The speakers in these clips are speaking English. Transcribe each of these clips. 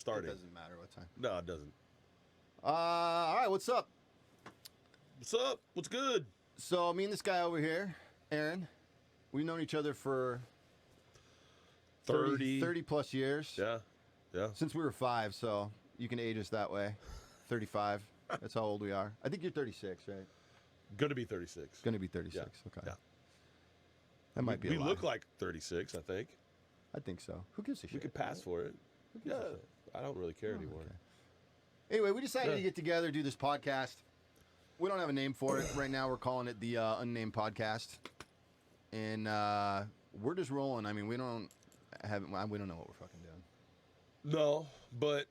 starting. It doesn't matter what time. No, it doesn't. All right, what's up? What's up? What's good? So me and this guy over here, Aaron, we've known each other for 30 plus years. Yeah, yeah. Since we were 5, so you can age us that way. 35. That's how old we are. I think you're 36, right? Gonna be 36. Gonna be 36. Yeah. Okay. Yeah. That might be a We lie. look like 36, I think. I think so. Who gives a shit? We could pass for it. Who gives a Yeah. shit? I don't really care anymore. Okay. Anyway, we decided Yeah. to get together, do this podcast. We don't have a name for it. Right now, we're calling it the Unnamed Podcast. And we're just rolling. I mean, we don't know what we're fucking doing. No, but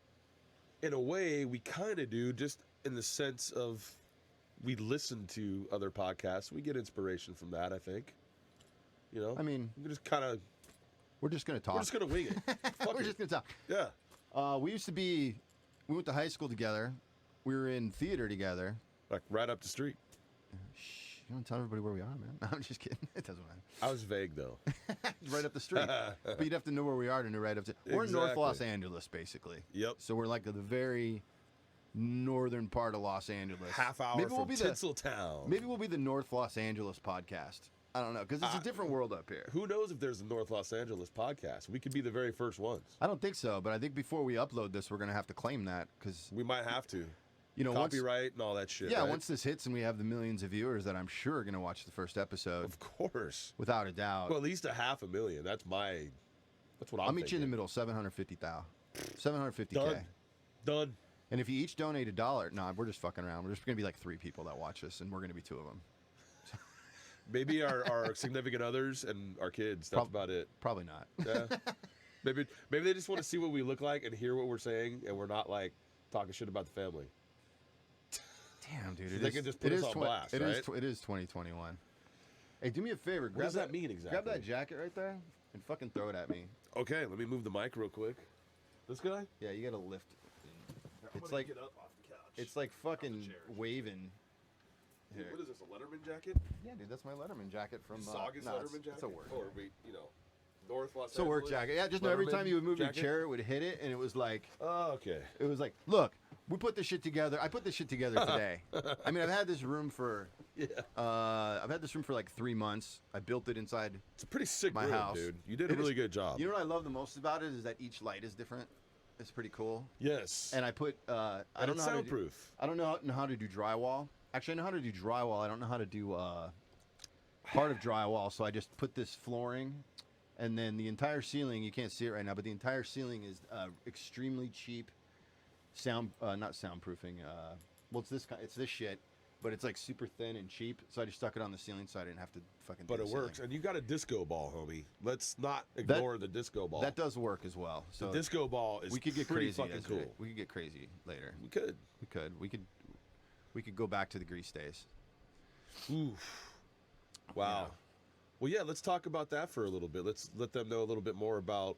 in a way, we kind of do, just in the sense of we listen to other podcasts. We get inspiration from that, I think. You know? I mean, we just kind of... we're just going to talk. We're just going to wing it. Fuck We're it. just going to talk. Yeah. We went to high school together. We were in theater together. Like right up the street. Shh, you don't tell everybody where we are, man. No, I'm just kidding. It doesn't matter. I was vague, though. Right up the street. But you'd have to know where we are to know right up to. We're in North Exactly. Los Angeles, basically. Yep. So we're like the very northern part of Los Angeles. Half hour maybe from we'll be Tinseltown. Maybe we'll be the North Los Angeles podcast. I don't know, because it's a different world up here. Who knows if there's a North Los Angeles podcast? We could be the very first ones. I don't think so, but I think before we upload this, we're going to have to claim that, because, We might have to. you know, Copyright and all that shit. yeah, right? once this hits and we have the millions of viewers that I'm sure are going to watch the first episode, Of course. without a doubt. Well, at least 500,000. That's what I'm I'll meet you in the thinking. middle, 750,000. 750K. Done. Done. And if you each donate $1, no, we're just fucking around. We're just going to be like 3 people that watch this, and we're going to be 2 of them. Maybe our significant others and our kids. That's about it. Probably not. Yeah. Maybe they just want to see what we look like and hear what we're saying, and we're not like talking shit about the family. Damn, dude. So they can just put us on blast, it right? It is 2021. Hey, do me a favor. What Grab does that mean exactly? Grab that jacket right there and fucking throw it at me. Okay, let me move the mic real quick. This guy? Yeah, you got to lift. I'm It's gonna like get up off the couch. it's like fucking chair. waving. Dude, Here. what is this? A Letterman jacket? Yeah, dude, that's my Letterman jacket from. Saugus no, Letterman jacket? It's a work. Or we, North Los It's a work Angeles jacket. Yeah, just know every Letterman time you would move jacket? your chair, it would hit it, and it was like, Oh, okay. look, we put this shit together. I put this shit together today. I mean, I've had this room for. Yeah. I've had this room for like 3 months. I built it inside. It's a pretty sick My room, house. dude. You did a It really is- good job. You know what I love the most about it is that each light is different. It's pretty cool. Yes. And I put I And don't it's know how to do, soundproof. I don't know how to do drywall. Actually, I know how to do drywall. I don't know how to do part of drywall. So I just put this flooring, and then the entire ceiling. You can't see it right now, but the entire ceiling is extremely cheap. Not soundproofing. Well, it's this shit, but it's like super thin and cheap. So I just stuck it on the ceiling, so I didn't have to fucking. But do it the ceiling. works. And you got a disco ball, homie. Let's not ignore the disco ball. That does work as well. So the disco ball is we could get pretty crazy. fucking yesterday. cool. We could get crazy later. We could. We could go back to the grease days. Oof. Wow. Yeah. Well, yeah, let's talk about that for a little bit. Let's let them know a little bit more about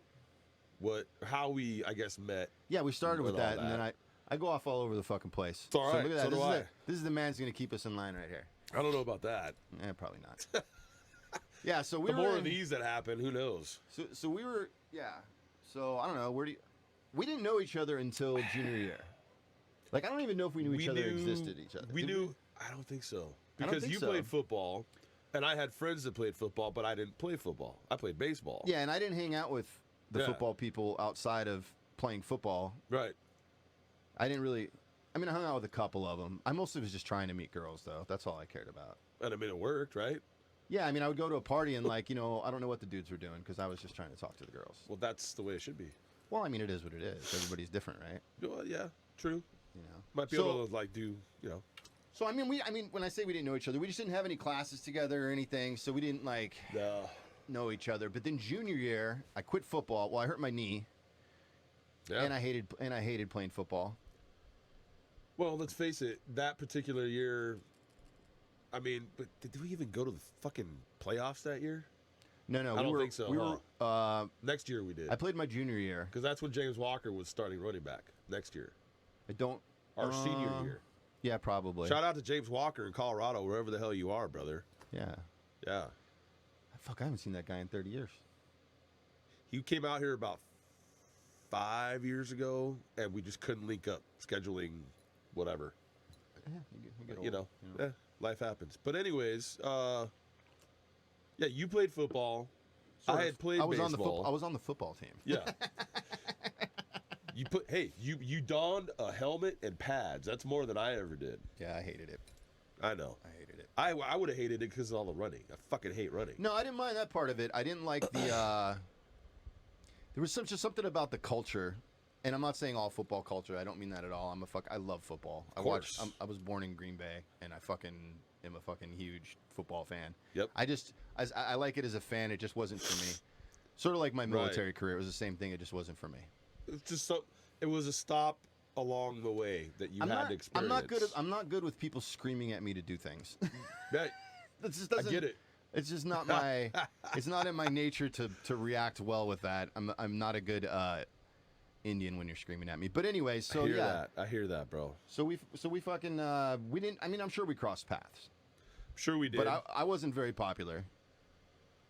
how we, I guess, met. Yeah, we started with With all that, and then that. I go off all over the fucking place. It's all right. Look at that. So do I. This is the man who's going to keep us in line right here. I don't know about that. Probably not. Yeah, so we The were more in- of these that happen, who knows? So we were, yeah. So I don't know. We didn't know each other until junior year. Like, I don't even know if we knew each other existed each other. We Did knew. I don't think so. I don't Because think you so. played football, and I had friends that played football, but I didn't play football. I played baseball. Yeah, and I didn't hang out with the Yeah. football people outside of playing football. Right. I didn't really. I mean, I hung out with a couple of them. I mostly was just trying to meet girls, though. That's all I cared about. And I mean, it worked, right? Yeah, I mean, I would go to a party and, like, I don't know what the dudes were doing because I was just trying to talk to the girls. Well, that's the way it should be. Well, I mean, it is what it is. Everybody's different, right? Well, yeah, true. Might be So- able to, like, do, So, I mean, when I say we didn't know each other, we just didn't have any classes together or anything, so we didn't, like, know each other. But then junior year, I quit football. Well, I hurt my knee, yeah. and I hated playing football. Well, let's face it, that particular year, I mean, but did we even go to the fucking playoffs that year? No, I don't think so, We were. Next year we did. I played my junior year. Because that's when James Walker was starting running back next year. I don't. Our senior year. Yeah, probably. Shout out to James Walker in Colorado, wherever the hell you are, brother. Yeah. Yeah. Fuck, I haven't seen that guy in 30 years. He came out here about 5 years ago, and we just couldn't link up, scheduling, whatever. Yeah, you get old, You know, life happens. But anyways, yeah, you played football. I had played baseball. I was on the football team. Yeah. You donned a helmet and pads. That's more than I ever did. Yeah, I hated it. I know. I hated it. I would have hated it because of all the running. I fucking hate running. No, I didn't mind that part of it. I didn't like the. There was just something about the culture, and I'm not saying all football culture. I don't mean that at all. I love football. I was born in Green Bay, and I fucking am a fucking huge football fan. Yep. I like it as a fan. It just wasn't for me. Sort of like my military career. It was the same thing. It just wasn't for me. It's just it was a stop along the way that you had to experience. I'm not good with people screaming at me to do things. Yeah, I get it. It's just not my. It's not in my nature to react well with that. I'm not a good Indian when you're screaming at me. But anyway, so I hear that, bro. So we fucking we didn't. I mean, I'm sure we crossed paths. Sure we did. But I wasn't very popular.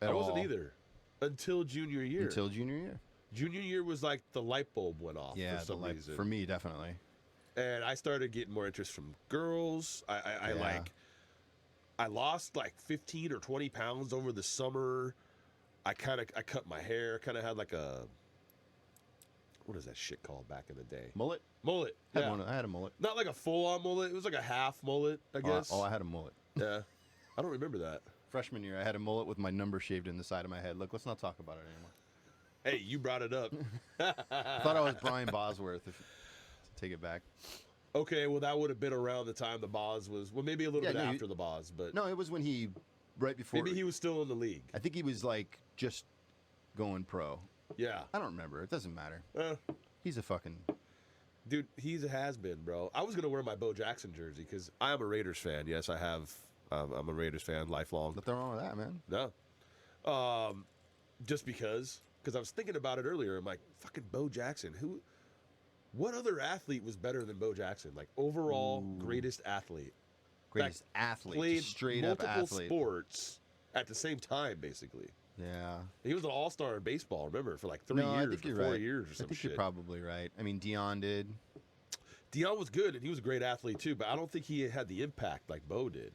I wasn't either until junior year. Until junior year. Junior year was like the light bulb went off for some reason. For me, definitely. And I started getting more interest from girls. I lost like 15 or 20 pounds over the summer. I cut my hair. Kind of had like a, what is that shit called back in the day? Mullet. Yeah. I had a mullet. Not like a full-on mullet. It was like a half mullet, I guess. Oh, I had a mullet. Yeah. I don't remember that. Freshman year, I had a mullet with my number shaved in the side of my head. Look, let's not talk about it anymore. Hey, you brought it up. I thought I was Brian Bosworth. Take it back. Okay, well, that would have been around the time the Boz was. Well, maybe a little bit after the Boz, but no, it was when right before. Maybe he was still in the league. I think he was like just going pro. Yeah. I don't remember. It doesn't matter. He's a fucking dude. He's a has-been, bro. I was gonna wear my Bo Jackson jersey because I am a Raiders fan. Yes, I have. I'm a Raiders fan, lifelong. Nothing wrong with that, man. No. Just because I was thinking about it earlier. I'm like, fucking Bo Jackson. What other athlete was better than Bo Jackson? Like overall greatest athlete. Greatest athlete. Played straight up athlete. multiple sports at the same time, basically. Yeah. He was an all-star in baseball, remember, for like 3 years or 4 years or some shit. I think you're probably right. I mean, Dion did. Dion was good, and he was a great athlete too, but I don't think he had the impact like Bo did.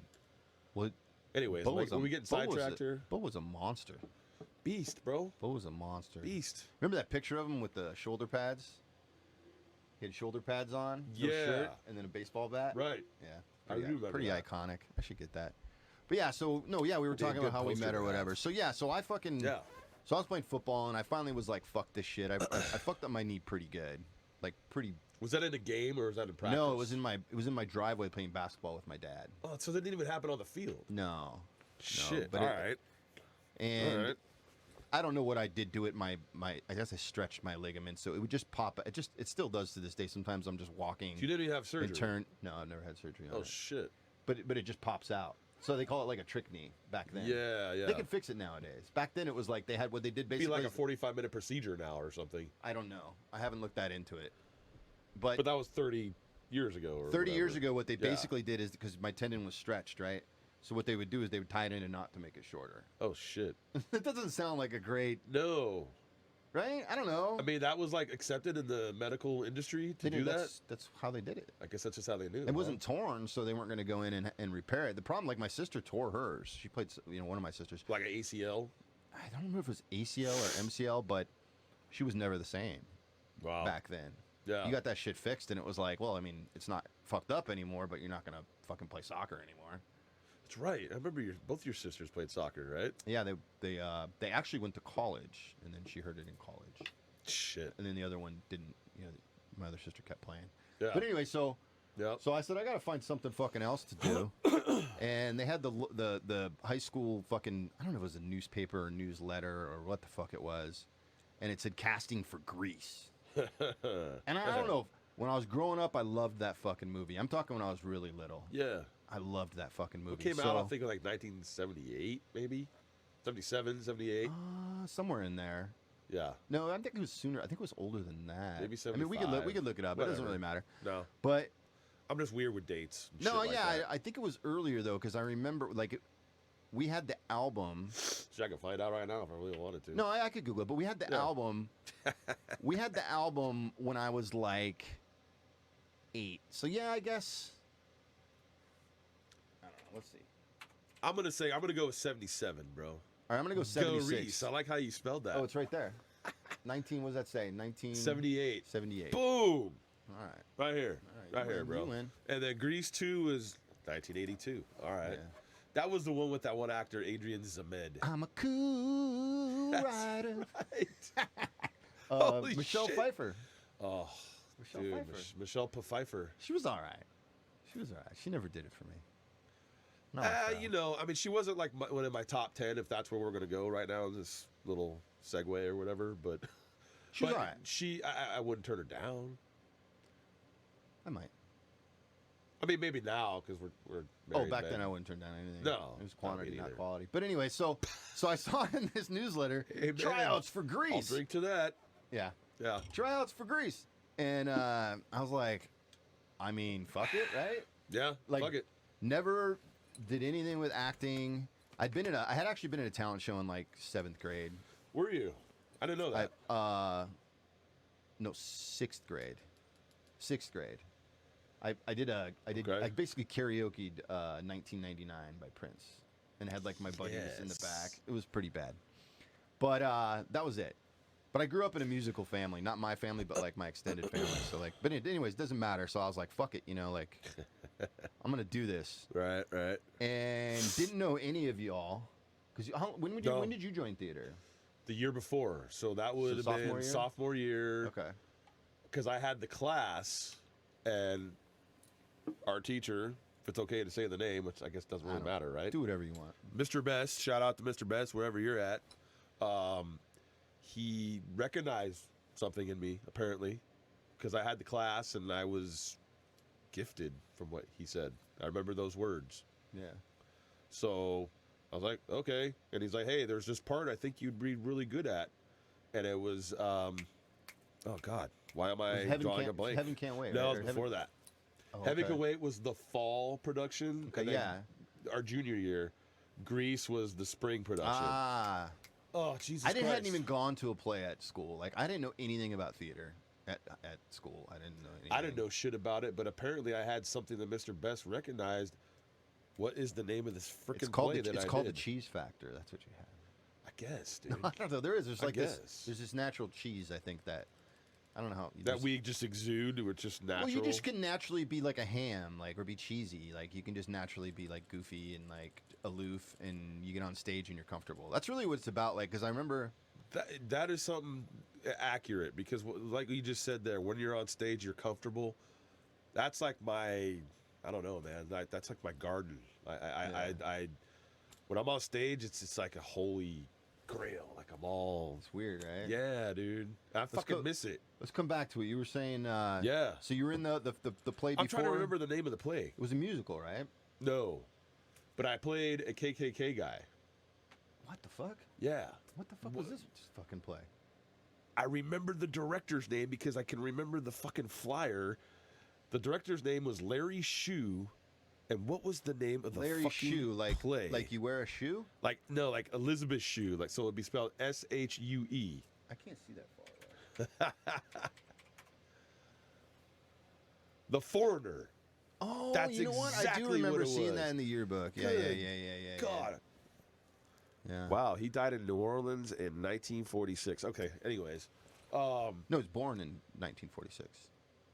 What? Anyways, were we getting sidetracked here? Bo was a monster. Beast, bro. Bo was a monster. Beast. Remember that picture of him with the shoulder pads? He had shoulder pads on, no shirt, and then a baseball bat. Right. Yeah. I remember pretty that. iconic. I should get that. But yeah, we were talking about how we met or whatever. So yeah, so I fucking So I was playing football, and I finally was like, fuck this shit. I fucked up my knee pretty good. Like pretty. Was that in a game or was that in practice? No, it was in my driveway playing basketball with my dad. Oh, so that didn't even happen on the field. No. Shit. But all right. And I don't know what I did to it. I guess I stretched my ligament, so it would just pop. It still does to this day. Sometimes I'm just walking. So you didn't even have surgery. No, I've never had surgery. Oh shit. But it just pops out. So they call it like a trick knee back then. Yeah. They can fix it nowadays. Back then it was like they had what they did basically. It'd be like a 45-minute procedure now or something. I don't know. I haven't looked that into it. But that was 30 years ago. Or 30 years ago, what they basically did is because my tendon was stretched, right? So what they would do is they would tie it in a knot to make it shorter. Oh shit! That doesn't sound like a great. No. Right? I don't know. I mean, that was like accepted in the medical industry to do that. That's how they did it. I guess that's just how they knew. It wasn't torn, so they weren't going to go in and repair it. The problem, like my sister tore hers. She played, one of my sisters. Like an ACL. I don't remember if it was ACL or MCL, but she was never the same. Wow. Back then. Yeah. You got that shit fixed, and it was like, well, I mean, it's not fucked up anymore, but you're not going to fucking play soccer anymore. That's right. I remember both your sisters played soccer, right? Yeah, they actually went to college, and then she hurt it in college. Shit. And then the other one didn't. My other sister kept playing. Yeah. But anyway, so I said I got to find something fucking else to do. And they had the high school fucking, I don't know if it was a newspaper or newsletter or what the fuck it was, and it said casting for Grease. And I don't know. When I was growing up, I loved that fucking movie. I'm talking when I was really little. Yeah. I loved that fucking movie. It came out, I think, in like 1978, maybe? 77, 78? Somewhere in there. Yeah. No, I think it was sooner. I think it was older than that. Maybe 75. I mean, we could look it up. Whatever. It doesn't really matter. No. But I'm just weird with dates. No, yeah, I think it was earlier, though, because I remember, like, we had the album. So I can find out right now if I really wanted to. No, I could Google it, but we had the album. We had the album when I was like 8. So yeah, I guess. I don't know. Let's see. I'm gonna go with 77, bro. All right, I'm gonna go 76. Go Reese. I like how you spelled that. Oh, it's right there. 19. What does that say? 78. 78. Boom. All right. Right here. All Right here, bro. You win. And then Grease 2 was 1982. All right. Yeah. That was the one with that one actor, Adrian Zamed. I'm a cool rider. Right. Holy Michelle shit. Pfeiffer. Oh, Michelle dude, Pfeiffer. Michelle Pfeiffer. She was all right. She was all right. She never did it for me. Not like that. You know, I mean, she wasn't like one of my top 10, if that's where we're gonna go right now in this little segue or whatever. But She's but all right. I wouldn't turn her down. I might. I mean, maybe now because we're Oh, married back men. then I wouldn't turn down anything. No, It was not quantity, me not neither. quality. But anyway, so I saw in this newsletter Hey, man, tryouts for I'll Greece. drink to that. Yeah, Yeah. tryouts for Greece. And I was like, I mean, fuck it, right? Yeah. Like, fuck it. never did anything with acting. I had actually been in a talent show in like 7th grade. Were you? I didn't know that. No, 6th grade. 6th grade. I Okay. basically karaoke'd 1999 by Prince and had like my buddies in the back. Yes. It was pretty bad. But that was it. But I grew up in a musical family, not my family, but like my extended family. So like, but anyways, it doesn't matter. So I was like, fuck it, you know, like I'm gonna do this. Right. And didn't know any of y'all because when did you join theater? The year before, so that would have sophomore been year? sophomore year. Okay. Because I had the class, and our teacher, if it's okay to say the name, which I guess doesn't really matter, right? Do whatever you want. Mr. Best, shout out to Mr. Best, wherever you're at. He recognized something in me, apparently, because I had the class and I was gifted from what he said. I remember those words. Yeah. So I was like, okay. And he's like, hey, there's this part I think you'd be really good at. And it was, oh, God, why am I drawing a blank? Heaven Can't Wait. No, right? it was before that. Oh, Heaven okay. Can Wait was the fall production. Okay, and then yeah. Our junior year, Grease was the spring production. Ah. Oh, Jesus I hadn't Christ. even gone to a play at school. Like I didn't know anything about theater at school. I didn't know anything. I didn't know shit about it, but apparently I had something that Mr. Best recognized. What is the name of this freaking play that I did? It's called the Cheese Factor. That's what you had. I guess, dude. I don't know. There's I like this. guess. There's this natural cheese. I think that I don't know how That we just exude, or just natural. Well, you just can naturally be like a ham, like or be cheesy. Like you can just naturally be like goofy and like aloof, and you get on stage and you're comfortable. That's really what it's about. Like because I remember. That is something accurate because, like you just said there, when you're on stage, you're comfortable. That's like I don't know, man. That's like my garden. I when I'm on stage, it's like a holy grail. Like I'm all. It's weird, right? Yeah, dude. I fucking miss it. Let's come back to it. You were saying. Yeah. So you were in the play before. I'm trying to remember the name of the play. It was a musical, right? No, but I played a KKK guy. What the fuck? Yeah. What the fuck was this fucking play? I remember the director's name because I can remember the fucking flyer. The director's name was Larry Shue, and what was the name of the Larry fucking Shue, like play? like you wear a shoe? Like no, like Elizabeth Shue, like so it'd be spelled Shue. I can't see that far. The Foreigner. Oh, That's you know what? I do exactly remember what it seeing was. that in the yearbook. Yeah. God. Yeah. Wow, he died in New Orleans in 1946. Okay, anyways. No, he was born in 1946.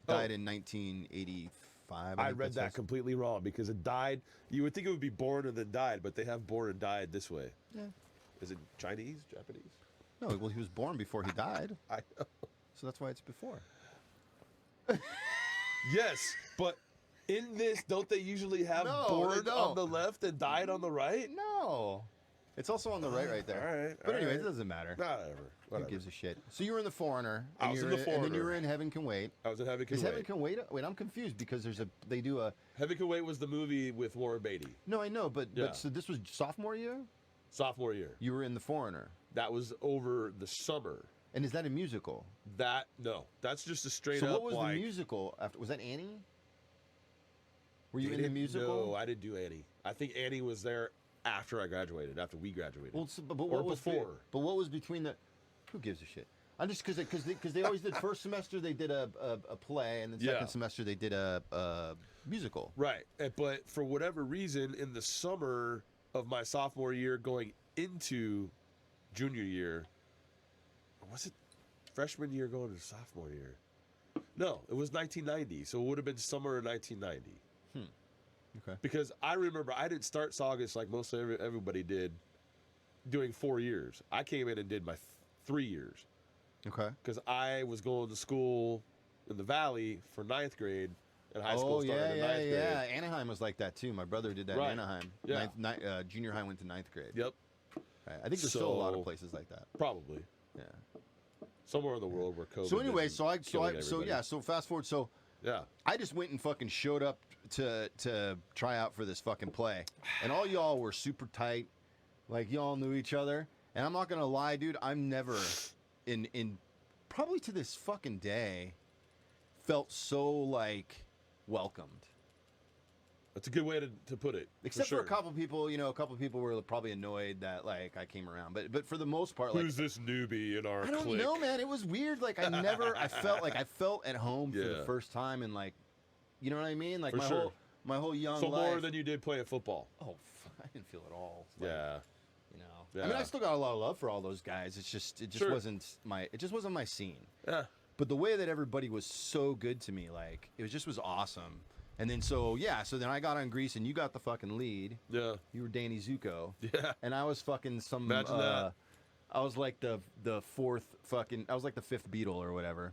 Died in 1985. I think read that says. completely wrong because it died. You would think it would be born and then died, but they have born and died this way. Yeah. Is it Chinese, Japanese? No, well, he was born before he died, I know. so that's why it's before. Yes, but in this, don't they usually have No, born they on don't. the left and died on the right? No. It's also on the right there. All right. But all anyways, right. it doesn't matter. Whatever. Who gives a shit? So you were in The Foreigner. I was in The And then you Foreigner. were in Heaven Can Wait. I was in Heaven Can Is Wait. Heaven Can Wait? Wait, I'm confused because they do a. Heaven Can Wait was the movie with Warren Beatty. No, I know, but Yeah. so this was sophomore year. Sophomore year. You were in The Foreigner, That was over the summer. and is that a musical? That's just a straight So up what was like. the musical after? Was that Annie? Were you They in the didn't- musical? No, I didn't do Annie. I think Annie was there after I graduated, after we graduated. Well, but or what was before. But what was between the? Who gives a shit? I'm just because they always did first semester they did a play, and then second semester they did a musical. Right, but for whatever reason, in the summer of my sophomore year, going into junior year, or was it freshman year going to sophomore year? No, it was 1990, so it would have been summer of 1990. Okay. Because I remember I didn't start Saugus like most everybody did, doing 4 years. I came in and did my 3 years. Okay. Because I was going to school in the Valley for 9th grade, and high school started in 9th grade. Yeah. Anaheim was like that too. My brother did that in Anaheim. Yeah. Junior high went to 9th grade. Yep. I think there's still a lot of places like that. Probably. Yeah. Somewhere in the world where COVID. So anyway, so so fast forward. So yeah, I just went and fucking showed up to try out for this fucking play, and all y'all were super tight, like y'all knew each other. And I'm not gonna lie, dude, I'm never in probably to this fucking day felt so like welcomed. That's a good way to put it. Except for a couple people, a couple people were probably annoyed that like I came around, but for the most part, like, who's this newbie in our I don't clique? know, man. It was weird. Like I felt at home for the first time, and like, you know what I mean? Like For my whole young so life. more than you did playing football. Oh, I didn't feel it all. Like, Yeah. I mean, I still got a lot of love for all those guys. It just wasn't my scene. Yeah. But the way that everybody was so good to me, like it was awesome. And then so then I got on Grease and you got the fucking lead. Yeah. You were Danny Zuko. Yeah. And I was fucking some. Imagine that. I was like the fifth Beatle or whatever.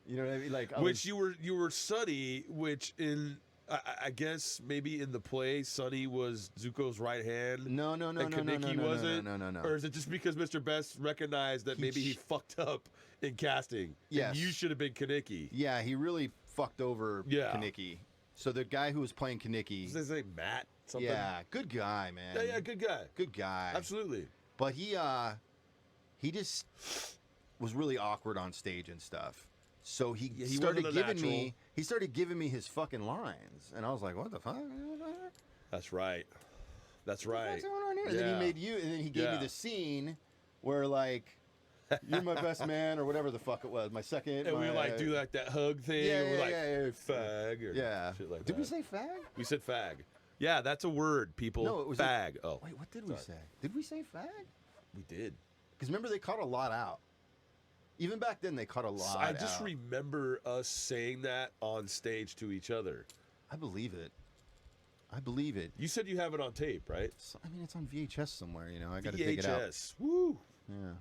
You know what I mean? Like you were Sonny, which in I guess maybe in the play Sonny was Zuko's right hand. No. And Kaneki wasn't. No. Or is it just because Mr. Best recognized that maybe he fucked up in casting? Yes. And you should have been Kaneki. Yeah, he really fucked over Kaneki. So the guy who was playing Kaneki. Is his name Matt? Something? Yeah, good guy, man. Yeah, good guy. Good guy. Absolutely. But he just was really awkward on stage and stuff. So he started giving me his fucking lines, and I was like, "What the fuck?" That's right. What's going on here? And then he made you, and then he gave me the scene where like, "You're my best man" or whatever the fuck it was. My second. And we like do like that hug thing. We're like fag or shit like that. Did we say fag? We said fag. Yeah, that's a word, people. No, it was fag. Oh, wait, what did we say? Did we say fag? We did. Because remember, they cut a lot out. Even back then, they cut a lot out. I just remember us saying that on stage to each other. I believe it. You said you have it on tape, right? I mean, it's on VHS somewhere. I got to dig it out. VHS. Woo. Yeah.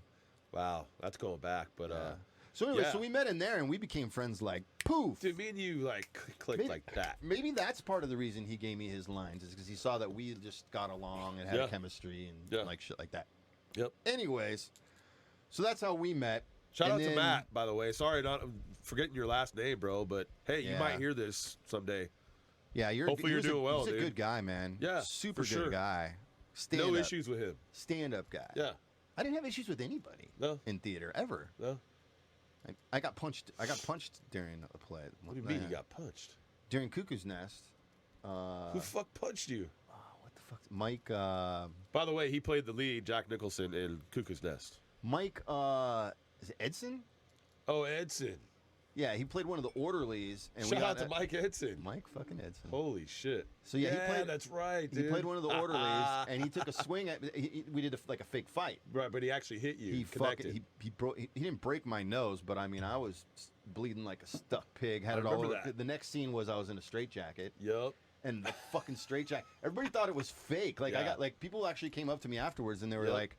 Wow, that's going back. But So anyway, so we met in there and we became friends like poof. Dude, me and you like clicked like that. Maybe that's part of the reason he gave me his lines is because he saw that we just got along and had chemistry and like shit like that. Yep. Anyways, so that's how we met. Shout out to Matt, by the way. Sorry, not forgetting your last name, bro. But hey, you might hear this someday. Yeah, hopefully you're doing well, dude. He's a good guy, man. Yeah, super good guy. No issues with him. Stand-up guy. Yeah. I didn't have issues with anybody. In theater ever. No. I got punched. I got punched during a play. What do you mean you got punched? During Cuckoo's Nest. Who fuck punched you? What the fuck? Mike. By the way, he played the lead, Jack Nicholson, in Cuckoo's Nest. Mike. Is it Edson? Oh, Edson. Yeah, he played one of the orderlies. And Shout out to Mike Edson. Mike fucking Edson. Holy shit. So yeah, he played. That's right, dude. He played one of the orderlies, and he took a swing at. We did a fake fight. Right, but he actually hit you. He broke. He didn't break my nose, but I mean, I was bleeding like a stuck pig. Had it all over. The next scene was I was in a straitjacket. Yep. And the fucking straitjacket. Everybody thought it was fake. Like I got like people actually came up to me afterwards, and they were like,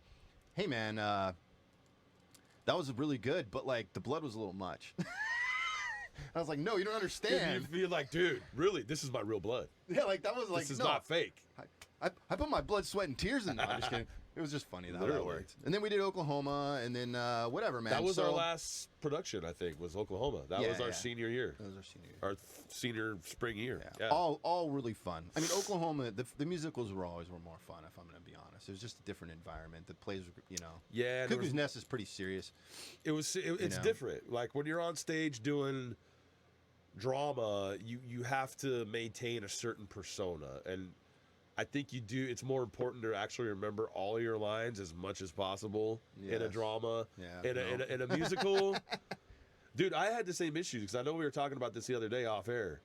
"Hey, man, that was really good, but like the blood was a little much." I was like, no, you don't understand. You feel like, dude, really, this is my real blood. Yeah, like that was like, this is not fake. I put my blood, sweat, and tears in. No, I'm just kidding. It was just funny how that worked. And then we did Oklahoma, and then whatever, man. That was our last production, I think, was Oklahoma. That was our senior year. That was our senior year. Our senior spring year. Yeah. All really fun. I mean, Oklahoma, the musicals were always more fun, if I'm going to be honest. It was just a different environment. The plays were, Yeah. Cuckoo's Nest is pretty serious. It's different. Like when you're on stage doing drama, you have to maintain a certain persona, and I think you do. It's more important to actually remember all your lines as much as possible in a Yes. drama, Yeah, in a musical. Dude, I had the same issues because I know we were talking about this the other day off air.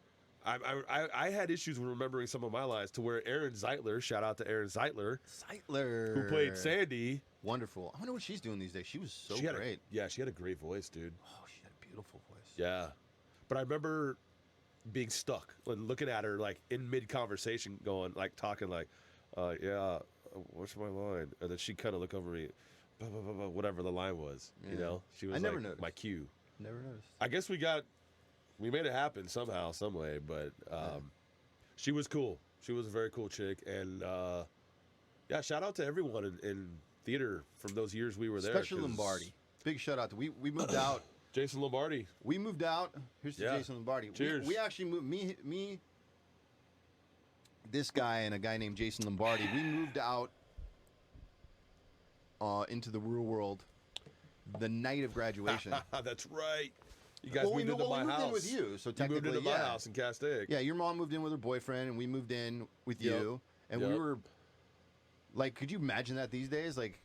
I had issues with remembering some of my lines to where Aaron Zeitler, shout out to Aaron Zeitler, who played Sandy. Wonderful. I wonder what she's doing these days. She was so She had great. she had a great voice, dude. Oh, she had a beautiful voice. Yeah. But I remember being stuck when looking at her like in mid conversation, going like talking like, what's my line? And then she'd kind of look over me, blah, blah, blah, blah, whatever the line was. You know, she was never like noticed. my cue. Never noticed. I guess we made it happen somehow, some way. But she was cool. She was a very cool chick, and shout out to everyone in theater from those years we were there. Especially Lombardi. Big shout out to we moved out. Jason Lombardi. We moved out. Here's to Jason Lombardi. Cheers. We actually moved. Me, this guy and a guy named Jason Lombardi. We moved out into the real world the night of graduation. That's right. You guys moved into my we moved house. in with you, so You technically, moved into my house in Castaic. Yeah, your mom moved in with her boyfriend, and we moved in with you, and we were like, could you imagine that these days? Like,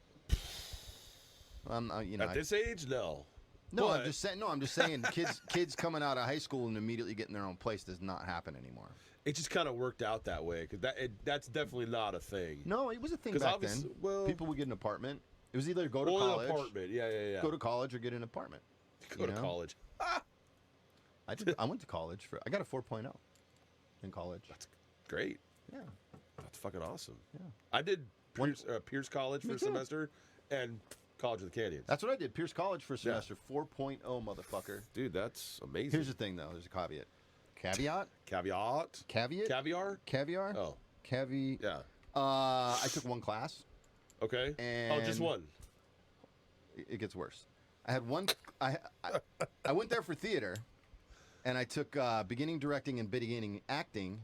At this age, no. No, But- I'm just saying, kids coming out of high school and immediately getting their own place does not happen anymore. It just kind of worked out that way because that's definitely not a thing. No, it was a thing 'Cause back obvious- then. well- People would get an apartment. It was either go to An college, apartment. Yeah. go to college, or get an apartment. Go to college. I went to college I got a 4.0 in college. That's great. Yeah. That's fucking awesome. Yeah. I did Pierce College for a too. semester and College of the Canyons. That's what I did. Pierce College for a semester. 4.0, motherfucker. Dude, that's amazing. Here's the thing, though. There's a caveat. Caveat? Caveat. Caveat? Caviar. Caviar? Oh, Yeah. yeah. I took one class. Okay. And Just one. It gets worse. I had one. I went there for theater, and I took beginning directing and beginning acting,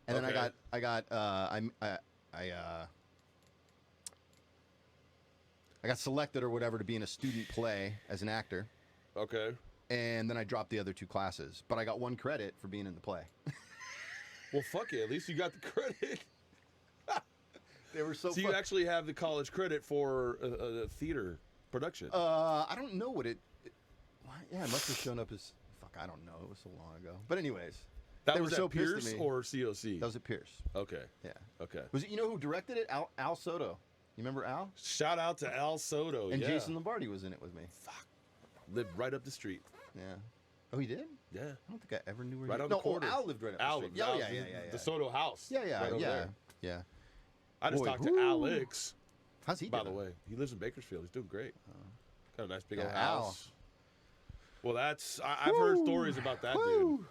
and then Okay. I got selected or whatever to be in a student play as an actor, Okay. and then I dropped the other two classes, but I got one credit for being in the play. Well, fuck it. At least you got the credit. They were so. So you actually have the college credit for a theater production. I don't know what it. Yeah, it must have shown up as. Fuck, I don't know. It was so long ago. But anyways, that they was were so at pissed Pierce at me. or COC? That was at Pierce. Okay. Yeah. Okay. Was it? You know who directed it? Al Soto. You remember Al? Shout out to Al Soto. And yeah. Jason Lombardi was in it with me. Fuck. Lived right up the street. Yeah. Oh, he did? Yeah. I don't think I ever knew where Right he on the corner. Al lived right up Al, the street. Oh, yeah. The Soto house. Yeah, right over there. yeah. I just Boy, talked to whoo. Alex. How's he By doing? the way, he lives in Bakersfield. He's doing great. Got a nice big Yeah, old Al. house. Well, I've heard stories about that dude. Woo.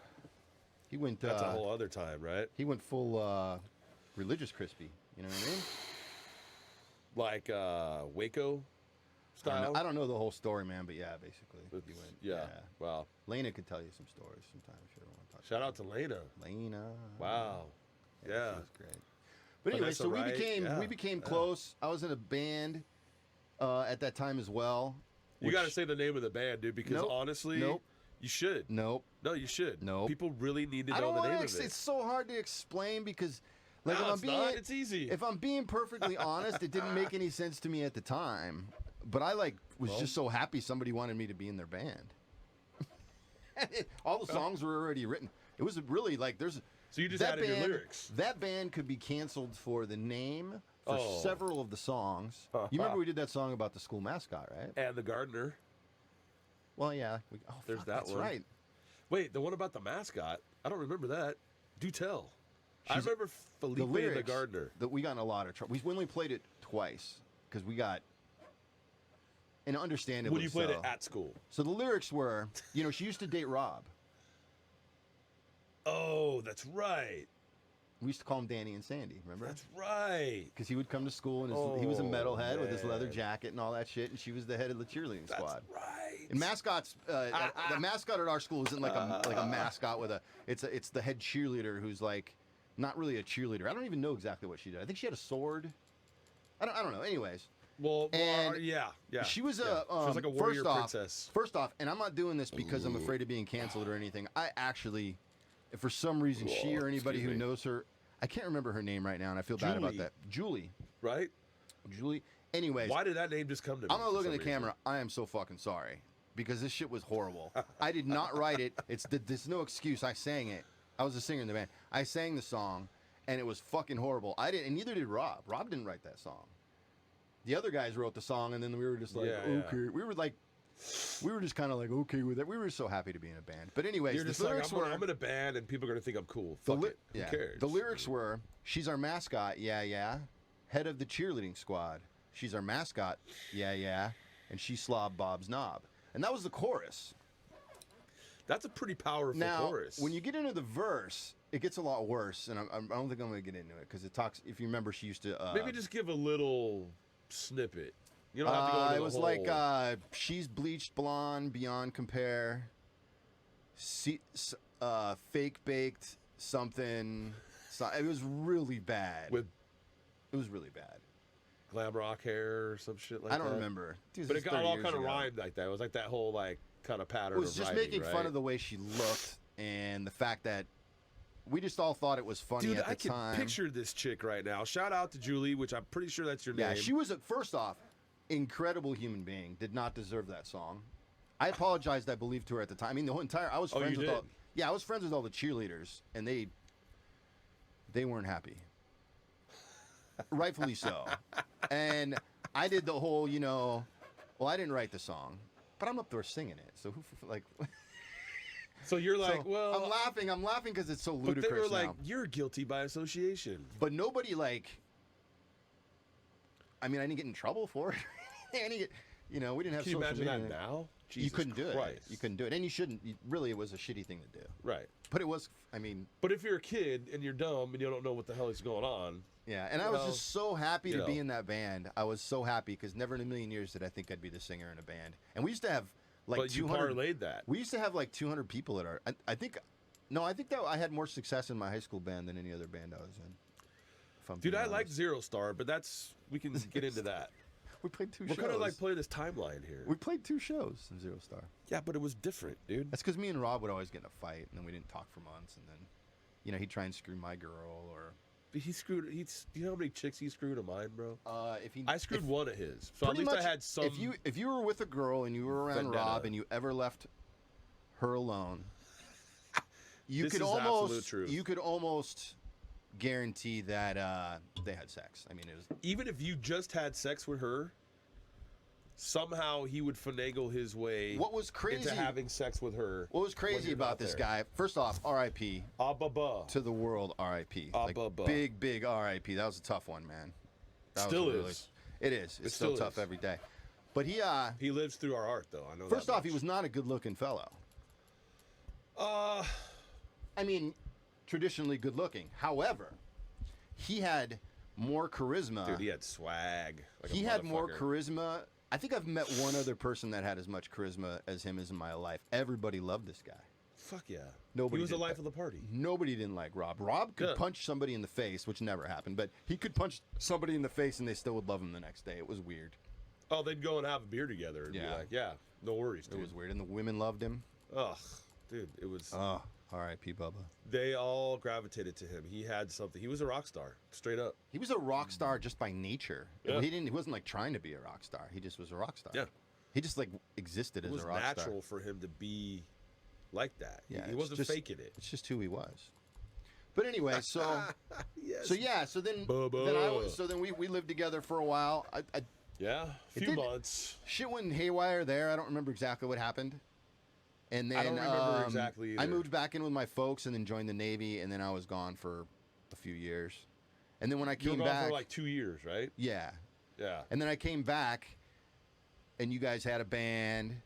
He went. That's a whole other time, right? He went full religious crispy. You know what I mean? Like Waco style. I don't know the whole story, man, but yeah, basically. He went. Yeah. Wow. Lena could tell you some stories sometime if you ever want to talk. Shout out to Lena. Lena. Wow. Yeah. She was great. But anyway, Vanessa so Wright, we became close. I was in a band at that time as well. You got to say the name of the band, dude, because Nope. honestly, Nope. you should. Nope. No, you should. Nope. People really need to I know don't the want name to. of it. It's so hard to explain because, like, No, if I'm it's being, not. It's easy. If I'm being perfectly honest, it didn't make any sense to me at the time. But I was just so happy somebody wanted me to be in their band. All the songs were already written. It was really like there's. So you just that added your band- lyrics. That band could be canceled for the name for Oh. several of the songs. You remember we did that song about the school mascot, right? And the gardener. Well, yeah. There's that that's one. right. Wait, the one about the mascot? I don't remember that. Do tell. I She's- remember Felipe and the gardener. That we got in a lot of trouble. We only played it twice because we got, and understandably When you played so. it at school. So the lyrics were, she used to date Rob. Oh, that's right. We used to call him Danny and Sandy. Remember? That's right. Because he would come to school and he was a Oh, metalhead with his leather man. jacket and all that shit, and she was the head of the cheerleading That's squad. right. And mascots, the mascot at our school isn't like a mascot with it's the head cheerleader who's like not really a cheerleader. I don't even know exactly what she did. I think she had a sword. I don't know. Anyways, Well, And yeah. she was yeah. a she was like a warrior princess. First off, and I'm not doing this because I'm afraid of being canceled or anything. I actually, if for some reason she Whoa, or anybody excuse who me. knows her, I can't remember her name right now, and I feel bad about Julie. that. Julie. Right? Julie. Anyways, Why did that name just come to me? I'm gonna for look in some the reason? camera. I am so fucking sorry because this shit was horrible. I did not write it. There's no excuse. I sang it. I was a singer in the band. I sang the song, and it was fucking horrible. I didn't, and neither did Rob. Rob didn't write that song. The other guys wrote the song, and then we were just like, Yeah, yeah. okay. We were just kind of like okay with it. We were so happy to be in a band. But anyways, You're the just like, lyrics I'm in a band and people are going to think I'm cool. Fuck it. Who cares? The lyrics were, she's our mascot, yeah, yeah. Head of the cheerleading squad. She's our mascot, yeah, yeah. And she slob Bob's knob. And that was the chorus. That's a pretty powerful Now, chorus. when you get into the verse, it gets a lot worse. And I don't think I'm going to get into it because it talks, if you remember, she used to... Maybe just give a little snippet. You don't have to go into it the was whole... like, she's bleached blonde beyond compare. Fake baked something. It was really bad. With It was really bad. glam rock hair or some shit like that. I don't remember. Dude, But this it is got 30 all years kind of ago. rhymed like that. It was like that whole like kind of pattern It was of just writing, making right? fun of the way she looked and the fact that we just all thought it was funny Dude, at the I can time. picture this chick right now. Shout out to Julie, which I'm pretty sure that's your Yeah, name. she was first off, incredible human being. Did not deserve that song. I apologized, I believe, to her at the time. I mean, the whole entire I was Oh, friends you with did? all. Yeah, I was friends with all the cheerleaders, and they weren't happy. Rightfully so. And I did the whole, well, I didn't write the song, but I'm up there singing it. So who like? So you're like, So, well, I'm laughing because it's so but ludicrous they were like, now. you're guilty by association. But nobody like. I mean, I didn't get in trouble for it. I didn't get, we didn't have Can you social imagine media. that now? You Jesus couldn't do it. Christ. You couldn't do it, and you shouldn't. Really, it was a shitty thing to do. Right. But it was. I mean, But if you're a kid and you're dumb and you don't know what the hell is going on, yeah. And I was Well, just so happy to you be know. in that band. I was so happy because never in a million years did I think I'd be the singer in a band. And we used to have like but you 200. parlayed that. We used to have like 200 people at our. I think that I had more success in my high school band than any other band I was in. If I'm Dude, being I like honest. Zero Star, but we can get into that. We played two We're shows. kind of like playing this timeline here. We played 2 shows in Zero Star. Yeah, but it was different, dude. That's because me and Rob would always get in a fight, and then we didn't talk for months, and then, he'd try and screw my girl, or He screwed. You know how many chicks he screwed of mine, bro? if he. I screwed if, one of his, so at pretty least much, I had some. If you were with a girl and you were around vendetta. Rob and you ever left her alone, you This could is absolute almost truth. you could almost guarantee that they had sex. I mean, it was. Even if you just had sex with her, somehow he would finagle his way. What was crazy? Into having sex with her. What was when crazy you're about not this there. guy? First off, R.I.P. Ababa. to the world, R.I.P. Like, Ababa. big R.I.P. That was a tough one, man. That was Still really- is. It is. It's It still still tough is. every day. But he He lives through our art, though. I know. first that off, he much. was not a good-looking fellow. I mean, traditionally good-looking. However, he had more charisma. Dude, he had swag. Like He a had more motherfucker. charisma. I think I've met one other person that had as much charisma as him as in my life. Everybody loved this guy. Fuck yeah. Nobody He was the did life that. of the party. Nobody didn't like Rob. Rob could Yeah. punch somebody in the face, which never happened, but he could punch somebody in the face and they still would love him the next day. It was weird. Oh, they'd go and have a beer together and be Yeah. like, yeah, no worries, dude. It was weird. And the women loved him. Ugh, dude, it was. Oh, R.I.P. Bubba. They all gravitated to him. He had something. He was a rock star, straight up. He was a rock star just by nature. Yeah. He wasn't like trying to be a rock star. He just was a rock star. Yeah. He just like existed It as was a rock natural star. for him to be like that. Yeah, he it's wasn't just- faking it. It's just who he was. But anyway, so Yes. so then Bubba. then we lived together for a while. I Yeah, a It few did- months. shit went haywire there. I don't remember exactly what happened. And then I don't remember exactly I either. moved back in with my folks and then joined the Navy, and then I was gone for a few years. And then when I You were came gone back, for like 2 years, right? yeah. Yeah. And then I came back, and you guys had a band,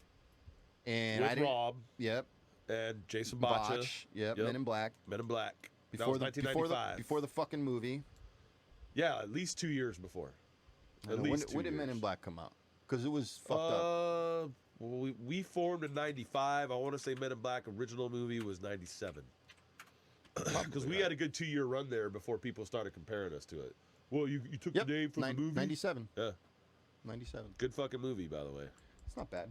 and With I didn't. Rob Yep. and Jason Botcha. Botch. Yep. Men in Black. Men in Black. Before that was the 1995. before the fucking movie. Yeah, at least 2 years before. I At don't know, least 2 when did Men years. in Black come out? Because it was fucked up. Well, we formed in 95. I want to say Men in Black original movie was 97. Because we had a good 2-year run there before people started comparing us to it. Well, you took Yep. the name from the movie? 97. Yeah. 97. Good fucking movie, by the way. It's not bad.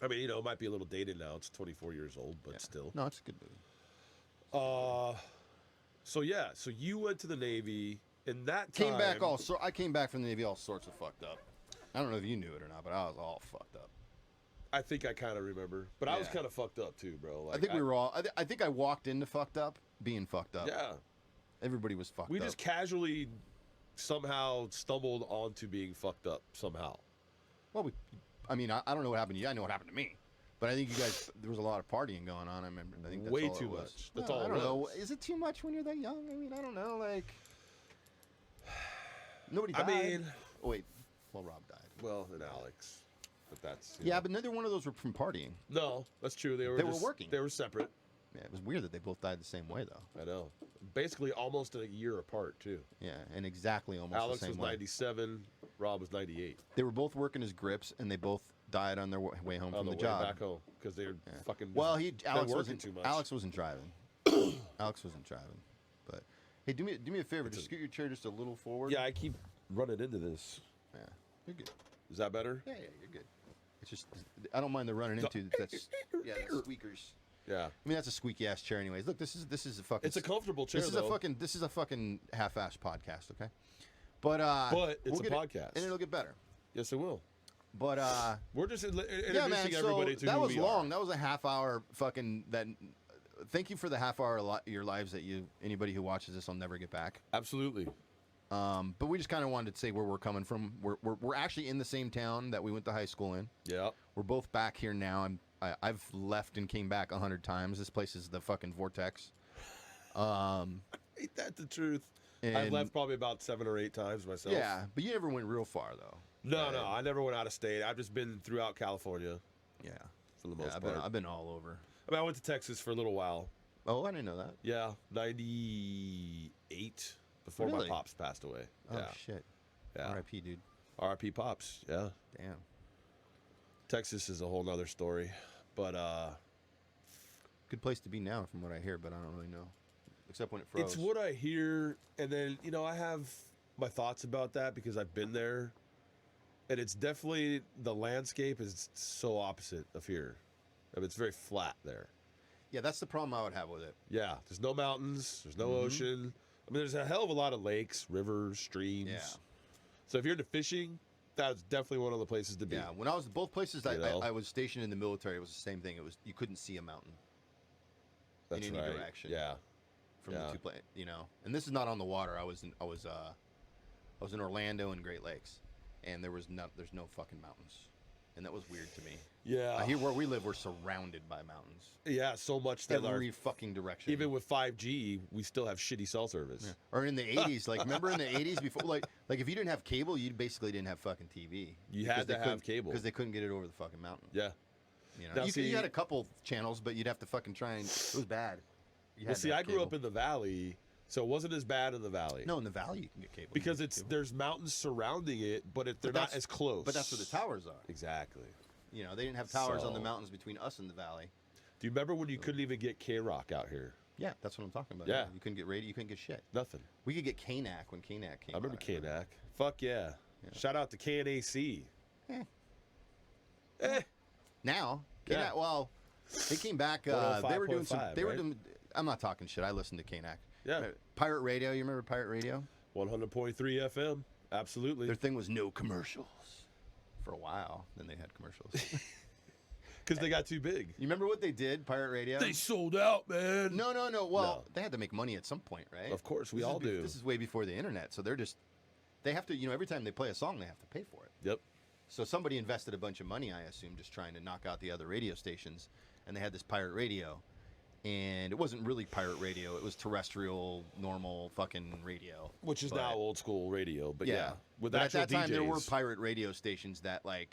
I mean, it might be a little dated now. It's 24 years old, but Yeah. still. No, it's a good movie. So yeah, so you went to the Navy in that time. I came back from the Navy all sorts of fucked up. I don't know if you knew it or not, but I was all fucked up. I think I kind of remember, but I was kind of fucked up too, bro. Like, I think we were all. I think I walked into fucked up, being fucked up. Yeah. Everybody was fucked up. We just casually somehow stumbled onto being fucked up somehow. Well, I don't know what happened to you. I know what happened to me. But I think you guys, there was a lot of partying going on. I remember. I think that's way all too it was. much. That's No, all I it don't know. was. Is it too much when you're that young? I mean, I don't know. Like, nobody died. I mean, oh, wait. Well, Rob died. well, and Alex, but that's Yeah, but neither one of those were from partying. no, that's true. They were working. They were separate. Yeah, it was weird that they both died the same way, though. I know. Basically, almost a year apart too. Yeah, and exactly almost Alex the same was way. 97. Rob was 98. They were both working as grips, and they both died on their way home On from the the way job. back home because they were fucking. Well, been Alex working wasn't too much. Alex wasn't driving. Alex wasn't driving. But hey, do me a favor. Just scoot your chair just a little forward. Yeah, I keep running into this. Yeah, you're good. Is that better? Yeah, you're good. It's just I don't mind the running into. That's the squeakers. Yeah. I mean, that's a squeaky ass chair, anyways. Look, this is a fucking. It's a comfortable chair. This is a fucking half-ass podcast, okay? But it's a podcast, and it'll get better. Yes, it will. But we're just introducing yeah, man. everybody So to that who was we long. are. That was a half hour. Fucking that. Thank you for the half hour of your lives that anybody who watches this will never get back. Absolutely. But we just kind of wanted to say where we're coming from. We're actually in the same town that we went to high school in. Yeah. We're both back here now. I've left and came back 100 times. This place is the fucking vortex. Ain't that the truth? I've left probably about 7 or 8 times myself. Yeah, but you never went real far though. No, I never went out of state. I've just been throughout California. Yeah, for the most I've part. been all over. I mean, I went to Texas for a little while. Oh, I didn't know that. Yeah, 98 before Really? my pops passed away. Oh Yeah. shit. Yeah. R.I.P. dude. R.I.P. Pops. Yeah. Damn. Texas is a whole nother story, but Good place to be now, from what I hear, but I don't really know, except when it froze. it's what I hear, and then I have my thoughts about that because I've been there, and it's definitely the landscape is so opposite of here. I mean, it's very flat there. Yeah, that's the problem I would have with it. Yeah, there's no mountains, there's no ocean. I mean, there's a hell of a lot of lakes, rivers, streams. Yeah. So if you're into fishing, that's definitely one of the places to be. Yeah, when I was both places You know? I was stationed in the military, it was the same thing. It was you couldn't see a mountain That's in any right. direction. Yeah. From the two places, And this is not on the water. I was in Orlando and Great Lakes, and there's no fucking mountains, and that was weird to me. Yeah. Here where we live, we're surrounded by mountains. Yeah, so much that Every fucking direction. even with 5G, we still have shitty cell service. Yeah. Or in the 80s, like remember in the 80s before, like if you didn't have cable, you basically didn't have fucking TV. You had to have cable because they couldn't get it over the fucking mountain. Yeah. Now, You had a couple channels, but you'd have to fucking try and it was bad. Well, see, I grew up in the valley, so it wasn't as bad in the valley. No, in the valley you can get cable because there's mountains surrounding it, but they're not as close. But that's where the towers are. Exactly. They didn't have towers on the So- mountains between us and the valley. Do you remember when you couldn't even get K-Rock out here? Yeah, that's what I'm talking about. Yeah. You couldn't get radio. You couldn't get shit. Nothing. We could get K-NAC when K-NAC came I remember out. K-Nac. Fuck yeah. Shout out to KNAC. Now, Yeah. K-NAC, well, they came back. They were doing some. 105.5, They were right? doing. I'm not talking shit. I listened to K-NAC. Yeah. Pirate Radio. You remember Pirate Radio? 100.3 FM. Absolutely. Their thing was no commercials for a while. Then they had commercials. Because they got too big. You remember what they did, Pirate Radio? They sold out, man. No. Well, No. they had to make money at some point, right? Of course, we This all is do. This is way before the internet, so they have to, every time they play a song, they have to pay for it. Yep. So somebody invested a bunch of money, I assume, just trying to knock out the other radio stations, and they had this pirate radio, and it wasn't really pirate radio; it was terrestrial, normal fucking radio, Which is But- now old school radio. But yeah. With But at actual that time, there were DJs. pirate radio stations that we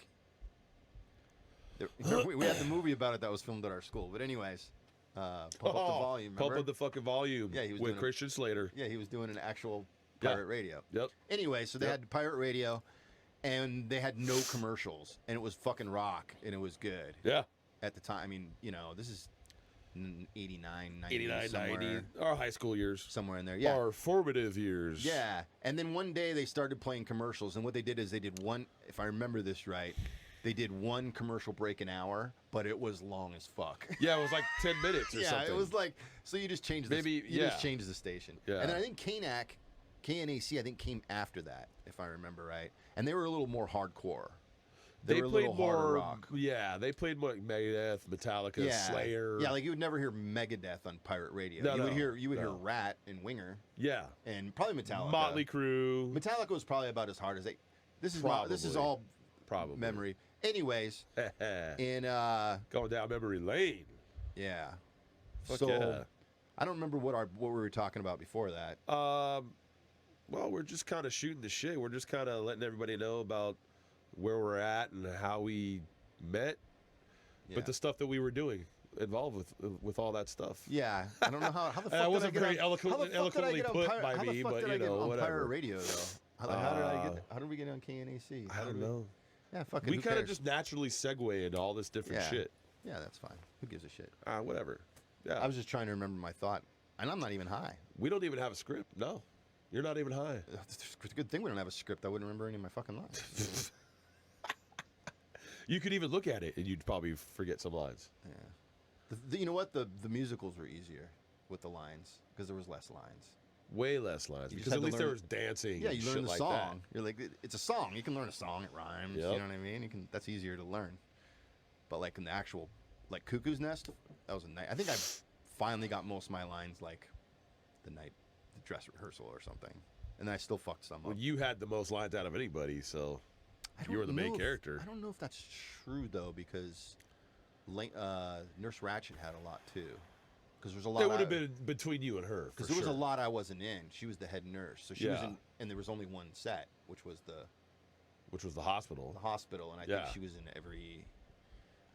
had the movie about it that was filmed at our school. But anyways, pump up the volume. Pump remember? up the fucking volume. Yeah, he was with doing a- Christian Slater. Yeah, he was doing an actual Yeah. pirate radio. Yep. Anyway, so they Yep. had pirate radio, and they had no commercials, and it was fucking rock, and it was good Yeah. at the time. I mean, this is 89, 90, 89, somewhere, 90. Our high school years. somewhere in there. Yeah. Our formative years. Yeah, and then one day they started playing commercials, and what they did is they did one, if I remember this right, they did one commercial break an hour, but it was long as fuck. Yeah, it was like 10 minutes or yeah, something. it was like, so you just changed just changed the station. Yeah. And then I think KNAC, I think came after that, if I remember right. And they were a little more hardcore. They were a played little more harder rock. Yeah, they played more like Megadeth, Metallica, Slayer. Yeah, like you would never hear Megadeth on pirate radio. No, you would hear Rat and Winger. Yeah. And probably Metallica. Motley Crue. Metallica was probably about as hard as they. This is all probably memory. Anyways, in going down memory lane. Yeah. Fuck so yeah. I don't remember what we were talking about before that. Well, we're just kind of shooting the shit. We're just kind of letting everybody know about where we're at and how we met, but the stuff that we were doing involved with all that stuff. Yeah, I don't know how the fuck that did wasn't I get very electronically put by me, but you know, whatever. Pirate radio though. How did we get on KNAC? I don't know. Yeah, fuck it. We kind of just naturally segue into all this different shit. Yeah, that's fine. Who gives a shit? Whatever. Yeah. I was just trying to remember my thought, and I'm not even high. We don't even have a script. No, you're not even high. It's a good thing we don't have a script. I wouldn't remember any of my fucking lines. You could even look at it, and you'd probably forget some lines. Yeah. You know what? The musicals were easier with the lines because there was less lines. Way less lines, because at least there was dancing. Yeah, you learn the like song. That. You're like, it's a song. You can learn a song. It rhymes. Yep. You know what I mean? That's easier to learn. But like in the actual, like Cuckoo's Nest, that was a night. I think I finally got most of my lines like the dress rehearsal or something, and then I still fucked some up. Well, you had the most lines out of anybody, so you were the main character. I don't know if that's true though, because Nurse Ratched had a lot too. Because there's a lot. It would have been between you and her. Because there was a lot I wasn't in. She was the head nurse, so she was in, and there was only one set, which was the hospital. The hospital, and I think she was in every.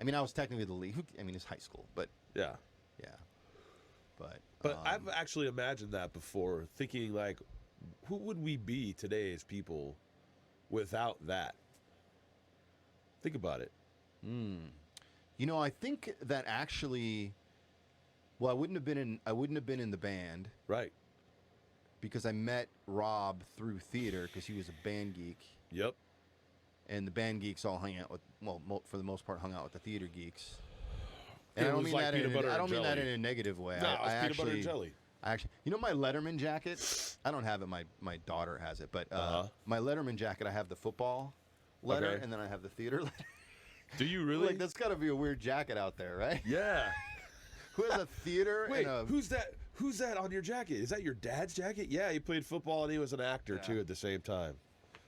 I mean, I was technically the lead. I mean, it's high school, but yeah. But I've actually imagined that before, thinking like, who would we be today as people without that? Think about it. You know, I think that actually. Well, I wouldn't have been in the band, right? Because I met Rob through theater because he was a band geek. Yep. And the band geeks all hung out with, for the most part, hung out with the theater geeks. And I don't mean that in a negative way. No, it's peanut butter and jelly. You know my Letterman jacket? I don't have it. My daughter has it, but my Letterman jacket, I have the football letter, and then I have the theater letter. Do you really? Like that's got to be a weird jacket out there, right? Yeah. Who has a theater? Wait, who's that? Who's that on your jacket? Is that your dad's jacket? Yeah, he played football and he was an actor too at the same time.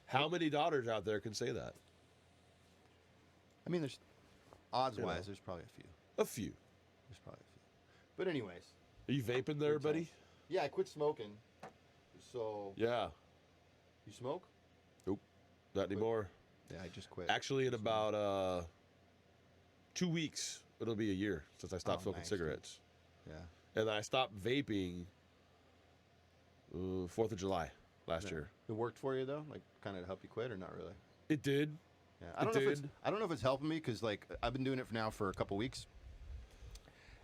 How many daughters out there can say that? I mean, there's odds-wise, there's probably a few. A few. There's probably a few. But anyways. Are you vaping there, buddy? Yeah, I quit smoking. So. Yeah. You smoke? Nope, not anymore. Yeah, I just quit. Actually, in about 2 weeks. It'll be a year since I stopped smoking cigarettes. Yeah. And I stopped vaping 4th of July last year. It worked for you, though? Like, kind of to help you quit, or not really? It did. Yeah. I don't know if it's helping me, because, like, I've been doing it now for a couple weeks.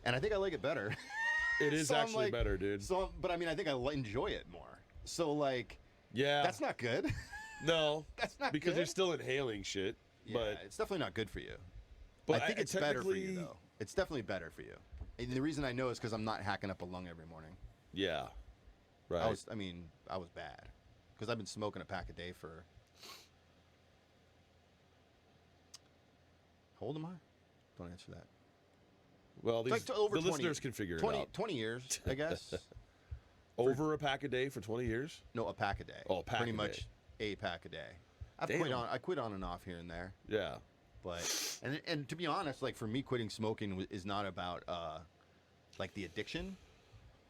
And I think I like it better. It is so actually better, dude. But, I mean, I think I enjoy it more. So, like... Yeah. That's not good. No. That's not because good. you're still inhaling shit. Yeah, but it's definitely not good for you. But I think it's better for you, though. It's definitely better for you. And the reason I know is because I'm not hacking up a lung every morning. Yeah. Right. I was bad. Because I've been smoking a pack a day for... How old am I? Don't answer that. Well, the 20, listeners can figure it out. 20 years, I guess. Over a pack a day for 20 years? No, a pack a day. Oh, a pack Pretty a much day. a pack a day. I quit on and off here and there. Yeah. But and to be honest, like for me, quitting smoking is not about like the addiction.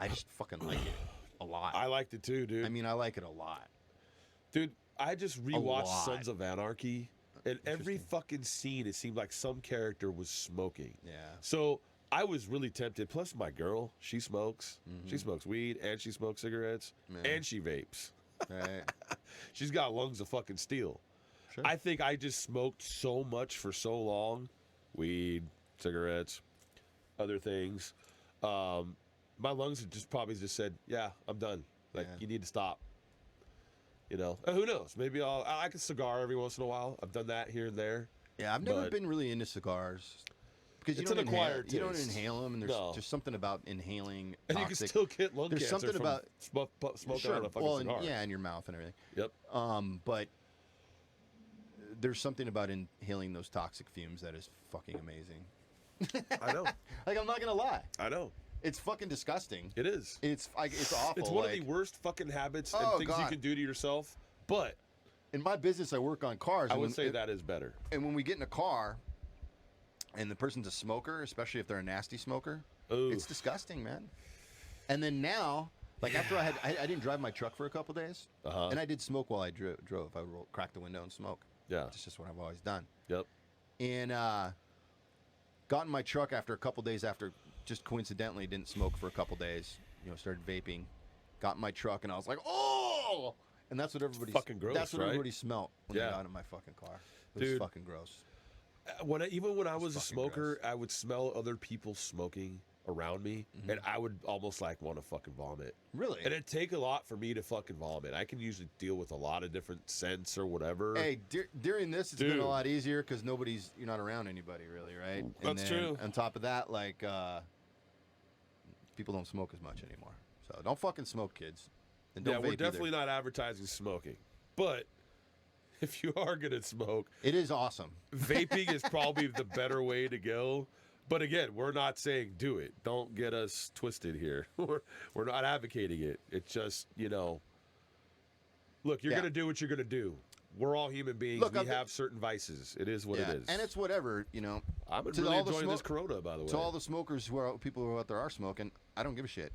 I just fucking like it a lot. I liked it too, dude. I mean, I like it a lot. Dude, I just rewatched Sons of Anarchy, and every fucking scene, it seemed like some character was smoking. Yeah. So I was really tempted. Plus, my girl, she smokes. Mm-hmm. She smokes weed, and she smokes cigarettes, and she vapes. Right. She's got lungs of fucking steel. Sure. I think I just smoked so much for so long. Weed, cigarettes, other things. My lungs had probably said, yeah, I'm done. Like, you need to stop. You know, who knows? Maybe I like a cigar every once in a while. I've done that here and there. Yeah, I've never But been really into cigars. Because it's an acquired you don't taste. inhale them, and there's just something about inhaling And you toxic. can still get lung There's cancer something from about smoking out a fucking well, cigar. in your mouth and everything. Yep. But there's something about inhaling those toxic fumes that is fucking amazing. I know. Like, I'm not gonna lie, I know. it's fucking disgusting. It is. It's awful. It's one of the worst fucking habits and Oh, things you God. can do to yourself. But in my business, I work on cars. I and would when- say that is better. And when we get in a car, and the person's a smoker, especially if they're a nasty smoker, Ooh. it's disgusting, man. And then now, like after I didn't drive my truck for a couple days, and I did smoke while I drove. I would crack the window and smoke. Yeah. It's just what I've always done. Yep. And got in my truck after a couple days after, just coincidentally didn't smoke for a couple days. Started vaping. Got in my truck and I was like, oh! And that's what everybody. Fucking gross, That's what right? everybody smelt when Yeah. they got in my fucking car. It was Dude. fucking gross. Even when I was a fucking smoker, gross. I would smell other people smoking around me, and I would almost like want to fucking vomit. Really? And it'd take a lot for me to fucking vomit. I can usually deal with a lot of different scents or whatever. Hey, during this, it's been Dude. a lot easier because you're not around anybody really, right? And That's then true. On top of that, like, people don't smoke as much anymore. So don't fucking smoke, kids. And don't Yeah, vape we're either. definitely not advertising smoking. But if you are going to smoke, It is awesome. vaping is probably the better way to go. But again, we're not saying do it. Don't get us twisted here. We're not advocating it. It's just, look, you're Yeah. going to do what you're going to do. We're all human beings. Look, we have certain vices. It is what it is. And it's whatever, I'm to really all the enjoying this smoke- Corona, by the way. To all the smokers people who are out there are smoking, I don't give a shit.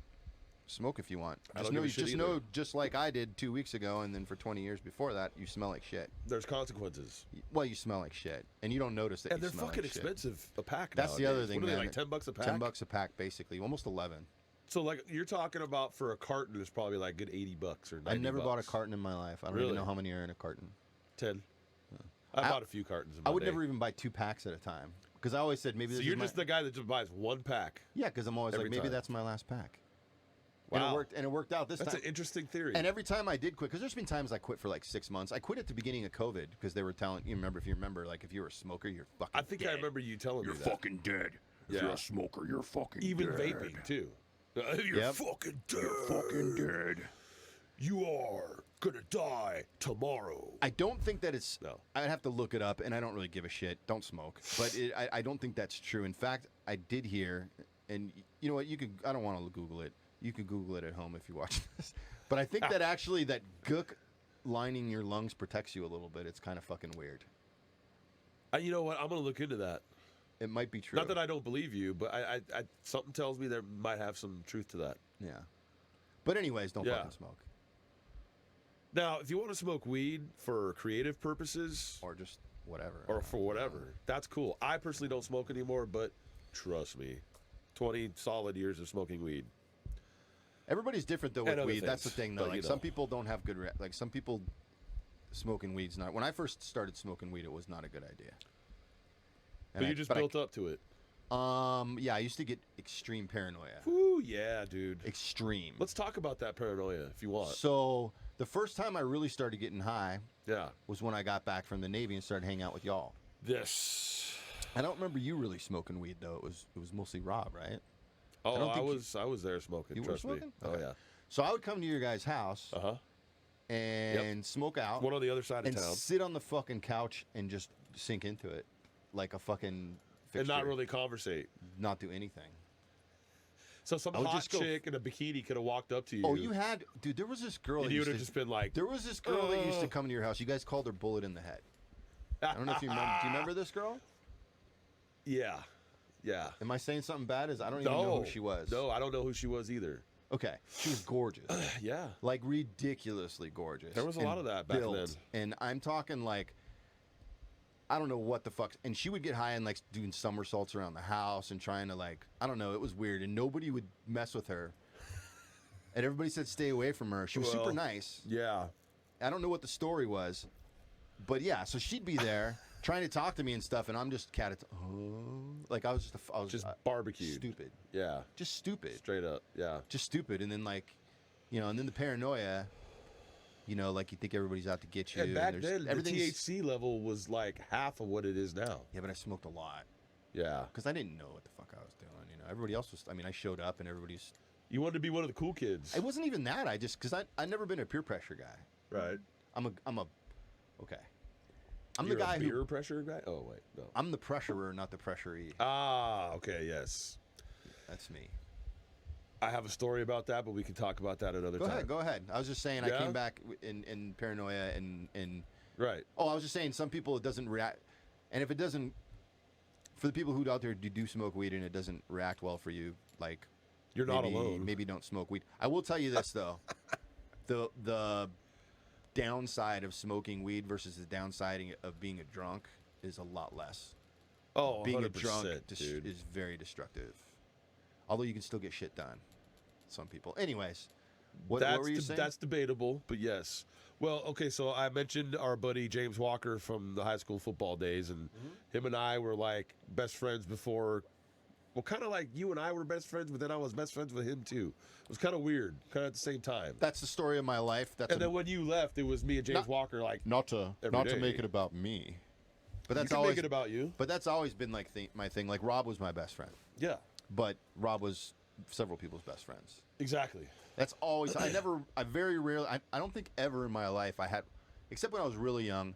Smoke if you want. I Just don't know, give a shit just either. know, just like I did 2 weeks ago, and then for 20 years before that, you smell like shit. There's consequences. Well, you smell like shit, and you don't notice that. And you they're smell fucking like shit. expensive a pack. That's the other nowadays. thing, What are they, man. like $10 a pack? $10 a pack, basically, almost 11. So like you're talking about for a carton, it's probably like good $80 or $90. I've never bought a carton in my life. I don't Really? even know how many are in a carton. 10. I bought a few cartons in my I would day. never even buy 2 packs at a time because I always said maybe. So this you're is just my... the guy that just buys one pack. Yeah, because I'm always every like maybe time. that's my last pack. Wow. And it worked out this That's time. an interesting theory. And every time I did quit, because there's been times I quit for like 6 months. I quit at the beginning of COVID because they were telling you remember like if you were a smoker, you're fucking. I think dead. I remember you telling You're me that. fucking dead. If Yeah. you're a smoker, you're fucking Even dead. vaping too. You're Yep. fucking dead. You're fucking dead. You are gonna die tomorrow. I don't think that it's. No. I'd have to look it up, and I don't really give a shit. Don't smoke, but I don't think that's true. In fact, I did hear, and you know what? You could. I don't want to Google it. You can Google it at home if you watch this. But I think that actually that gook lining your lungs protects you a little bit. It's kind of fucking weird. You know what? I'm gonna look into that. It might be true. Not that I don't believe you, but I something tells me there might have some truth to that. Yeah. But anyways, don't Yeah. fucking smoke, Now, if you want to smoke weed for creative purposes or just whatever. or for whatever, that's cool. I personally don't smoke anymore, but trust me, 20 solid years of smoking weed. Everybody's different though And with other weed. That's the things, thing though. but, Like some people don't have good. Like some people smoking weed's not. When I first started smoking weed, it was not a good idea. But you just built up to it. Yeah, I used to get extreme paranoia. Ooh, yeah, dude. Extreme. Let's talk about that paranoia if you want. So the first time I really started getting high Yeah. was when I got back from the Navy and started hanging out with y'all. This. I don't remember you really smoking weed though. It was mostly Rob, right? Oh, don't I think you- was there smoking. You were trust smoking? me. Oh Okay. yeah. So I would come to your guys' house Uh huh. and smoke out One on the other side of and town, sit on the fucking couch and just sink into it like a fucking fixture. and not really conversate. not do anything. So some I would hot just go- chick in a bikini could have walked up to you. Oh, you had dude. There was this girl. And that you used would have to- just been like, There was this girl that used to come to your house. You guys called her Bullet in the Head. I don't know if you remember. Do you remember this girl? yeah, yeah. Am I saying something bad? I don't even know who she was. No, I don't know who she was either. Okay, she was gorgeous, Yeah. like ridiculously gorgeous. There was a and lot of that back built. then. And I'm talking like, I don't know what the fuck. And she would get high and like doing somersaults around the house and trying to like, I don't know. It was weird, and nobody would mess with her. And everybody said stay away from her. She was super Well, nice. Yeah. I don't know what the story was, but yeah. So she'd be there trying to talk to me and stuff, and I'm just like I was Just barbecued. stupid, Yeah. just stupid, Straight up. Yeah. just stupid. And then like, and then the paranoia You know, like you think everybody's out to get you. And back there's- then, the everything's- THC level was like half of what it is now. Yeah, but I smoked a lot Yeah. because I didn't know what the fuck I was doing. You know, everybody else was. I mean, I showed up and everybody's. You wanted to be one of the cool kids. It wasn't even that. I just because I never been a peer pressure guy. Right. I'm a. Okay. I'm You're the guy a beer who. pressure guy? Oh, wait. No. I'm the pressurer, not the pressuree. Ah, okay. Yes. That's me. I have a story about that, but we can talk about that another Go time. ahead. Go ahead. I was just saying I Yeah? came back in paranoia and. Right. Oh, I was just saying some people it doesn't react, and if it doesn't, for the people who out there do smoke weed and it doesn't react well for you, like You're not maybe, alone. Maybe don't smoke weed. I will tell you this though, the downside of smoking weed versus the downside of being a drunk is a lot less. Oh, Being 100%, a drunk dude. is very destructive. Although you can still get shit done. Some people. Anyways, what were you saying? That's debatable, but yes. Well, okay, so I mentioned our buddy James Walker from the high school football days, and him and I were like best friends before. Well, kind of like you and I were best friends, but then I was best friends with him too. It was kind of weird, kind of at the same time. That's the story of my life. That's And then when you left, it was me and James Not- Walker, like, Not to Every day. make it about me. but you that's can always make it about you. But that's always been like my thing. Like Rob was my best friend, Yeah, but Rob was several people's best friends. exactly. That's always. I very rarely. I don't think ever in my life I had, except when I was really young.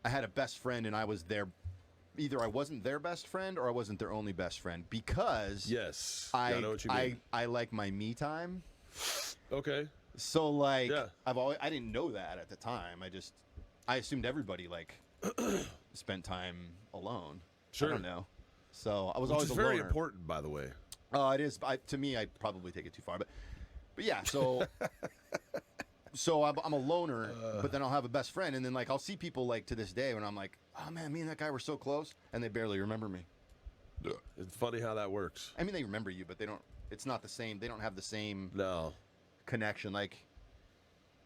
I had a best friend, and I was their. Either I wasn't their best friend or I wasn't their only best friend because Yes. Yeah, I know what you mean. I like my me time. Okay. So like Yeah. I didn't know that at the time. I assumed everybody like spent time alone. Sure. I don't know. So I was Which always is a very loner. important, by the way. It is. To me, I'd probably take it too far, but yeah. So so I'm a loner, but then I'll have a best friend, and then like I'll see people like to this day when I'm like, oh man, me and that guy were so close, and they barely remember me. It's funny how that works. I mean, they remember you, but they don't. It's not the same. They don't have the same No, connection. Like,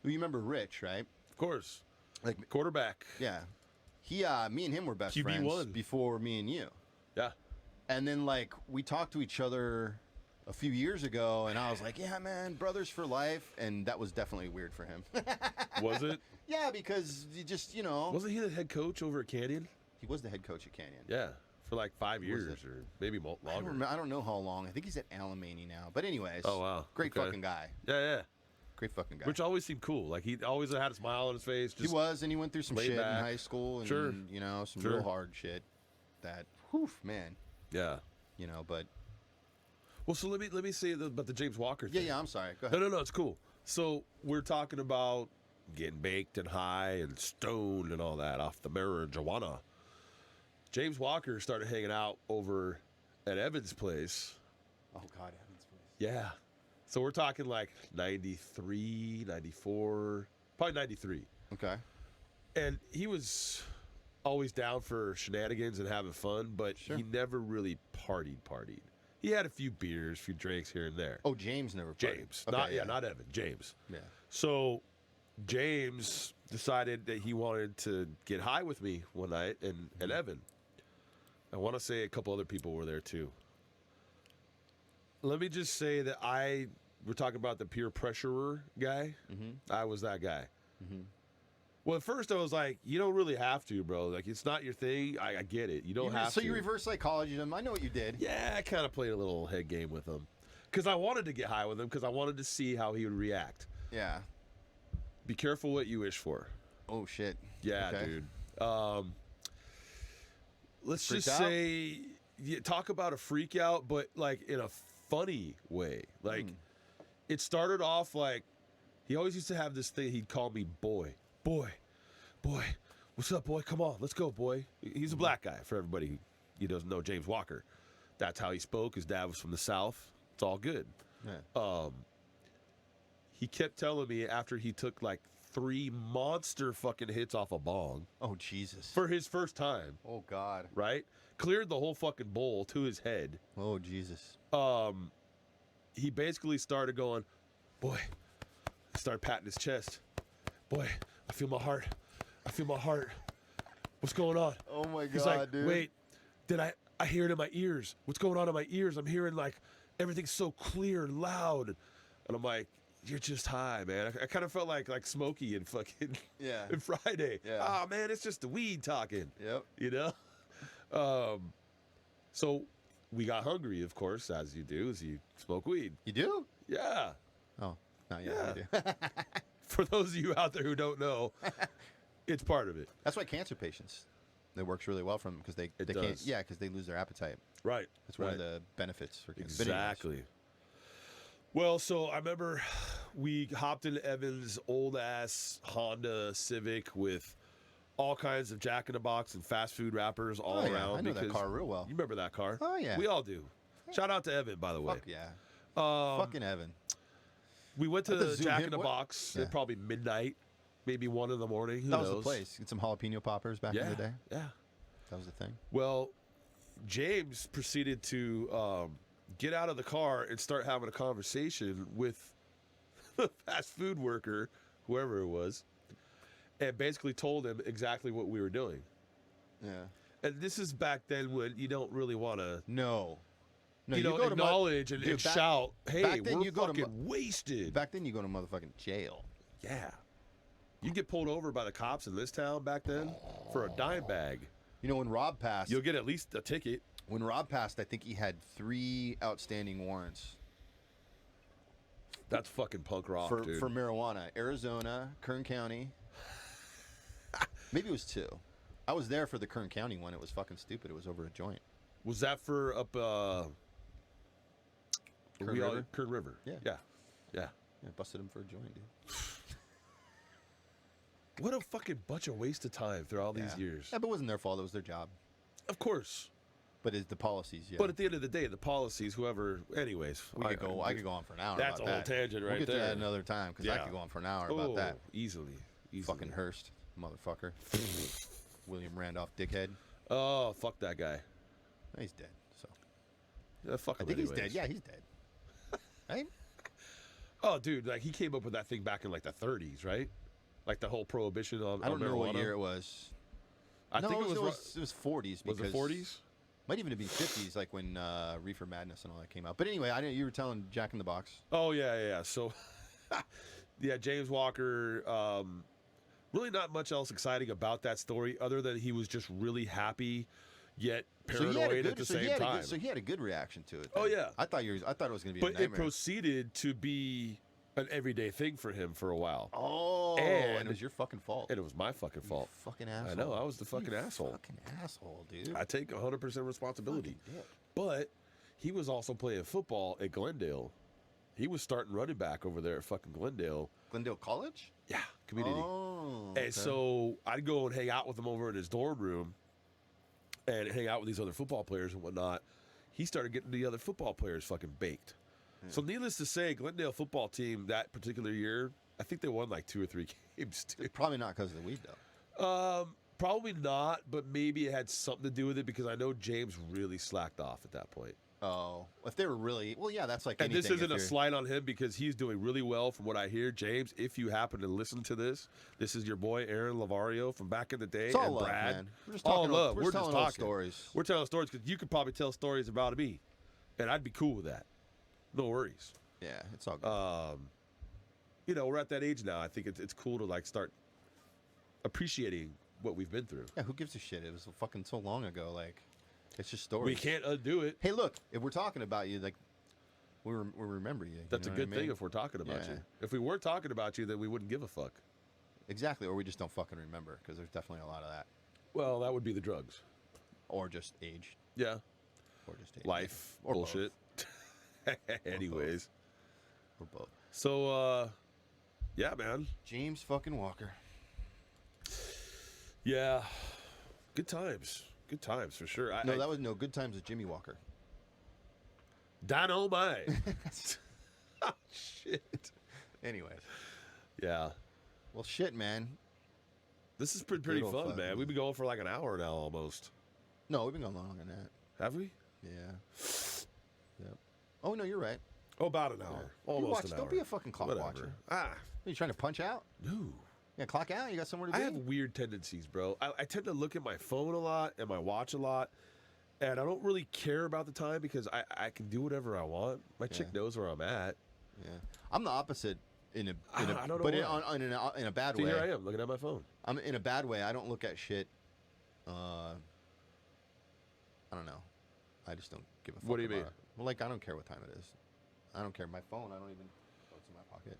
you remember Rich, right? of course. Like, Quarterback. yeah, me and him were best QB1. friends before me and you. Yeah. And then like we talked to each other a few years ago, and I was like, yeah, man, brothers for life, and that was definitely weird for him. Was it? Yeah, because you just Wasn't he the head coach over at Canyon? he was the head coach at Canyon. Yeah, for like 5 Was years it? or maybe longer. I don't know how long. I think he's at Alamany now. But anyways, Oh, wow. great Okay. fucking guy. Yeah. Great fucking guy. Which always seemed cool. Like he always had a smile on his face. he Just, was, and he went through some laid shit back. in high school, and Sure. some Sure. real hard shit. That, whew, man, Yeah. but Well, so let me say about the James Walker thing. yeah, I'm sorry. Go ahead. No, it's cool. So we're talking about getting baked and high and stoned and all that off the marijuana. James Walker started hanging out over at Evan's place. Oh God, Evan's place. Yeah. So we're talking like 93, 94, probably 93. Okay. And he was always down for shenanigans and having fun, but Sure. he never really partied. He had a few beers, a few drinks here and there. Oh, James never. Played. James. Okay, Not Evan. James. Yeah. So James decided that he wanted to get high with me one night, and Evan. I want to say a couple other people were there too. Let me just say that we're talking about the peer pressurer guy. I was that guy. Well, at first I was like, you don't really have to, bro. Like, it's not your thing. I get it. You don't have So to. you reverse psychology him. I know what you did. Yeah, I kind of played a little head game with him. Because I wanted to get high with him because I wanted to see how he would react. Yeah. Be careful what you wish for. Oh shit. Yeah, Okay. dude. Let's Freaked just out? say, talk about a freak out, but like in a funny way. Like, it started off like, he always used to have this thing, he'd call me boy. What's up, boy? Come on, let's go, boy. He's a black guy, for everybody who doesn't know James Walker. That's how he spoke. His dad was from the South. It's all good. Yeah. He kept telling me after he took like 3 monster fucking hits off a bong Oh Jesus. for his first time, Oh God. right? Cleared the whole fucking bowl to his head. Oh Jesus. He basically started going, boy, started patting his chest. Boy, I feel my heart. What's going on? Oh my God, He's like, dude. wait, did I hear it in my ears? What's going on in my ears? I'm hearing like everything's so clear and loud. And I'm like, you're just high, man. I kind of felt like Smokey and fucking Yeah. and Friday. Yeah. Oh man, it's just the weed talking. Yep. You know. So we got hungry, of course, as you do, as you smoke weed. You do? Yeah. Oh, not yet. Yeah. I do. For those of you out there who don't know, it's part of it. That's why cancer patients, it works really well for them because they It can't. does. Yeah, because they lose their appetite. Right. That's one right. of the benefits for cancer. But anyways. Exactly. Well, so I remember we hopped into Evan's old ass Honda Civic with all kinds of Jack in the Box and fast food wrappers all Oh, yeah. around. I know that because car real well. You remember that car? Oh, yeah. We all do. Shout out to Evan, by the way. Fuck yeah. Fucking Evan. We went I had to to zoom Jack in. in the What- Box Yeah. at probably midnight, maybe 1 in the morning. Who That knows? was the place. Get some jalapeno poppers back Yeah. in the day. Yeah. That was the thing. Well, James proceeded to get out of the car and start having a conversation with the fast food worker, whoever it was, and basically told him exactly what we were doing. Yeah. And this is back then when you don't really want to, No. No, you know, go to acknowledge and Dude, back- shout, "Hey, back then we're you go to fucking wasted." Back then, you go to motherfucking jail. Yeah. You get pulled over by the cops in this town back then for a dime bag. You know, when Rob passed, You'll get at least a ticket. I think he had 3 outstanding warrants That's fucking punk rock, for dude. marijuana. Arizona, Kern County. Maybe it was 2. I was there for the Kern County one. It was fucking stupid. It was over a joint. Was that for up Kern we all- River? Kern River. Yeah. Yeah. Yeah. Yeah, busted him for a joint, dude. What a fucking bunch of waste of time through all these Yeah. years. Yeah, but it wasn't their fault. It was their job. Of course. But it's the policies, yeah. But at the end of the day, the policies, whoever, anyways. I could go on for an hour That's about a whole that. tangent right We'll get to there. that another time because I Yeah. could go on for an hour Oh, about that. easily. Fucking Hearst, motherfucker. William Randolph, dickhead. Oh, fuck that guy. He's dead. So Yeah, fuck I him think he's anyways. dead. Yeah, he's dead. Right? Oh, dude, like he came up with that thing back in like the 30s, right? Like the whole prohibition on I don't know what marijuana. year it was. I no, think it it was 40s. Was Because it 40s? Might even have been 50s, like when Reefer Madness and all that came out. But anyway, I didn't. You were telling Jack in the Box. Oh yeah. So, yeah, James Walker. Really, not much else exciting about that story, other than he was just really happy, yet paranoid at the same time. So he had a good reaction to it. Oh, then. yeah. I thought it was going to be But a it nightmare. proceeded to be an everyday thing for him for a while, Oh, And- and it was your fucking fault. and it was my fucking fault. You fucking asshole. I know, I was the fucking You asshole. Fucking asshole, dude. I take 100% responsibility. Fucking dick. But he was also playing football at Glendale. He was starting running back over there at fucking Glendale. Glendale College? Yeah, community. Oh. And so I'd go and hang out with him over in his dorm room and hang out with these other football players and whatnot. He started getting the other football players fucking baked. So needless to say, Glendale football team that particular year, I think they won like 2 or 3 games too. Probably not because of the weed, though. Probably not, but maybe it had something to do with it because I know James really slacked off at that point. Oh. If they were really... Well, yeah, that's like And anything. this isn't a slight on him because he's doing really well from what I hear. James, if you happen to listen to this, this is your boy Aaron Lavario from back in the day. It's all and love, Brad. man. We're just All talking love. We're We're just just telling old talking stories. We're telling stories because you could probably tell stories about me, and I'd be cool with that. No worries. Yeah, it's all good. You know, we're at that age now. I think it's cool to like start appreciating what we've been through. Yeah, who gives a shit? It was fucking so long ago. Like, it's just stories. We can't undo it. Hey, look, if we're talking about you, like, we remember you. That's you a know good what I thing mean? if we're talking about Yeah. you. If we weren't talking about you, then we wouldn't give a fuck. Exactly, or we just don't fucking remember because there's definitely a lot of that, Well, that would be the drugs. or just age, Yeah. or just age. Life. Or bullshit. Anyways. or both. So, yeah, man. James fucking Walker. Yeah. Good times. Good times for sure. No, that was no good times with Jimmy Walker. Dynamite. Oh, shit. Anyways, Yeah. well, shit, man. This is pretty old fun, fuck, man. man. We've been going for like an hour now almost. No, we've been going longer than that. Have we? Yeah. Yep. Oh no, you're right. Oh, about an hour. Almost watch, an hour. don't be a fucking clock Whatever. watcher. Ah, Are you trying to punch out? no. Yeah, clock out. You got somewhere to I be. have weird tendencies, bro. I tend to look at my phone a lot and my watch a lot, and I don't really care about the time because I can do whatever I want. My chick Yeah. knows where I'm at. Yeah, I'm the opposite. in a I don't know but why. in a bad See, way. here I am looking at my phone. I'm in a bad way. I don't look at shit. I don't know. I just don't give a fuck. What do you about mean? it. Well, like I don't care what time it is. I don't care. My phone. I don't even. Oh, it's in my pocket.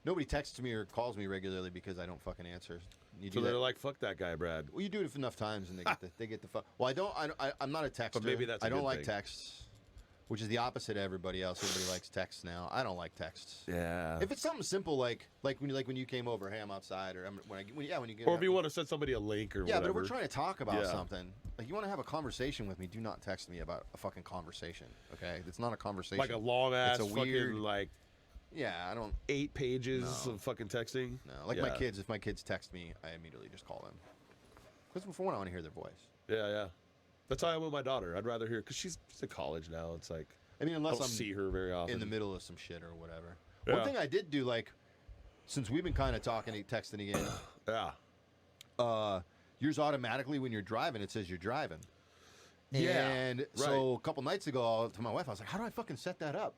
Nobody texts me or calls me regularly because I don't fucking answer. You So do they're that. like, "Fuck that guy, Brad." Well, you do it enough times and they get the fuck. Well, I'm not a texter. maybe that's a I don't good like thing. texts, which is the opposite of everybody else. Everybody likes texts now. I don't like texts. Yeah. If it's something simple like when you came over, hey, I'm outside, or when you get Or if you want to send somebody a link or yeah, whatever. but if we're trying to talk about Yeah. something. Like you want to have a conversation with me, do not text me about a fucking conversation. Okay, it's not a conversation. like a long ass It's a fucking weird- like yeah, I don't 8 pages No. of fucking texting. know. Like my Yeah. kids, if my kids text me, I immediately just call them. Because before one, I want to hear their voice. Yeah, yeah. That's how I am with my daughter. I'd rather hear because she's in college now. It's like I mean, I unless don't I'm see her very often. in the middle of some shit or whatever. Yeah. One thing I did do, like, since we've been kind of talking, texting again, Yeah. yours automatically when you're driving, it says you're driving. Yeah, And so a couple nights ago, to my wife, I was like, how do I fucking set that up?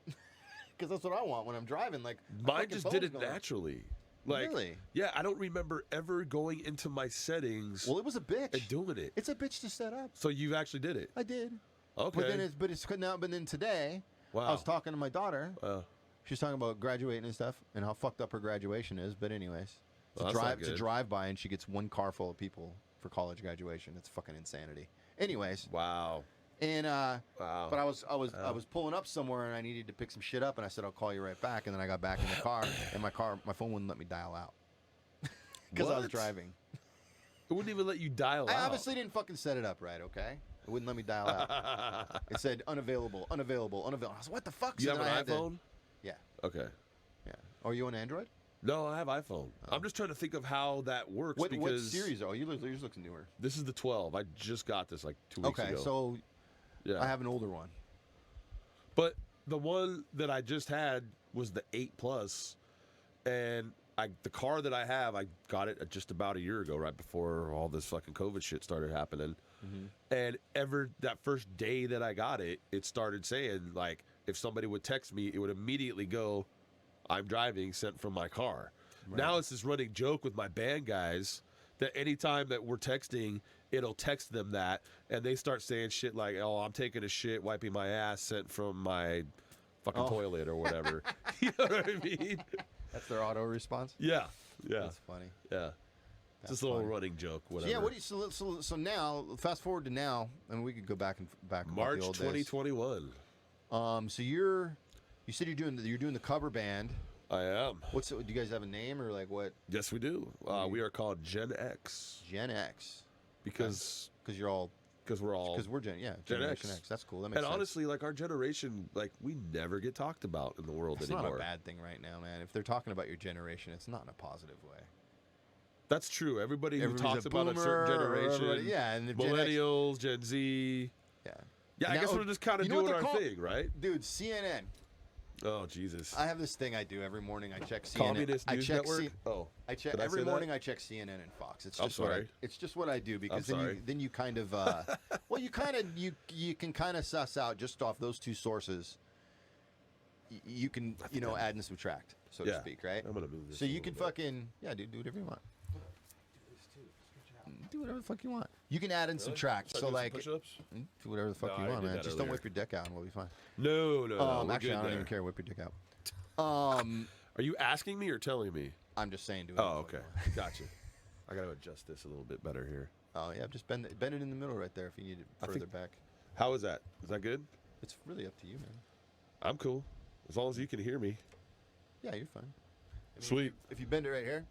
Because that's what I want when I'm driving. Like, my Mine fucking just did phone's it going. naturally. Like, Really? yeah, I don't remember ever going into my settings Well, it was a bitch. and doing it. It's a bitch to set up. So you actually did it. I did. Okay. But then today, Wow. I was talking to my daughter. Wow. She's talking about graduating and stuff, and how fucked up her graduation is. But anyways, Well, that's not it's a good. drive by, and she gets one car full of people for college graduation. It's fucking insanity. Anyways, Wow. and Wow. but I was pulling up somewhere, and I needed to pick some shit up, and I said I'll call you right back. And then I got back in the car, and my phone wouldn't let me dial out because I was What? driving. It wouldn't even let you dial I out. obviously didn't fucking set it up right. Okay, it wouldn't let me dial out. It said unavailable, unavailable, unavailable. I was like, what the fuck? You So have then I an had to- iPhone? yeah, Okay. yeah. Are you on Android? No, I have iPhone. I'm just trying to think of how that works What because series? Oh, yours looks newer. this is the 12. I just got this like 2 weeks Okay, ago. so yeah. I have an older one. But the one that I just had was the 8 Plus, and the car that I have, I got it just about a year ago, right before all this fucking COVID shit started happening. And that first day that I got it, it started saying like if somebody would text me, it would immediately go, "I'm driving," sent from my car. Now it's this running joke with my band guys that anytime that we're texting, it'll text them that, and they start saying shit like, "Oh, I'm taking a shit, wiping my ass, sent from my fucking toilet or whatever." You know what I mean? That's their auto response. Yeah, yeah, That's funny. yeah. It's That's just a little funny. running joke, So whatever. yeah, what do you so now? Fast forward to now, and we could go back about March the old 2021. days. So you said you're doing the cover band. I am. Do you guys have a name or like what? Yes, we do. We are called Gen X Gen X. because Because we're all we're Gen Gen Generation X. X. That's cool. That makes and sense. honestly, like our generation, like we never get talked about in the world It's anymore. not a bad thing right now, man. If they're talking about your generation, it's not in a positive way. That's true. Everybody who Everybody's talks a about a boomer, certain or generation, everybody- yeah, and the Gen X- millennials, Gen Z. Yeah. Yeah, I Now- guess we're just kind of you know what doing they're our called? thing, right? Dude, CNN. Oh Jesus! I have this thing I do every morning. I check CNN. Communist I News check Network. C- Oh, I check Did I every say that? morning. I check CNN and Fox. It's I'm just what sorry. it's just what I do because I'm then sorry. you kind of well you can kind of suss out just off those two sources. You can add and subtract, so to Yeah. speak, right? I'm gonna move this. So a you little can bit. fucking do whatever you want. Do whatever the fuck you want. You can add and subtract. Start So doing some like push-ups? do whatever the fuck No, I you already want, did man. that Just don't earlier. whip your dick out and we'll be fine. No, no, no. we're Actually, good I don't there. even care. Whip your dick out. Are you asking me or telling me? I'm just saying, do it. Oh, okay. Gotcha. I gotta adjust this a little bit better here. Oh yeah, just bend it in the middle right there if you need it I further think- back. How is that? Is that good? It's really up to you, man. I'm cool. As long as you can hear me. Yeah, you're fine. Sweet. If you bend it right here,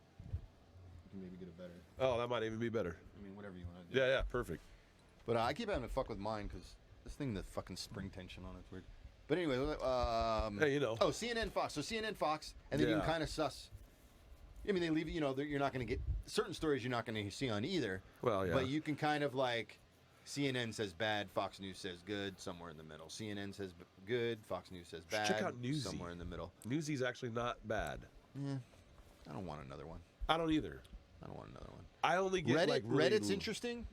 you can maybe get it better. Oh, that might even be better. I mean, whatever you want to do. Yeah, yeah, perfect. But I keep having to fuck with mine because this thing, the fucking spring tension on it's weird. But anyway, Hey, you know. Oh, CNN, Fox. So CNN, Fox, and then you Yeah. can kind of suss. I mean, they leave you know you're not going to get certain stories you're not going to see on either. Well, yeah. But you can kind of like. CNN says bad, Fox News says good, somewhere in the middle. CNN says good, Fox News says bad, Check out Newsy. somewhere in the middle. Newsy's actually not bad. Yeah, I don't want another one. I don't either. I don't want another one. I only get Reddit, like really, Reddit's interesting.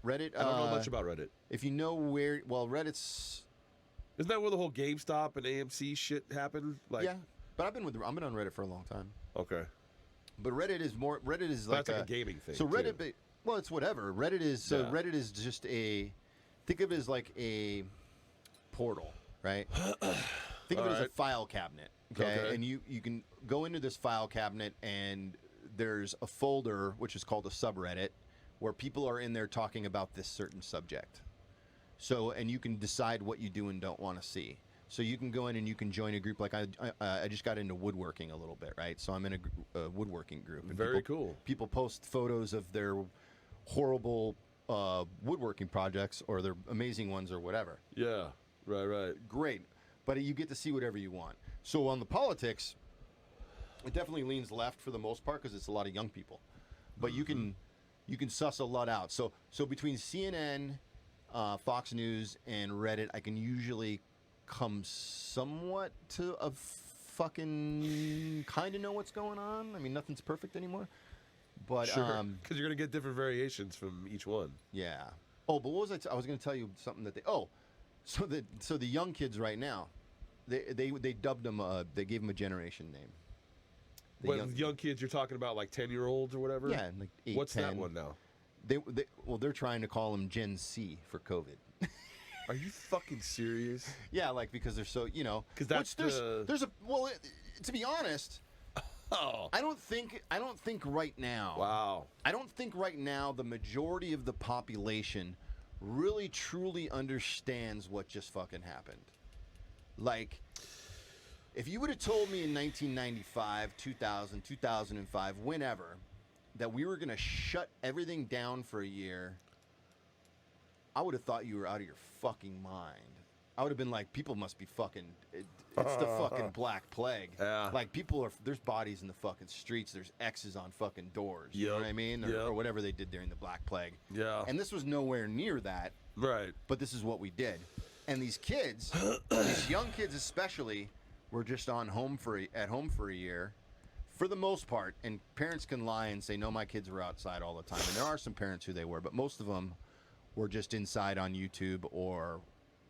Reddit. I don't know much about Reddit. If you know where, well, Reddit's Isn't that where the whole GameStop and AMC shit happened? Like, yeah, But I've been on Reddit for a long time. Okay. But Reddit is That's like a gaming thing. So Reddit, too. well, it's whatever. Reddit is Reddit is just think of it as like a portal, right? Think of it as a file cabinet, okay? And you can go into this file cabinet and there's a folder which is called a subreddit where people are in there talking about this certain subject. So, and you can decide what you do and don't want to see. So you can go in and you can join a group. Like I just got into woodworking a little bit, right? So I'm in a woodworking group. And Very cool. People post photos of their horrible woodworking projects or their amazing ones or whatever. Yeah, right. Great. But you get to see whatever you want. So on the politics, it definitely leans left for the most part because it's a lot of young people. But you can suss a lot out. So between CNN, Fox News, and Reddit, I can usually come somewhat to a fucking kind of know what's going on. I mean, nothing's perfect anymore. But sure, because you're gonna get different variations from each one. Yeah. Oh, but what was I was going to tell you something that so the young kids right now, they dubbed them. They gave them a generation name. But young kids, you're talking about like 10-year-olds or whatever. Yeah, like 8, What's 10. that one now? They're trying to call them Gen C for COVID. Are you fucking serious? Yeah, like because they're so because that's there's a to be honest. Oh. I don't think right now. Wow. I don't think right now the majority of the population really truly understands what just fucking happened. Like, if you would have told me in 1995, 2000, 2005, whenever, that we were going to shut everything down for a year, I would have thought you were out of your fucking mind. I would have been like, people must be fucking... It's the fucking Black Plague. Yeah. Like, there's bodies in the fucking streets. There's X's on fucking doors. You know what I mean? Or whatever they did during the Black Plague. Yeah. And this was nowhere near that. Right. But this is what we did. And these kids, these young kids especially, were just at home for a year, for the most part. And parents can lie and say, no, my kids were outside all the time. And there are some parents who they were, but most of them were just inside on YouTube or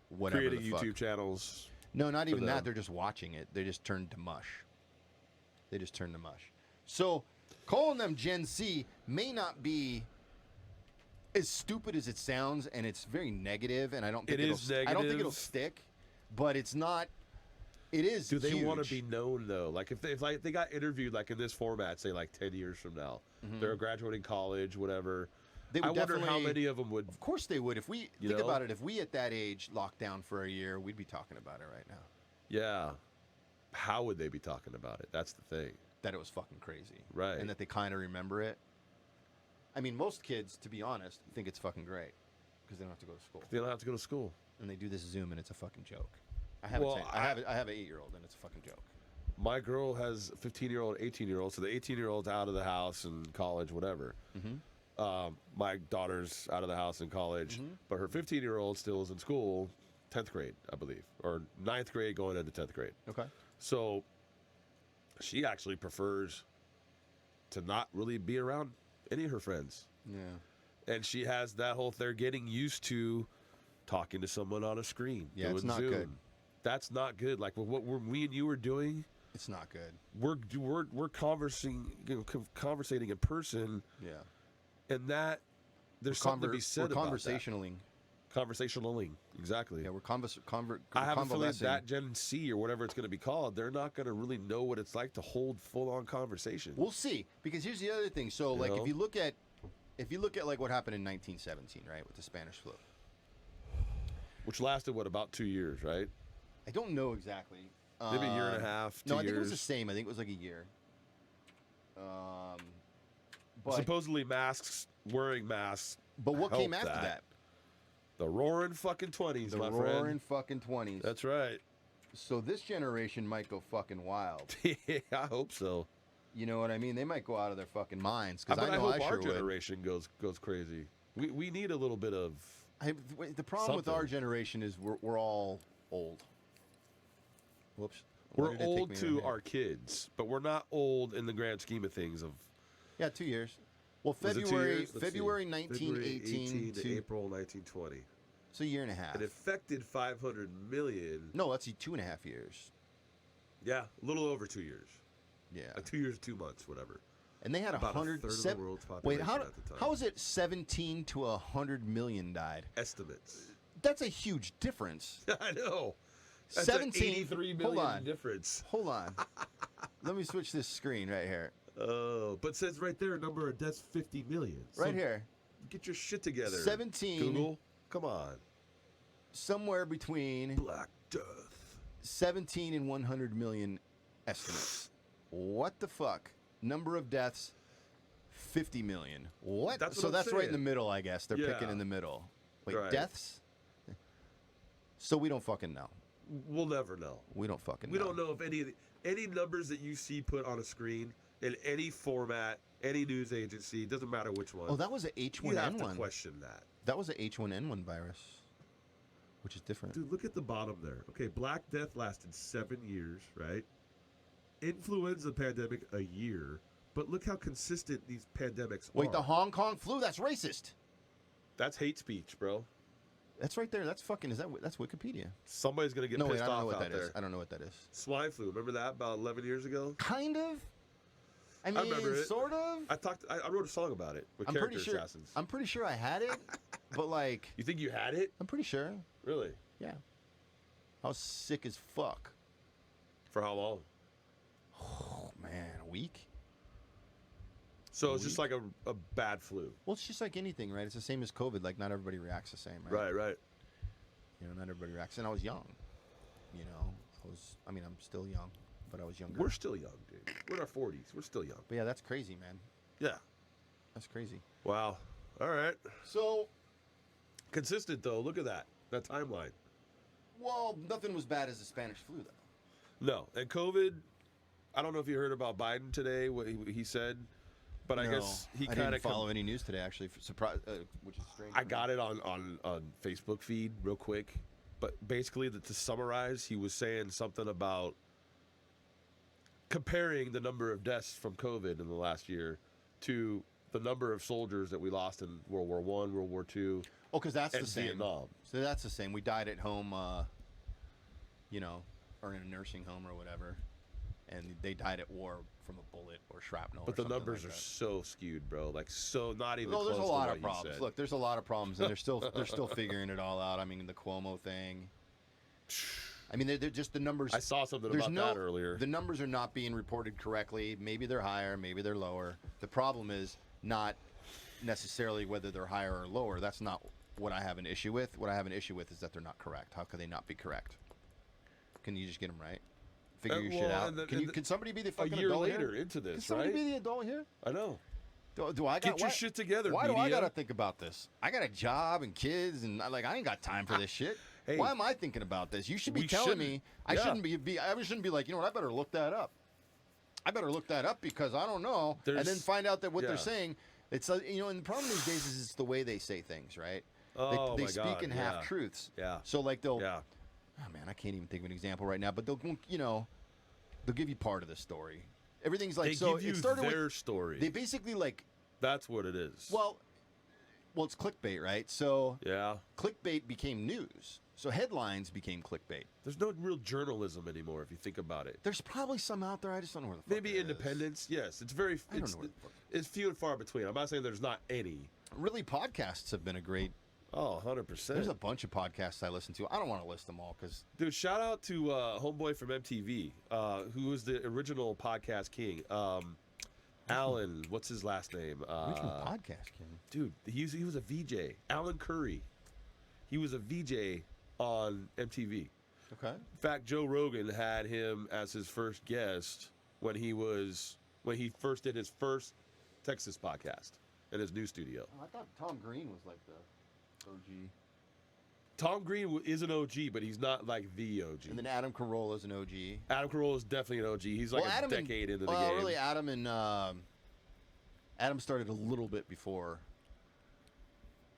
whatever. Creating YouTube channels. No, not even that. They're just watching it. They just turned to mush. So calling them Gen Z may not be as stupid as it sounds, and it's very negative, and I don't think it'll stick, but it's not. It is. Do they huge. want to be known though? Like if they got interviewed like in this format, say like 10 years from now, they're graduating college, whatever. I wonder how many of them would. Of course they would. If we think about it, if we at that age locked down for a year, we'd be talking about it right now. Yeah. How would they be talking about it? That's the thing. That it was fucking crazy. Right. And that they kind of remember it. I mean, most kids, to be honest, think it's fucking great because they don't have to go to school. They don't have to go to school. And they do this Zoom, and it's a fucking joke. I have an 8-year-old, and it's a fucking joke. My girl has a 15-year-old, 18-year-old, so the 18-year-old's out of the house and college, whatever. My daughter's out of the house in college, but her 15-year-old still is in school, 10th grade, I believe, or 9th grade going into 10th grade. Okay. So she actually prefers to not really be around any of her friends. Yeah. And she has that whole, they're getting used to talking to someone on a screen. Yeah, it's not Zoom. good. That's not good. Like what me and you were doing. It's not good. We're conversing in person. Yeah. And that there's something to be said about conversationaling. Conversationaling, exactly. Yeah, we're I have a feeling that Gen C or whatever it's going to be called, they're not going to really know what it's like to hold full-on conversation. We'll see, because here's the other thing. So, like, if you look at like what happened in 1917, right, with the Spanish flu, which lasted about 2 years, right? I don't know exactly. Maybe a year and a half. 2 years. No, I think it was the same. I think it was like a year. But supposedly wearing masks. But what came after that? The roaring fucking 20s, my friend. The roaring fucking 20s. That's right. So this generation might go fucking wild. Yeah, I hope so. You know what I mean? They might go out of their fucking minds. Because I know hope I our sure generation goes crazy. We need a little bit of. The problem with our generation is we're all old. Whoops. We're old to our kids, but we're not old in the grand scheme of things. Yeah, 2 years. Well, February 1918 to April 1920. It's a year and a half. It affected 500 million. No, let's see, 2.5 years. Yeah, a little over 2 years. Yeah. 2 years, 2 months, whatever. And they had About a 100. third of the world's Wait, population at the time. how is it 17 to 100 million died? Estimates. That's a huge difference. I know. That's 17. an 83 Hold million on. difference. Hold on. Let me switch this screen right here. Oh, but it says right there, number of deaths 50 million. So Right here. Get your shit together. 17. Google, come on. Somewhere between Black Death. 17 and 100 million estimates. What the fuck? Number of deaths 50 million. What? That's what so I'm that's right in the saying. middle, I guess. They're picking Yeah. in the middle. Wait, Right. deaths? So we don't fucking know. We'll never know. We don't fucking We know. don't know if any numbers that you see put on a screen in any format, any news agency, doesn't matter which one. Oh, that was an you have to H1N1. question that. That was an H1N1 virus, which is different. Dude, look at the bottom there. Okay, Black Death lasted 7 years, right? Influenza pandemic, a year. But look how consistent these pandemics are. Wait, the Hong Kong flu? That's racist. That's hate speech, bro. That's right there. That's fucking. That's Wikipedia. Somebody's gonna get No, wait, pissed I don't know off what out that there. is. I don't know what that is. Swine flu, remember that about 11 years ago? Kind of. I mean, remember it. sort of. I wrote a song about it with I'm character pretty sure. assassins. I'm pretty sure I had it, but like, You think you had it? I'm pretty sure. Really? Yeah. I was sick as fuck. For how long? Oh man, a week. So it's just like a bad flu. Well, it's just like anything, right? It's the same as COVID. Like, not everybody reacts the same, right? Right. You know, not everybody reacts. And I was young. You know, I mean, I'm still young, but I was younger. We're still young, dude. We're in our 40s. We're still young. But yeah, that's crazy, man. Yeah. That's crazy. Wow. All right. So, Consistent, though. Look at that. That timeline. well, nothing was bad as the Spanish flu, though. No. And COVID, I don't know if you heard about Biden today, what he said, but I No, guess he I kind didn't of follow any news today, actually. Surprise, which is strange. I got it on Facebook feed real quick. But basically, to summarize, he was saying something about comparing the number of deaths from COVID in the last year to the number of soldiers that we lost in World War I, World War II, Oh, because that's and the same. Vietnam. So that's the same. We died at home, you know, or in a nursing home or whatever, and they died at war from a bullet or shrapnel. But or the something numbers like are that. so skewed, bro. Like, so not even No, close there's a to lot what of you problems. said. Look, there's a lot of problems, and they're still figuring it all out. I mean, the Cuomo thing. I mean, they're just the numbers. I saw something there's about that earlier. The numbers are not being reported correctly. Maybe they're higher, maybe they're lower. The problem is not necessarily whether they're higher or lower. That's not what I have an issue with. What I have an issue with is that they're not correct. How could they not be correct? Can you just get them right? Figure your shit well, out. and the- Can somebody be the a fucking year adult later here? into Can this, somebody right? be the adult here? I know. Do I got Get your why- shit together, Why do I media. gotta think about this? I got a job and kids, and I ain't got time for this shit. Hey, why am I thinking about this? You should be we telling shouldn't. me. I Yeah. shouldn't be. I shouldn't be like, you know what? I better look that up. I better look that up because I don't know, and then There's- find out that what yeah. they're saying. It's you know, and the problem these days is it's the way they say things, right? Oh, they my speak God, in yeah. half truths. Yeah. So like they'll. Yeah. Oh man, I can't even think of an example right now, but they'll they'll give you part of the story. Everything's like They so. give you It started their with story. they basically like That's what it is. well, it's clickbait, right? So yeah. clickbait became news. So headlines became clickbait. There's no real journalism anymore if you think about it. There's probably some out there. I just don't know where the fuck Maybe it is. independence, yes. It's very I don't know where the fuck. it's few and far between. I'm not saying there's not any. Really, podcasts have been a great. Oh, 100%. There's a bunch of podcasts I listen to. I don't want to list them all because Dude, shout out to homeboy from MTV, who was the original podcast king. Alan, what's his last name? original podcast king. Dude, he was a VJ. Alan Curry. He was a VJ on MTV. Okay. In fact, Joe Rogan had him as his first guest when he first did his first Texas podcast in his new studio. Oh, I thought Tom Green was like the OG. Tom Green is an OG, but he's not like the OG. And then Adam Carolla's an OG. Adam Carolla is definitely an OG. He's like a decade into the game. Really, Adam started a little bit before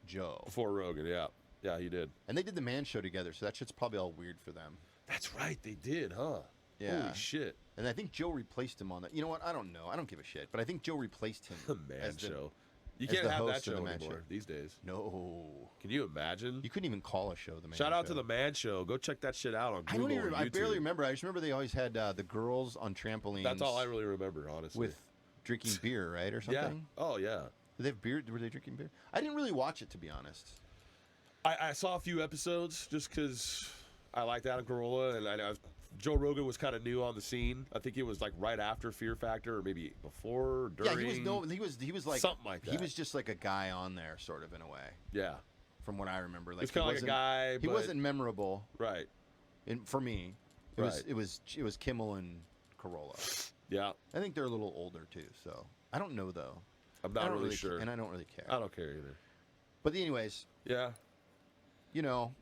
Joe. Before Rogan, yeah. Yeah, he did. And they did the Man Show together, so that shit's probably all weird for them. That's right, they did, huh? Yeah. Holy shit. And I think Joe replaced him on that. You know what? I don't know. I don't give a shit. But I think Joe replaced him. The Man as the- Show. You as can't the have that host of show the Man anymore Show. these days. No. Can you imagine? You couldn't even call a show the Man Shout Show. out to the Man Show. Go check that shit out on I Google don't even. or I barely YouTube. remember. I just remember they always had the girls on trampolines. That's all I really remember, honestly. With drinking beer, right, or yeah. something. Oh yeah. Did they have beer? Were they drinking beer? I didn't really watch it, to be honest. I saw a few episodes just because I liked Adam Carolla, and I know Joe Rogan was kind of new on the scene. I think it was like right after Fear Factor, or maybe before, or during. Yeah, he was like something like that. He was just like a guy on there, sort of in a way, Yeah, from what I remember. Like it's kind of like a guy. He but, wasn't memorable, right. for me. It Right. was Kimmel and Carolla. Yeah, I think they're a little older too, so I don't know though. I'm I not don't really sure. and I don't really care. I don't care either. But anyways, Yeah. you know,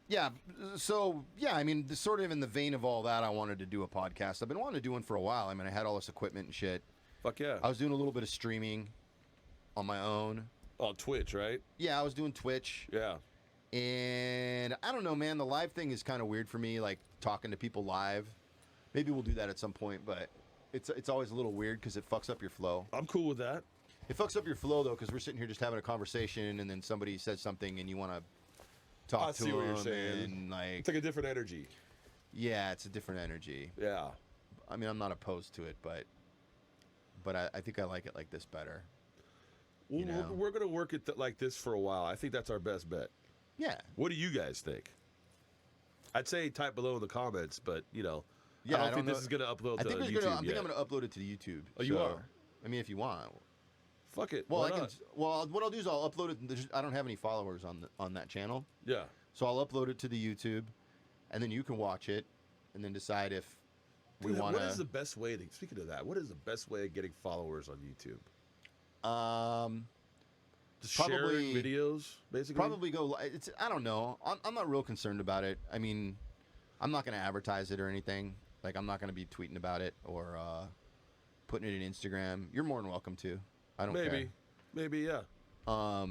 yeah. So yeah, I mean, sort of in the vein of all that, I wanted to do a podcast. I've been wanting to do one for a while. I mean, I had all this equipment and shit. Fuck yeah. I was doing a little bit of streaming on my own. On Twitch, right? Yeah, I was doing Twitch. Yeah. And I don't know, man. The live thing is kind of weird for me, like talking to people live. Maybe we'll do that at some point, but it's always a little weird because it fucks up your flow. I'm cool with that. It fucks up your flow, though, because we're sitting here just having a conversation, and then somebody says something, and you want to talk I to see what you're them, saying. and like, It's like a different energy. yeah, it's a different energy. Yeah. I mean, I'm not opposed to it, but I think I like it like this better. You know? We're going to work it like this for a while. I think that's our best bet. Yeah. What do you guys think? I'd say type below in the comments, but you know, Yeah, I don't think know. this is going to upload I to think YouTube I think yet. I'm going to upload it to the YouTube. Oh, you so, are? I mean, if you want. Fuck it. Well, Why I can. not? Well, what I'll do is I'll upload it. I don't have any followers on that channel, Yeah. so I'll upload it to the YouTube, and then you can watch it, and then decide if we Dude, want what is the to. best way to? Speaking of that, what is the best way of getting followers on YouTube? Just Probably- sharing videos, basically. Probably go. It's. I don't know. I'm not real concerned about it. I mean, I'm not going to advertise it or anything. Like, I'm not going to be tweeting about it or putting it in Instagram. You're more than welcome to. I don't care. Maybe, yeah. I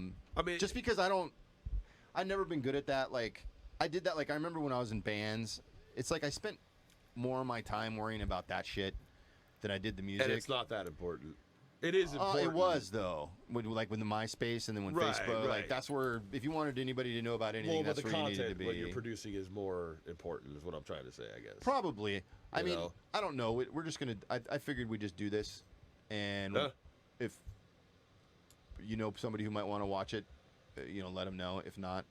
mean, Just because I've never been good at that. Like, I did that. Like, I remember when I was in bands. It's like I spent more of my time worrying about that shit than I did the music. and it's not that important. It is important. It was though, with the MySpace and then when Right, Facebook, right. like that's where if you wanted anybody to know about anything, Well, but that's the where you needed to content be. what you're producing is more important, is what I'm trying to say, I guess. Probably. I You mean, know? I don't know. We're just gonna. I figured we'd just do this, and Yeah. if you know somebody who might want to watch it, let them know. If not,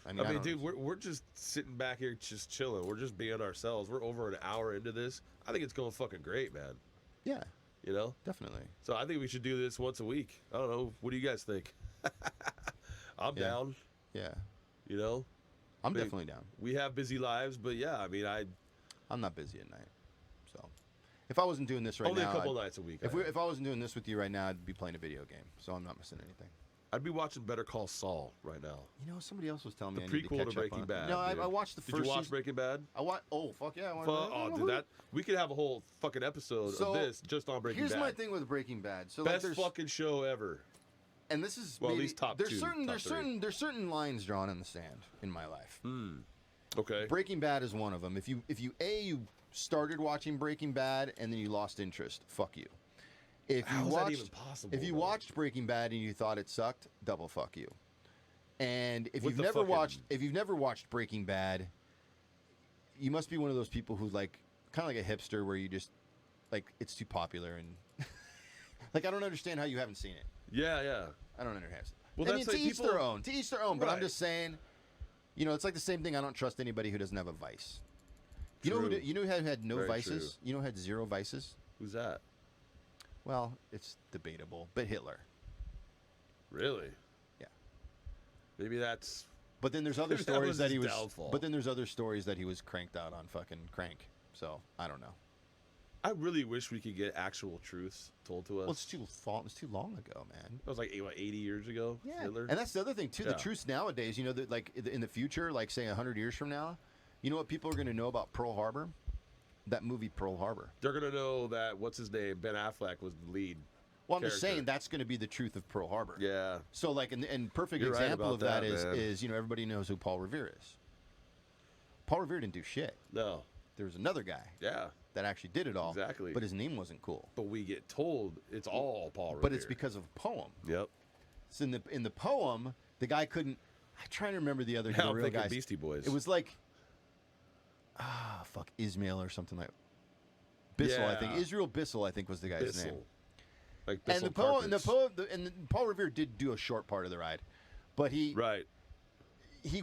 I mean, I mean, don't dude, know. we're just sitting back here, just chilling. We're just being ourselves. We're over an hour into this. I think it's going fucking great, man. Yeah, You know. definitely. So I think we should do this once a week. I don't know. What do you guys think? I'm Yeah. down. Yeah, You know, I'm Big- definitely down. we have busy lives, but yeah, I mean, I'm not busy at night, so if I wasn't doing this right only now, a couple nights a week. if I wasn't doing this with you right now, I'd be playing a video game. So I'm not missing anything. I'd be watching Better Call Saul right now. Somebody else was telling The me I need to prequel catch to up Breaking on. Bad. No, dude. I watched the Did first you watch season. Breaking Bad? Oh fuck yeah! Dude, that we could have a whole fucking episode So, of this just on Breaking Here's Bad. my thing with Breaking Bad. So Best like, fucking show ever. and this is Well, at maybe, least top there's two, certain top there's three. certain there's certain lines drawn in the sand in my life. Okay. Breaking Bad is one of them. If you you started watching Breaking Bad and then you lost interest, fuck you. If you How is that watched even possible, if you though? watched Breaking Bad and you thought it sucked, double fuck you. And if With you've the never fucking- watched Breaking Bad, you must be one of those people who's like kind of like a hipster where you just like it's too popular and like I don't understand how you haven't seen it. Yeah. I don't understand. Well, I mean, that's to like each people- their own. To each their own. But I'm Right. just saying, it's like the same thing. I don't trust anybody who doesn't have a vice. You know True. who had no Very vices? You know who had zero vices? Who's that? Well, it's debatable, but Hitler. Really? Yeah. Maybe that's. But then there's other Maybe that stories was that he his was. downfall. But then there's other stories that he was cranked out on fucking crank. So I don't know. I really wish we could get actual truths told to us. Well, it's too long ago, man. That was like what, 80 years ago. Yeah, Hitler? and that's the other thing too. The Yeah. truths nowadays, that like in the future, like say 100 years from now, you know what people are going to know about Pearl Harbor? That movie Pearl Harbor. They're gonna know that what's his name, Ben Affleck, was the lead. Well, I'm just character. saying that's going to be the truth of Pearl Harbor. Yeah. So like, and perfect You're right example about of that that, man. is everybody knows who Paul Revere is. Paul Revere didn't do shit. No. There was another guy Yeah. that actually did it all. Exactly. But his name wasn't cool. But we get told it's all Paul Revere. But it's because of a poem. Yep. So in the poem, the guy couldn't. I'm trying to remember the other Yeah, the I'm real thinking guys. Beastie Boys. It was like Ismail or something like Bissell. I think Yeah. Israel Bissell. I think was the guy's Bissell. name. Like And Bissell the poem, carpets. and Paul Revere did do a short part of the ride, but he Right.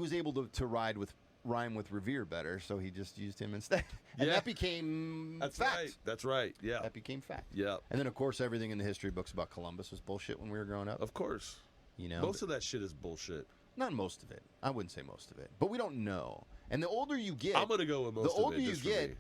was able to rhyme with Revere better, so he just used him instead, and Yeah. that became That's fact. right. That's right. Yeah. That became fact. Yeah. And then of course everything in the history books about Columbus was bullshit when we were growing up. Of course. You know, Most of that shit is bullshit. not most of it. I wouldn't say most of it, but we don't know. And the older you get, I'm gonna go with most the older of it. you just for get, me.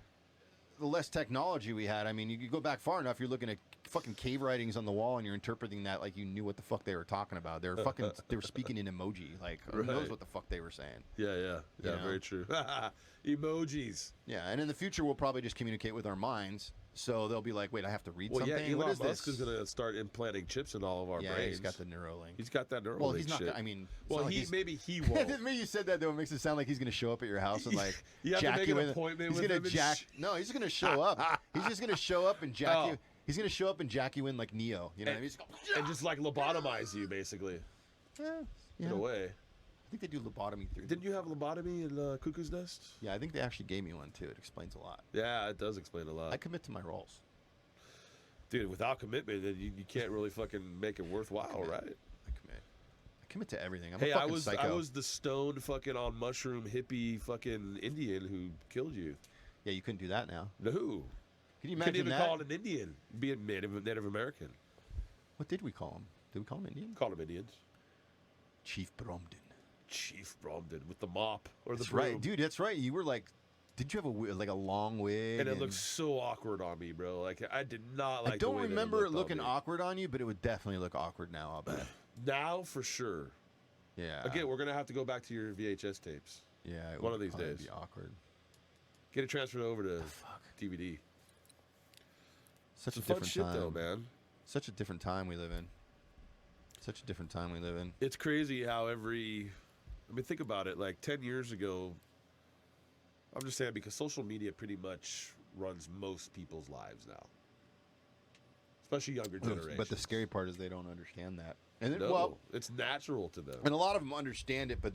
the less technology we had. I mean, you go back far enough, you're looking at fucking cave writings on the wall, and you're interpreting that like you knew what the fuck they were talking about. They were speaking in emoji. Like who knows Right. what the fuck they were saying? Yeah. You know? Very true. Emojis. Yeah, and in the future we'll probably just communicate with our minds. So they'll be like, wait, I have to read Well, something. yeah. What Elon is Musk this? is gonna start implanting chips in all of our yeah, brains. he's got the Neuralink. He's got that Neuralink Well, he's not. shit. I mean, it's well, not like he's- maybe he won't. The minute you said that, though, it makes it sound like he's going to show up at your house and like You have to jack make you an in. appointment He's with gonna him and jack. sh- No, he's going to show up. He's just going to show up and jack Oh. you. He's going to show up and jack you in like Neo. You know what I mean? He's and just like lobotomize you, basically, yeah. in a way. I think they do lobotomy through. Didn't you have lobotomy in Cuckoo's Nest? Yeah, I think they actually gave me one too. It explains a lot. Yeah, it does explain a lot. I commit to my roles. Dude, without commitment, then you can't really fucking make it worthwhile, right? I commit to everything. I'm Hey, a fucking I psycho. was the stoned fucking on mushroom hippie fucking Indian who killed you. Yeah, you couldn't do that now. No, Can you you couldn't imagine even that? call it an Indian, being Native American. What did we call him? Did we call him Indian? Call them Indians. Chief Bromden. Chief Bromden with the mop or the That's broom. right, dude. That's right. You were like, did you have a long wig? And it looks so awkward on me, bro. Like I did not like. I don't the way that remember it looked on looking me. awkward on you, but it would definitely look awkward now. I'll bet. Now for sure. Yeah. Again, we're gonna have to go back to your VHS tapes. yeah. It one would of these probably days. Be awkward. Get it transferred over to Fuck. DVD. Such It's a fun different shit time, though, man. Such a different time we live in. Such a different time we live in. It's crazy how think about it. Like 10 years ago, I'm just saying because social media pretty much runs most people's lives now, especially younger generations. But the scary part is they don't understand that. And then, no, well, it's natural to them. and a lot of them understand it, but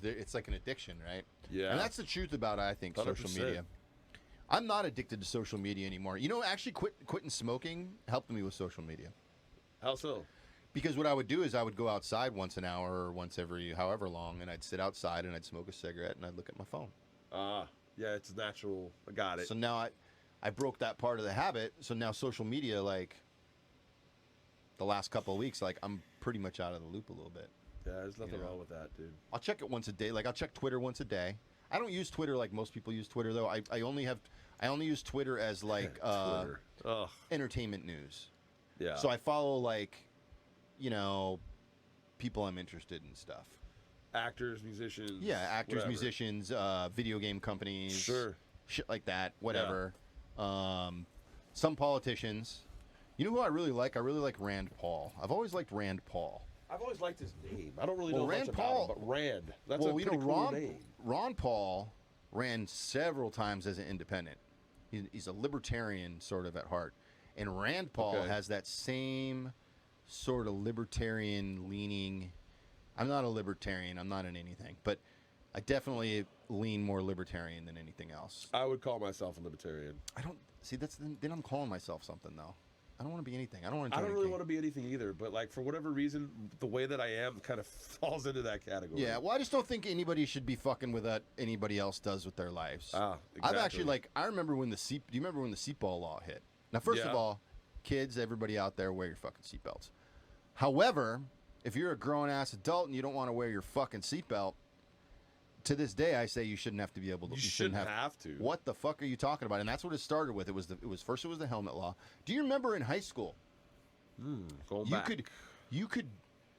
it's like an addiction, right? Yeah, And that's the truth about I think social 100%. media. I'm not addicted to social media anymore. You know, actually quitting smoking helped me with social media. how so? Because what I would do is I would go outside once an hour or once every however long, and I'd sit outside and I'd smoke a cigarette and I'd look at my phone. Yeah, it's natural. I got it. So now I broke that part of the habit. So now social media, like the last couple of weeks, like I'm pretty much out of the loop a little bit. Yeah, there's nothing know. wrong with that, dude. I'll check it once a day. Like I'll check Twitter once a day. I don't use Twitter like most people use Twitter though. I only use Twitter as like Twitter. Ugh. entertainment news. Yeah. So I follow like, you know, people I'm interested in stuff. Actors, musicians. Yeah, actors, whatever. musicians, video game companies, Sure. shit like that, whatever. Some politicians. You know who I really like? I really like Rand Paul. I've always liked Rand Paul. I've always liked his name. I don't really Well, know Rand much Paul- about him, but Rand. That's well, a you pretty know, cool name. Ron Paul ran several times as an independent. He's a libertarian sort of at heart. And Rand Paul Okay. has that same sort of libertarian leaning. I'm not a libertarian. I'm not in anything. But I definitely lean more libertarian than anything else. I would call myself a libertarian. I don't see then I'm calling myself something though. I don't want to be anything. I don't want to. I don't really want to be anything either, but like for whatever reason, the way that I am kind of falls into that category. Yeah, well, I just don't think anybody should be fucking with what anybody else does with their lives. Ah, I've actually exactly. I remember when do you remember when the seatbelt law hit? Now, first of Yeah. all, kids, everybody out there, wear your fucking seatbelts. However, if you're a grown ass adult and you don't want to wear your fucking seatbelt, to this day, I say you shouldn't have to be able to. You shouldn't have to. What the fuck are you talking about? And that's what it started with. It was the helmet law. Do you remember in high school? Going You back. could.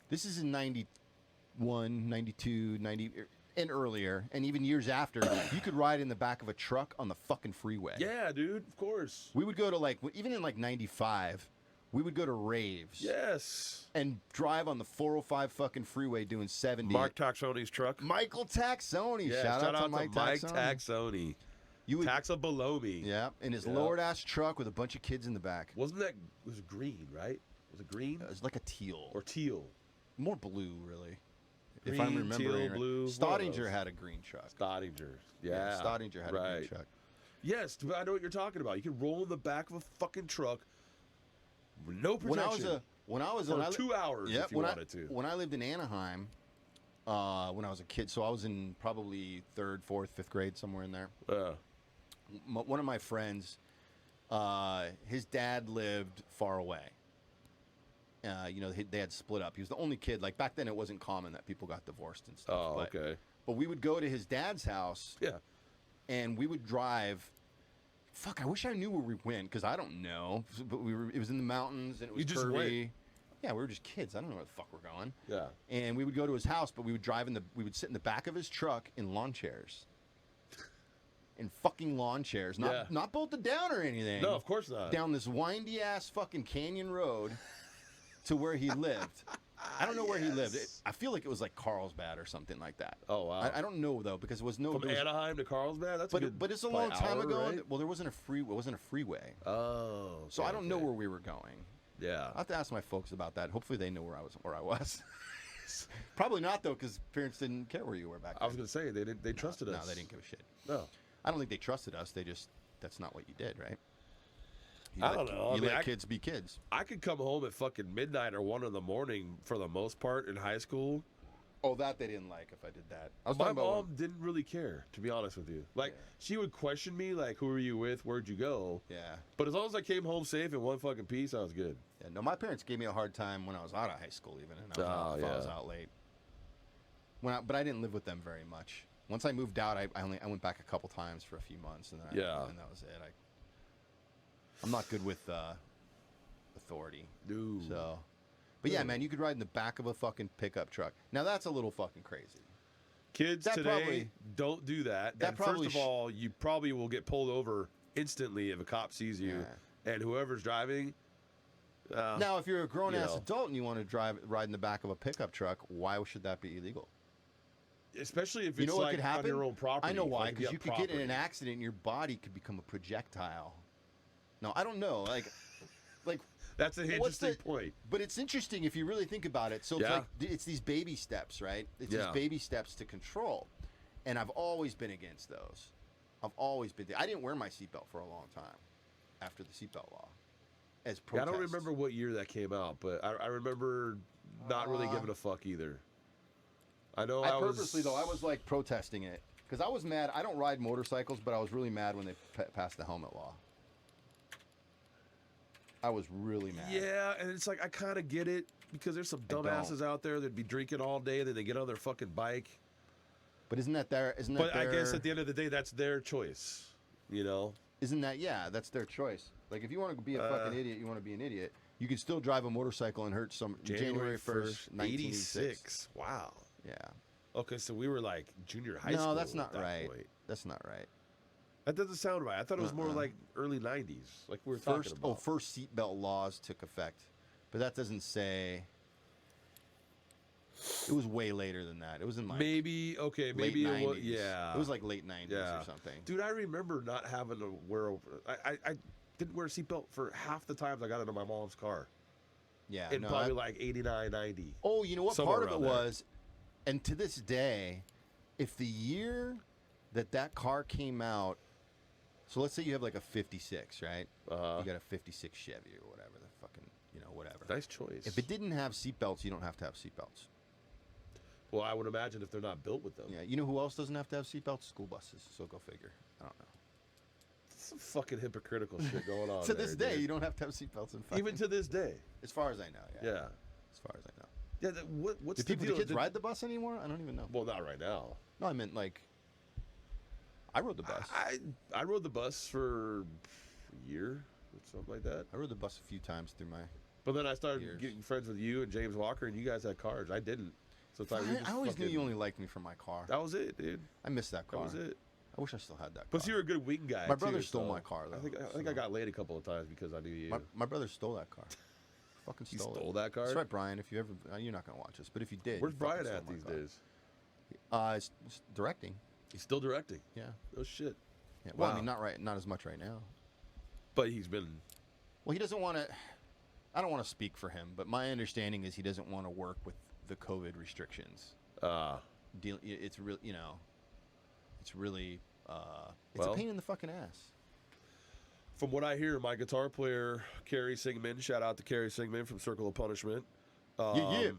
This is in 91, 92, 90, and earlier, and even years after. You could ride in the back of a truck on the fucking freeway. Yeah, dude. Of course. We would go to even in 95, we would go to raves. Yes. And drive on the 405 fucking freeway doing 70. Mark Taxoni's truck. Michael Taxoni. Yeah, shout out to Mike Mike Taxoni. Taxoni. You would, Taxa below me. yeah, in his Yeah. lowered ass truck with a bunch of kids in the back. Wasn't that? It was green, right? Was it green It was like a teal. or teal? more blue, really. If Green, I'm remembering teal, right. blue, one of Stodinger those. had a green truck. Stodinger. Yeah. Stodinger had a green truck. Yes, I know what you're talking about. You can roll in the back of a fucking truck with no protection. When I was for 2 hours if you wanted to. When I lived in Anaheim, when I was a kid, so I was in probably 3rd, 4th, 5th grade, somewhere in there. One of my friends, his dad lived far away. They had split up. He was the only kid. Like back then, it wasn't common that people got divorced and stuff. Oh, okay. But we would go to his dad's house. Yeah. And we would drive. Fuck! I wish I knew where we went because I don't know. But it was in the mountains and it was You just curvy. went. Yeah, we were just kids. I don't know where the fuck we're going. Yeah. And we would go to his house, but we would sit in the back of his truck in lawn chairs. In fucking lawn chairs, not bolted down or anything. No, of course not. Down this windy ass fucking canyon road to where he lived. I don't know where he lived. I feel like it was like Carlsbad or something like that. Oh wow. I don't know though because it was no. From Anaheim to Carlsbad. That's but it's a long time ago. Right? Well, there wasn't a It wasn't a freeway. Oh. Okay, so I don't know where we were going. Yeah. I have to ask my folks about that. Hopefully they know where I was. Probably not though, because parents didn't care where you were back then. I was gonna say they trusted us. No, they didn't give a shit. No. I don't think they trusted us. That's not what you did, right? I don't know. You let kids be kids. I could come home at fucking midnight or 1 in the morning for the most part in high school. Oh, that they didn't like if I did that. I was My talking about mom didn't really care, to be honest with you. Like, she would question me, like, who are you with? Where'd you go? Yeah. But as long as I came home safe in one fucking piece, I was good. Yeah, no, my parents gave me a hard time when I was out of high school, even, and if I was out late. But I didn't live with them very much. Once I moved out, I went back a couple times for a few months, and then and that was it. I'm not good with authority. Dude. So, but yeah, man, you could ride in the back of a fucking pickup truck. Now that's a little fucking crazy. Kids today don't do that. And first of all, you probably will get pulled over instantly if a cop sees you, and whoever's driving. Now, if you're a grown-ass adult and you want to ride in the back of a pickup truck, why should that be illegal? Especially if it's like on your own property. I know why, like because you could get in an accident and your body could become a projectile. No, I don't know. Like that's an interesting point. But it's interesting if you really think about it. So it's these baby steps, right? It's these baby steps to control. And I've always been against those. I didn't wear my seatbelt for a long time after the seatbelt law. As protest. I don't remember what year that came out, but I remember not really giving a fuck either. I know I purposely though, I was like protesting it because I was mad. I don't ride motorcycles, but I was really mad when they passed the helmet law. I was really mad. Yeah, and it's like I kind of get it because there's some dumbasses out there that'd be drinking all day, then they get on their fucking bike. But isn't that But I guess at the end of the day, that's their choice. You know? Isn't that that's their choice? Like if you want to be a fucking idiot, you want to be an idiot. You can still drive a motorcycle and hurt some. January 1st, 1986. Wow. Yeah. Okay, so we were like junior high school. No, that's not at that right. point. That's not right. That doesn't sound right. I thought it was more like early 90s, like we were talking about. First seatbelt laws took effect, but that doesn't say. It was way later than that. It was in like maybe it was, It was like late 90s or something. Dude, I remember not having to wear. I didn't wear a seatbelt for half the times I got into my mom's car. Yeah, in probably like 89, 90. Oh, you know what part of it was, and to this day, if the year that car came out, so let's say you have like a 56, right? You got a 56 Chevy or whatever, the fucking, whatever. Nice choice. If it didn't have seatbelts, you don't have to have seatbelts. Well, I would imagine if they're not built with them. Yeah, you know who else doesn't have to have seatbelts? School buses. So go figure. I don't know. Some fucking hypocritical shit going on. To this day, dude. You don't have to have seatbelts in even to this day. As far as I know, yeah. Yeah. As far as I know. Yeah. What's Do the deal? kids ride the bus anymore? I don't even know. Well, not right now. No, I meant like. I rode the bus. I rode the bus for a year or something like that. I rode the bus a few times through my. But then I started getting friends with you and James Walker, and you guys had cars. I didn't. So it's like I always knew you only liked me for my car. That was it, dude. I missed that car. That was it. I wish I still had that car. Plus, you were a good wing guy. My brother stole my car, though. I think I got laid a couple of times because I knew you. My brother stole that car. Fucking stole it. He stole that car? That's right, Brian. If you ever, you're not gonna watch this, but if you did, where's Brian at these days? It's directing. He's still directing. Yeah. Oh shit. Yeah. Well, I mean, not as much right now. But he's been. Well, he doesn't want to. I don't want to speak for him, but my understanding is he doesn't want to work with the COVID restrictions. It's real, it's really it's Well, a pain in the fucking ass. From what I hear, my guitar player, Carrie Singman, shout out to Carrie Singman from Circle of Punishment. Yeah.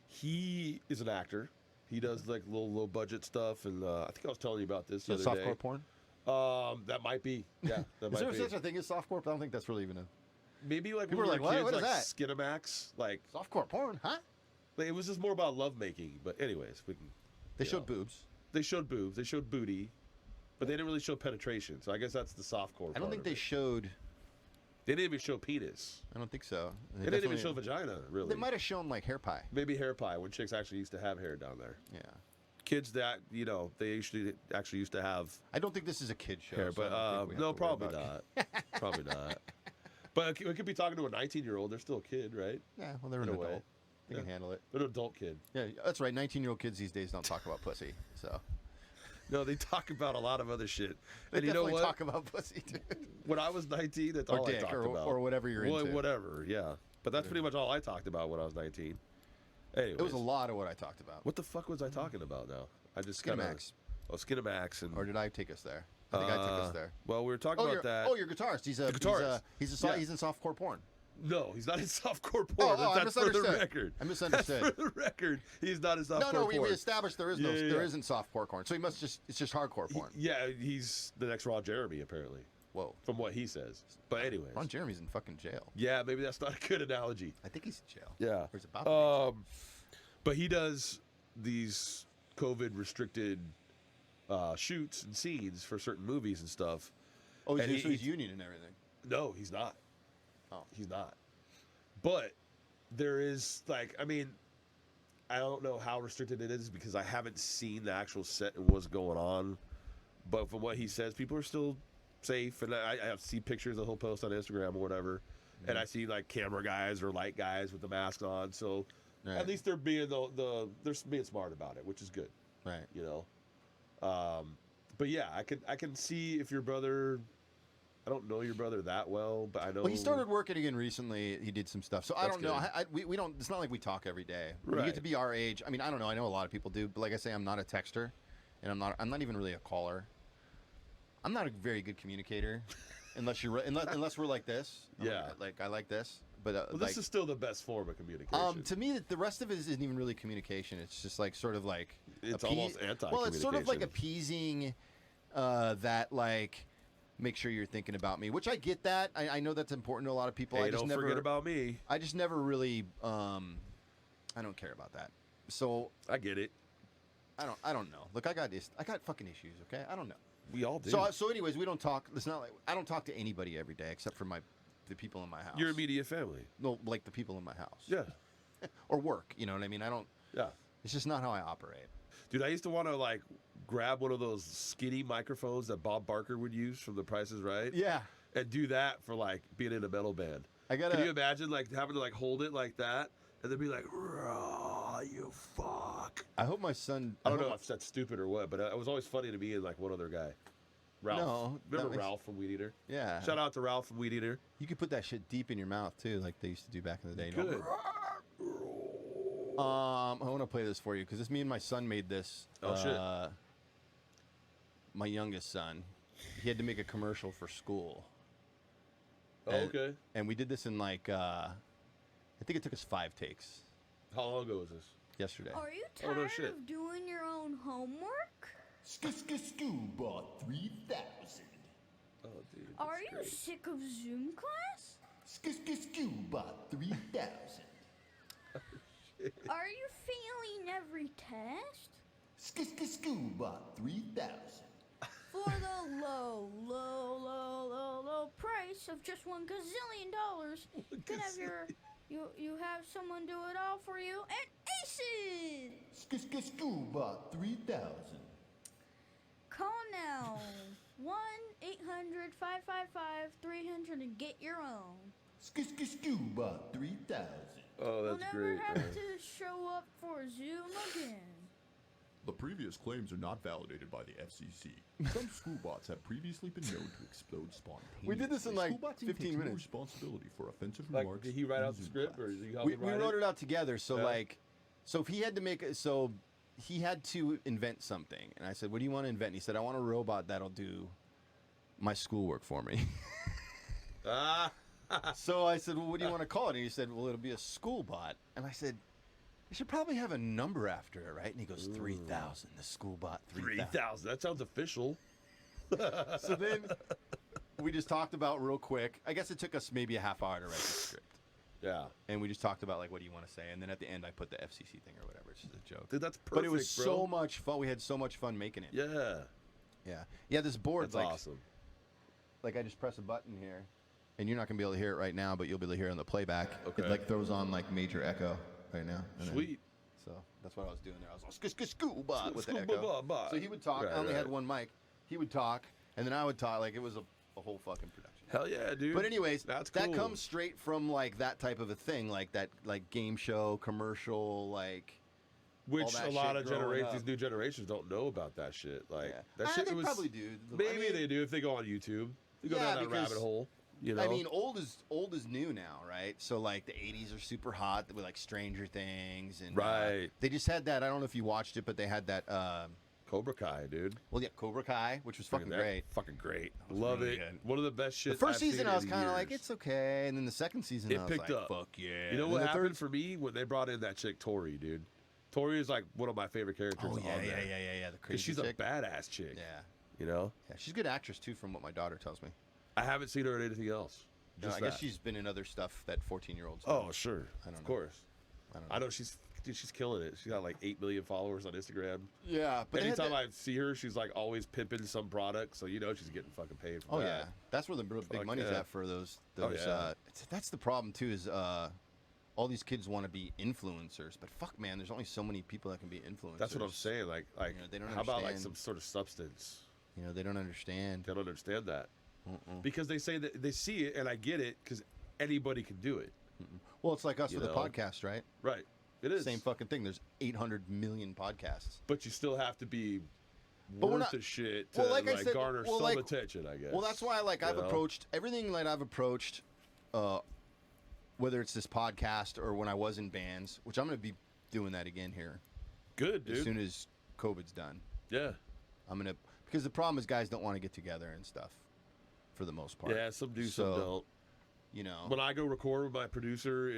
He is an actor. He does like low budget stuff, and I think I was telling you about this the other Softcore day. porn. That might be. Yeah, that Is might there be. such a thing as softcore? But I don't think that's really even a Maybe like People when are we were like, kids, what is like that? Skinamax, like softcore porn, huh? it was just more about love making. But anyways, we can. They you showed know. boobs. They showed boobs. They showed booty, but they didn't really show penetration. So I guess that's the softcore. I don't think they it. showed. They didn't even show penis. I don't think so. They didn't even show vagina. Really. They might have shown like hair pie. Maybe hair pie when chicks actually used to have hair down there. Yeah. Kids that they usually actually used to have I don't think this is a kid show. hair, so I but don't think we have no, to worry probably about not. Probably not. But we could be talking to a 19-year-old. They're still a kid, right? Yeah, well, they're an In a adult. way. They can handle it. They're an adult kid. Yeah, that's right. 19-year-old kids these days don't talk about pussy. So No, they talk about a lot of other shit. they And you know definitely what? talk about pussy, dude. When I was 19, that's Or all I dick, talked or, about. or whatever you're Well, into. whatever, yeah. But that's pretty much all I talked about when I was 19. Anyways, It was a lot of what I talked about. What the fuck was I talking about now? I just kinda- Skinamax. Oh, Skinamax and. Or did I take us there? I think I took us there. Well, we were talking about that. Oh, your guitarist. He's a The guitarist. Yeah. He's in softcore porn. No, he's not in softcore porn. Oh, I that's for the misunderstood. record. I misunderstood. That's for the record. He's not in softcore No, porn. we established there is Yeah, yeah, there yeah. isn't softcore porn. So it's just hardcore porn. Yeah, he's the next Ron Jeremy, apparently, Whoa. from what he says. But anyways. Ron Jeremy's in fucking jail. Yeah, maybe that's not a good analogy. I think he's in jail. Yeah. Or he's about to be in jail. But he does these COVID restricted shoots and scenes for certain movies and stuff. Oh, and he's union and everything. No, he's not. Oh. He's not. But there is I don't know how restricted it is because I haven't seen the actual set and what's going on. But from what he says, people are still safe, and I see pictures that he'll post on Instagram or whatever, and I see like camera guys or light guys with the masks on. So Right. at least they're being they're being smart about it, which is good, Right. you know. But yeah, I can see if your brother. I don't know your brother that well, but I know. Well, he started working again recently. He did some stuff. So I That's don't know. good. We don't. It's not like we talk every day. When you Right. get to be our age. I mean, I don't know. I know a lot of people do, but like I say, I'm not a texter, and I'm not even really a caller. I'm not a very good communicator, unless we're like this. Yeah. I like this, but Well, this is still the best form of communication. to me, the rest of it isn't even really communication. It's just like sort of like It's almost anti-communication. Well, it's sort of like appeasing that like. Make sure you're thinking about me, which I get that. I know that's important to a lot of people. Hey, I just don't never forget about me. I just never really I don't care about that. So I get it. I don't know. Look, I got fucking issues, okay? I don't know. We all do. So anyways, we don't talk. It's not like I don't talk to anybody every day except for the people in my house. Your immediate family. No, like the people in my house. Yeah. Or work, you know what I mean? I don't Yeah. It's just not how I operate. Dude, I used to want to like grab one of those skinny microphones that Bob Barker would use from The Price is Right. Yeah. And do that for like being in a metal band. I gotta Can you imagine like having to like hold it like that and then be like, "Raw, you fuck." I hope my son I don't know if that's stupid or what, but it was always funny to me and like one other guy. Ralph. No, Remember that makes- Ralph from Weed Eater? Yeah. Shout out to Ralph from Weed Eater. You could put that shit deep in your mouth too, like they used to do back in the day. Good. I want to play this for you because me and my son made this. Oh, shit. My youngest son, he had to make a commercial for school. Oh, And- okay. And we did this in like, I think it took us 5 takes How long ago was this? yesterday. Are you Oh, no tired shit. of doing your own homework? Scuba 3000. Oh, dude. Are that's you great. sick of Zoom class? Scuba 3000. Are you failing every test? Scuba 3000. For the low price of just $1 gazillion, you can have you have someone do it all for you and ace it. Scuba 3000. Call now 1-800-555-300 and get your own. Scuba 3000. Oh, You'll that's never great. have man. to show up for Zoom again. The previous claims are not validated by the FCC. Some school bots have previously been known to explode spontaneously. We did this in, like, School bot team 15 takes no minutes. responsibility for offensive Like, remarks. did he write in out the Zoom script, or class. did you help We him write wrote it out together. So Yeah. like, So if he had to make it, so he had to invent something, and I said, "What do you want to invent?" And he said, "I want a robot that'll do my schoolwork for me." So I said, "Well, what do you want to call it?" And he said, "Well, it'll be a school bot." And I said, "You should probably have a number after it, right?" And he goes, 3,000. The school bot, 3,000. 3,000. That sounds official. So then we just talked about real quick. I guess it took us maybe a half hour to write the script. Yeah. And we just talked about, like, what do you want to say? And then at the end, I put the FCC thing or whatever. It's just a joke. Dude, that's perfect, but it was bro. so much fun. We had so much fun making it. Yeah. Yeah. Yeah, this board, That's like, awesome. like I just press a button here. And you're not going to be able to hear it right now, but you'll be able to hear it on the playback. Okay. It, like, throws on, like, major echo right now. And then- Sweet. so that's what I was doing there. I was like, school bot with the School echo. bot. So he would talk. Right, I only right. had one mic. He would talk, and then I would talk. Like, it was a whole fucking production. Hell yeah, dude. But anyways, that's cool. that comes straight from, like, that type of a thing, like that, like, game show, commercial, like. Which that a lot shit of growing generations, up. these new generations don't know about that shit. Like Yeah. that shit They was probably do. Maybe they do if they go on YouTube. They go Yeah, down that because- rabbit hole. You know. I mean, old is new now, right? So, like, the 80s are super hot with, like, Stranger Things. And Right. they just had that, I don't know if you watched it, but they had that, Cobra Kai, dude. well, yeah, Cobra Kai, which was fucking That- great. Fucking great. was Love really it. good. One of the best shit. The first I've seen season, I was in kind of like, years. it's okay. And then the second season, It I was picked like, up. fuck yeah. You know And what then the happened third- for me when they brought in that chick Tori, dude. Tori is like one of my favorite characters Oh, yeah, on yeah, there. yeah. The 'Cause crazy she's chick. a badass chick. Yeah. You know. Yeah, she's a good actress, too, from what my daughter tells me. I haven't seen her in anything else. No, Just I guess that. she's been in other stuff that 14-year-olds Oh, sure. I don't Of know. course. I don't know. I know she's killing it. She's got like 8 million followers on Instagram. Yeah, but they had Anytime that- I see her, she's like always pimping some product, so you know she's getting fucking paid for Oh, that. yeah. That's where the big Fuck money's yeah. at for those. Oh, yeah. That's the problem, too, is all these kids want to be influencers. But fuck, man, there's only so many people that can be influencers. That's what I'm saying. Like, You know, they don't how about like understand. some sort of substance? You know, they don't understand. They don't understand that Mm-mm. because they say that they see it, and I get it because anybody can do it. Well, it's like us You with the know? podcast, right? Right. It is Same fucking thing. There's 800 million podcasts. But you still have to be But we're worth not- the shit to well, like I said, garner well, some like- attention, I guess. Well, that's why, like, You I've know? approached everything that I've approached, whether it's this podcast or when I was in bands, which I'm going to be doing that again here Good, dude. as soon as COVID's done. Yeah. I'm going to, because the problem is guys don't want to get together and stuff for the most part. Yeah, some do, So, some don't. You know, When I go record with my producer,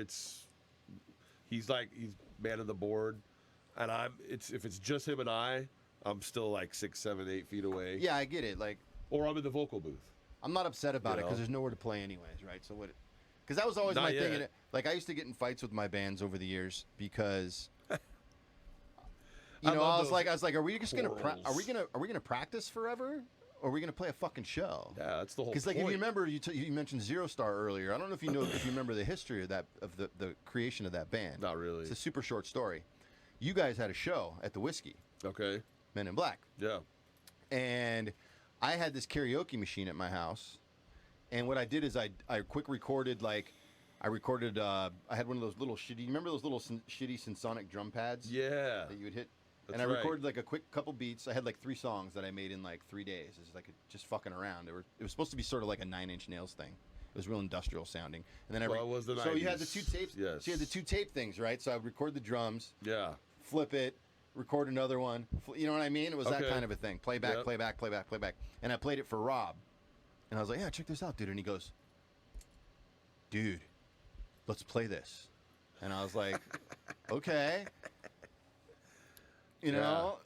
he's man of the board, and if it's just him and I'm still like 6, 7, 8 feet away. yeah, I get it. Like, Or I'm in the vocal booth. I'm not upset about it know? because there's nowhere to play anyways, right? So what? Because that was always Not my thing. yet. And like I used to get in fights with my bands over the years because, I I love was those like, are we just gonna quarrels. are we gonna practice forever, or are we gonna play a fucking show? Yeah, that's the whole Because point. like if you remember, you mentioned Zero Star earlier. I don't know if you remember the history of the creation of that band. Not really. It's a super short story. You guys had a show at the Whiskey, Okay. Men in Black. Yeah. And I had this karaoke machine at my house, and what I did is I quick recorded I had one of those little shitty. You remember those little shitty Sensonic drum pads Yeah. that you would hit? That's And I right. recorded like a quick couple beats. I had like 3 songs that I made in like 3 days. It's like just fucking around. It was supposed to be sort of like a 9 Inch Nails thing. It was real industrial sounding. And then Well, it was the so you had the 90s. 2 tapes. Yes. So you had the 2 tape things, right? So I would record the drums, Yeah. flip it, record another one. You know what I mean? It was that Okay. kind of a thing. Playback, Yep. playback, playback, playback. And I played it for Rob. And I was like, yeah, check this out, dude. And he goes, dude, let's play this. And I was like, okay. You know?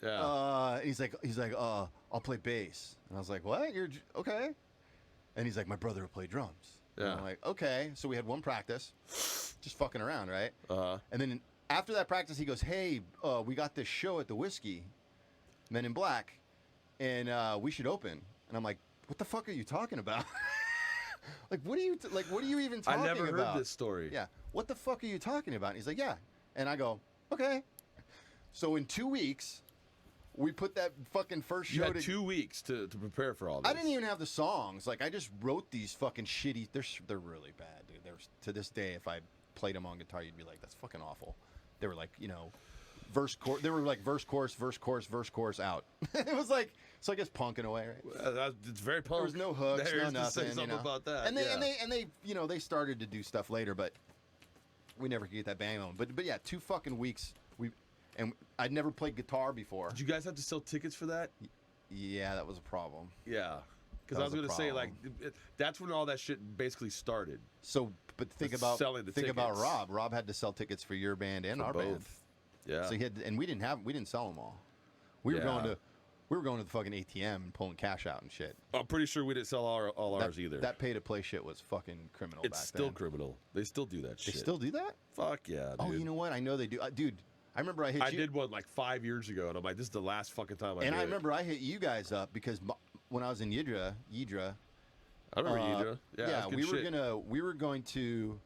Yeah. He's like, I'll play bass. And I was like, what? Okay. And he's like, my brother will play drums. And Yeah. I'm like, okay. So we had one practice, just fucking around, right? Uh-huh. And then after that practice, he goes, hey, we got this show at the Whiskey, Men in Black, and we should open. And I'm like, what the fuck are you talking about? Like, what are you even talking I about? never heard this story. Yeah. What the fuck are you talking about? And he's like, yeah. And I go, okay. So in 2 weeks, we put that fucking first You show had to 2 weeks to prepare for all this. I didn't even have the songs. Like, I just wrote these fucking shitty. They're really bad, dude. To this day, if I played them on guitar, you'd be like, that's fucking awful. They were like, verse chorus. They were like verse chorus, verse chorus, verse chorus out. It was like, so I guess punking away, right? It's very punk. There was no hooks, There's no to nothing. say something about that. And they yeah. they started to do stuff later, but We never could get that band on. But yeah, 2 fucking weeks. And I'd never played guitar before. Did you guys have to sell tickets for that? Yeah, that was a problem. Yeah. Because That I was was a going to say, like, problem. that's when all that shit basically started. So, but think Was about selling the think about tickets. Rob. Rob had to sell tickets for your band and For our both. band. Yeah. So he had, and we didn't sell them all. We were Yeah. going to the fucking ATM and pulling cash out and shit. I'm pretty sure we didn't sell all That- ours either. That pay to play shit was fucking criminal. it's back still then. criminal. They still do that They shit. still do that? Fuck yeah, dude. Oh, you know what? I know they do. Dude, I remember I hit I you. did one like 5 years ago, and I'm like, this is the last fucking time I And did I it. remember I hit you guys up because when I was in Yidra, I remember you, Joe. Yeah, that's good we were shit. we were going to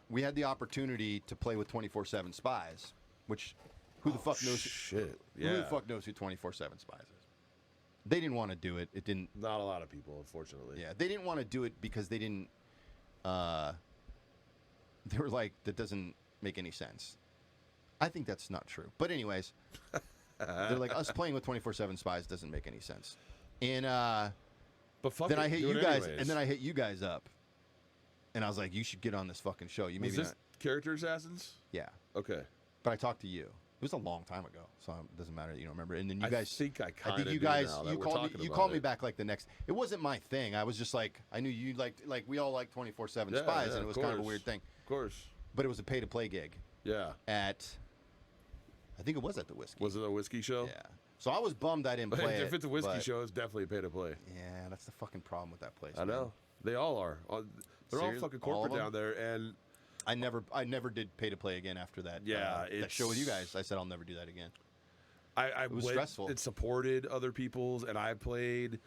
we had the opportunity to play with 24/7 Spies, which who the fuck knows Shit. who Yeah. the fuck knows who 24/7 Spies is. They didn't want to do it. It didn't. Not a lot of people, unfortunately. Yeah, they didn't want to do it because they didn't. They were like, that doesn't make any sense. I think that's not true. But anyways, they're like, us playing with 24/7 Spies doesn't make any sense. And But fuck then it, I hit do you it guys, anyways. and then I hit you guys up, and I was like, you should get on this fucking show. You Was maybe this not. Character Assassins? Yeah, Okay. but I talked to you. It was a long time ago, so it doesn't matter that you don't remember. And then you I guys, think I kind of you do guys, now that you we're called talking me, you about called me it. back like the next. It wasn't my thing. I was just like, I knew you liked, like we all like 24/7 Yeah, Spies, yeah, and it of was kind of a course. weird thing. Of course. But it was a pay to play gig Yeah. at, I think it was at the Whiskey. Was it a whiskey show? Yeah. So I was bummed I didn't play if it. it's a whiskey but- show, it's definitely pay to play. Yeah, that's the fucking problem with that place. I man. know. They all are. They're all Seriously? fucking All of corporate them? down there, and I never did pay to play again after that. Yeah, that show with you it's- guys. I said I'll never do that again. I was went stressful. and supported other people's, and I played,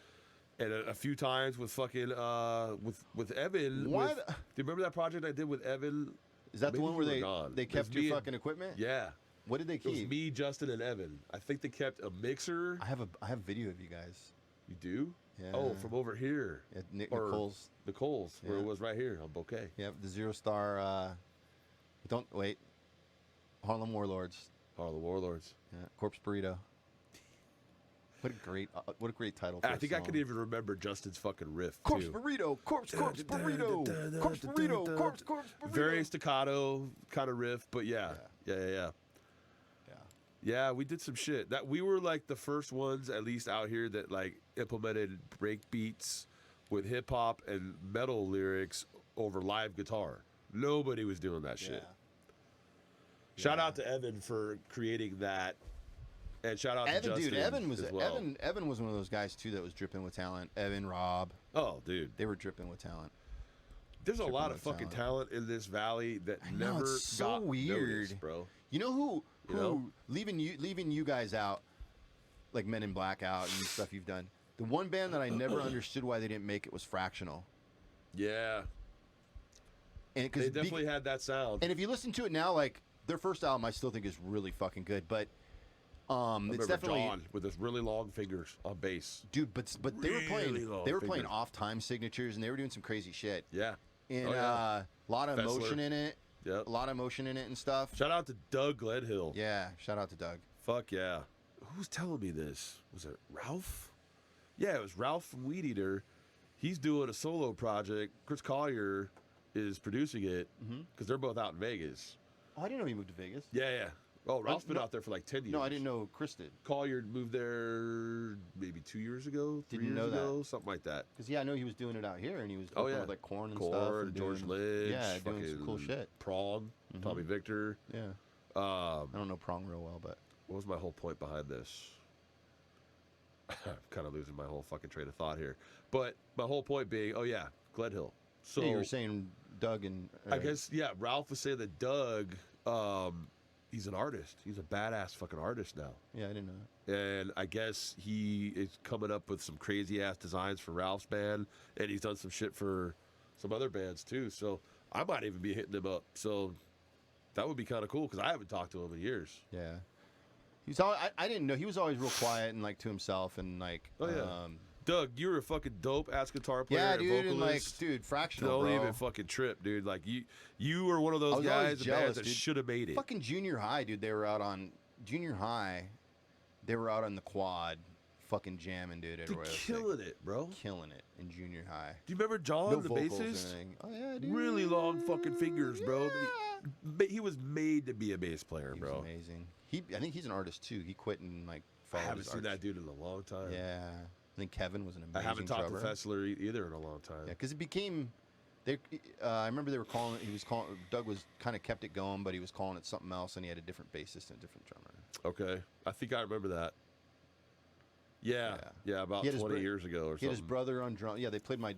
and a few times with fucking with Evan. What? Do you remember that project I did with Evan? Is that the Maybe one where you were they gone. they It was kept me your and- fucking equipment? Yeah. What did they It was keep? me, Justin, and Evan. I think they kept a mixer. I have video of you guys. You do? Yeah. Oh, from over here. At Or Nicole's. Nicole's, where it Yeah. was right here on Bouquet. Yep, the 0-star. Don't wait. Harlem Warlords. Oh, the Warlords. Yeah, Corpse Burrito. What a great title. For I a think I song. could even remember Justin's fucking riff Corpse too. Burrito, corpse burrito, corpse burrito, corpse burrito. Very staccato kind of riff, but yeah. Yeah. Yeah, we did some shit. That we were like the first ones, at least out here, that like implemented break beats with hip hop and metal lyrics over live guitar. Nobody was doing that shit. Shout out to Evan for creating that, and shout out to Evan, Justin dude, Evan was as well. Evan was one of those guys too that was dripping with talent. Evan, Rob, Oh, dude, they were dripping with talent. there's a Dripping lot of with fucking talent in this valley that I know, never it's so got weird. noticed, bro. You know who You know? leaving you guys out, like Men in Black out and stuff you've done. The one band that I never understood why they didn't make it was Fractional. Yeah, And they because definitely had that sound. and if you listen to it now, like their first album, I still think is really fucking good. But I it's remember definitely John with his really long fingers on bass. dude. But they were Really playing long playing fingers. off time signatures and they were doing some crazy shit. Yeah. And Oh, yeah. a lot of Fessler. emotion in it. Yep. A lot of emotion in it and stuff. Shout out to Doug Gledhill. Yeah, shout out to Doug. Fuck yeah. Who's telling me this? Was it Ralph? Yeah, it was Ralph from Weed Eater. He's doing a solo project. Chris Collier is producing it because they're both out in Vegas. Oh, I didn't know he moved to Vegas. Yeah. Oh, Ralph's been no- out there for like 10 years. No, I didn't know Chris did. Collier moved there maybe 2 years ago, 3 Didn't years know that. ago, something like that. Because yeah, I know he was doing it out here, and he was Oh, working yeah. with like Korn and Korn, stuff. And George doing, Lynch, yeah, doing some cool fucking shit. Prong, Tommy Victor. Yeah, I don't know Prong real well, but What was my whole point behind this? I'm kind of losing my whole fucking train of thought here. But my whole point being, oh yeah, Gledhill. So yeah, you were saying Doug and I guess, yeah, Ralph was saying that Doug, he's an artist. He's a badass fucking artist now. yeah, I didn't know that. And I guess he is coming up with some crazy ass designs for Ralph's band, and he's done some shit for some other bands too. So I might even be hitting him up. So that would be kind of cool because I haven't talked to him in years. Yeah, he was. I didn't know he was always real quiet and like to himself and like. Oh, yeah. Doug, you're a fucking dope ass guitar player yeah, and dude, vocalist. and like, dude, Fractional, Don't bro. even fucking trip, dude. Like you were one of I those was always guys, the jealous, bands that dude. should have made it. Fucking junior high, dude. They were out on junior high. They were out on the quad, fucking jamming, dude. At Dude, Royal killing it, bro. killing it in junior high. Do you remember John, No the vocals or bassist? anything. Oh yeah, dude. Really long fucking fingers, bro. Yeah. He was made to be a bass player, He bro. was amazing. I think he's an artist too. He quit and like I followed haven't his seen arch. that dude in a long time. Yeah, I think Kevin was an I amazing haven't talked drummer. to Fessler either in a long time. Yeah, because it became. They, I remember they were calling. He was calling. Doug was kind of kept it going, but he was calling it something else, and he had a different bassist and a different drummer. Okay, I think I remember that. Yeah, about He had his 20 bro- years ago or He had something. his brother on drum. Yeah, they played my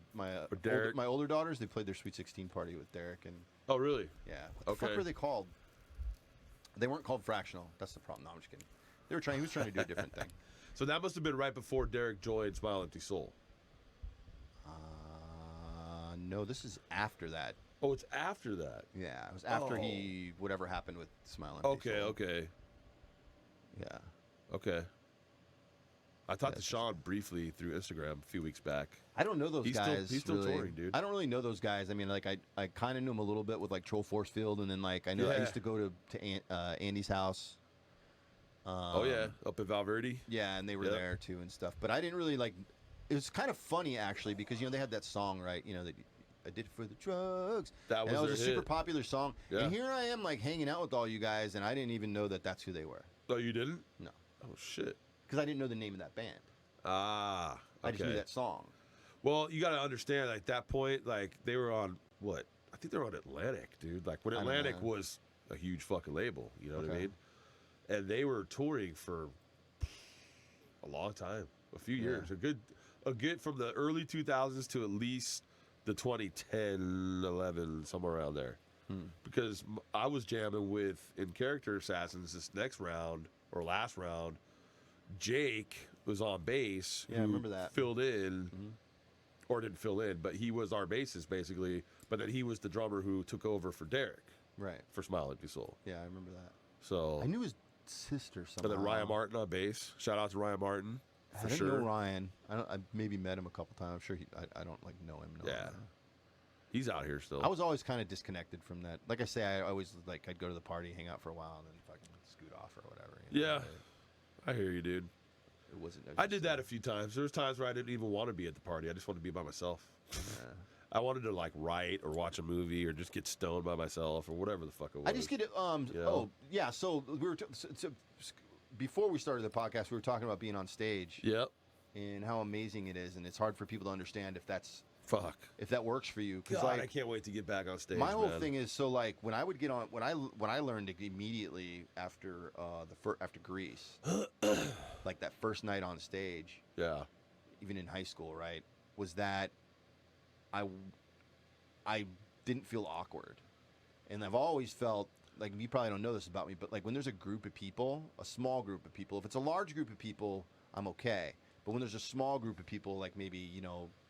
Derek. my older daughters. They played their Sweet 16 party with Derek and Oh, really? yeah. What the fuck Okay. were they called? They weren't called fractional. That's the problem. No, I'm just kidding. They were trying. He was trying to do a different thing. So that must have been right before Derek joined Smile Empty Soul. No, this is after that. Oh, it's after that. Yeah, it was after Oh. he whatever happened with Smile Empty Okay, Soul. okay, Yeah. okay. I talked Yeah, to Sean briefly through Instagram a few weeks back. I don't know those He's still- guys. he's still really. touring, dude. I don't really know those guys. I mean, like I kind of knew him a little bit with like Troll Force Field, and then like I know I Yeah. used to go to Andy's house. Oh yeah, up in Valverde. Yeah, and they were Yep. there too and stuff. But I didn't really like. It was kind of funny actually because they had that song, right? That I did it for the drugs. That And was that was a their super hit. popular song. Yeah. And here I am like hanging out with all you guys, and I didn't even know that that's who they were. Oh, you didn't? No, Oh shit. because I didn't know the name of that band. Ah, I just knew okay. that song. Well, you got to understand, at that point, like they were on what? I think they were on Atlantic, dude. Like when I don't Atlantic know. was a huge fucking label. You know what I Okay. mean? And they were touring for a long time, a few Yeah. years, a good from the early 2000s to at least the 2010, 11, somewhere around there. Because I was jamming with in Character Assassins this next round or last round. Jake was on bass. Yeah, I who remember that. Filled in, or didn't fill in, but he was our bassist basically. But then he was the drummer who took over for Derek Right. for Smile Empty Soul. Yeah, I remember that. So I knew his sister somehow. and then Ryan Martin on bass. Shout out to Ryan Martin I for didn't sure. know Ryan. I maybe met him a couple times. I'm sure I don't like know him. Yeah. He's out here still. I was always kind of disconnected from that. Like I say, I always like I'd go to the party, hang out for a while, and then fucking scoot off or whatever. Yeah. I hear you, dude. It wasn't. I did that a few times. There was times where I didn't even want to be at the party. I just wanted to be by myself. I wanted to like write or watch a movie or just get stoned by myself or whatever the fuck it was. I just get it. Yeah. Oh yeah. So we were before we started the podcast, we were talking about being on stage Yep. and how amazing it is, and it's hard for people to understand Fuck. if that works for you. Because God, I like can't wait to get back on stage. my whole man. thing is so like when I would get on when I learned immediately after after Grease, like that first night on stage, Yeah. even in high school, right, was that I didn't feel awkward, and I've always felt like you probably don't know this about me, but like when there's a group of people, a small group of people, if it's a large group of people, I'm okay. But when there's a small group of people, like maybe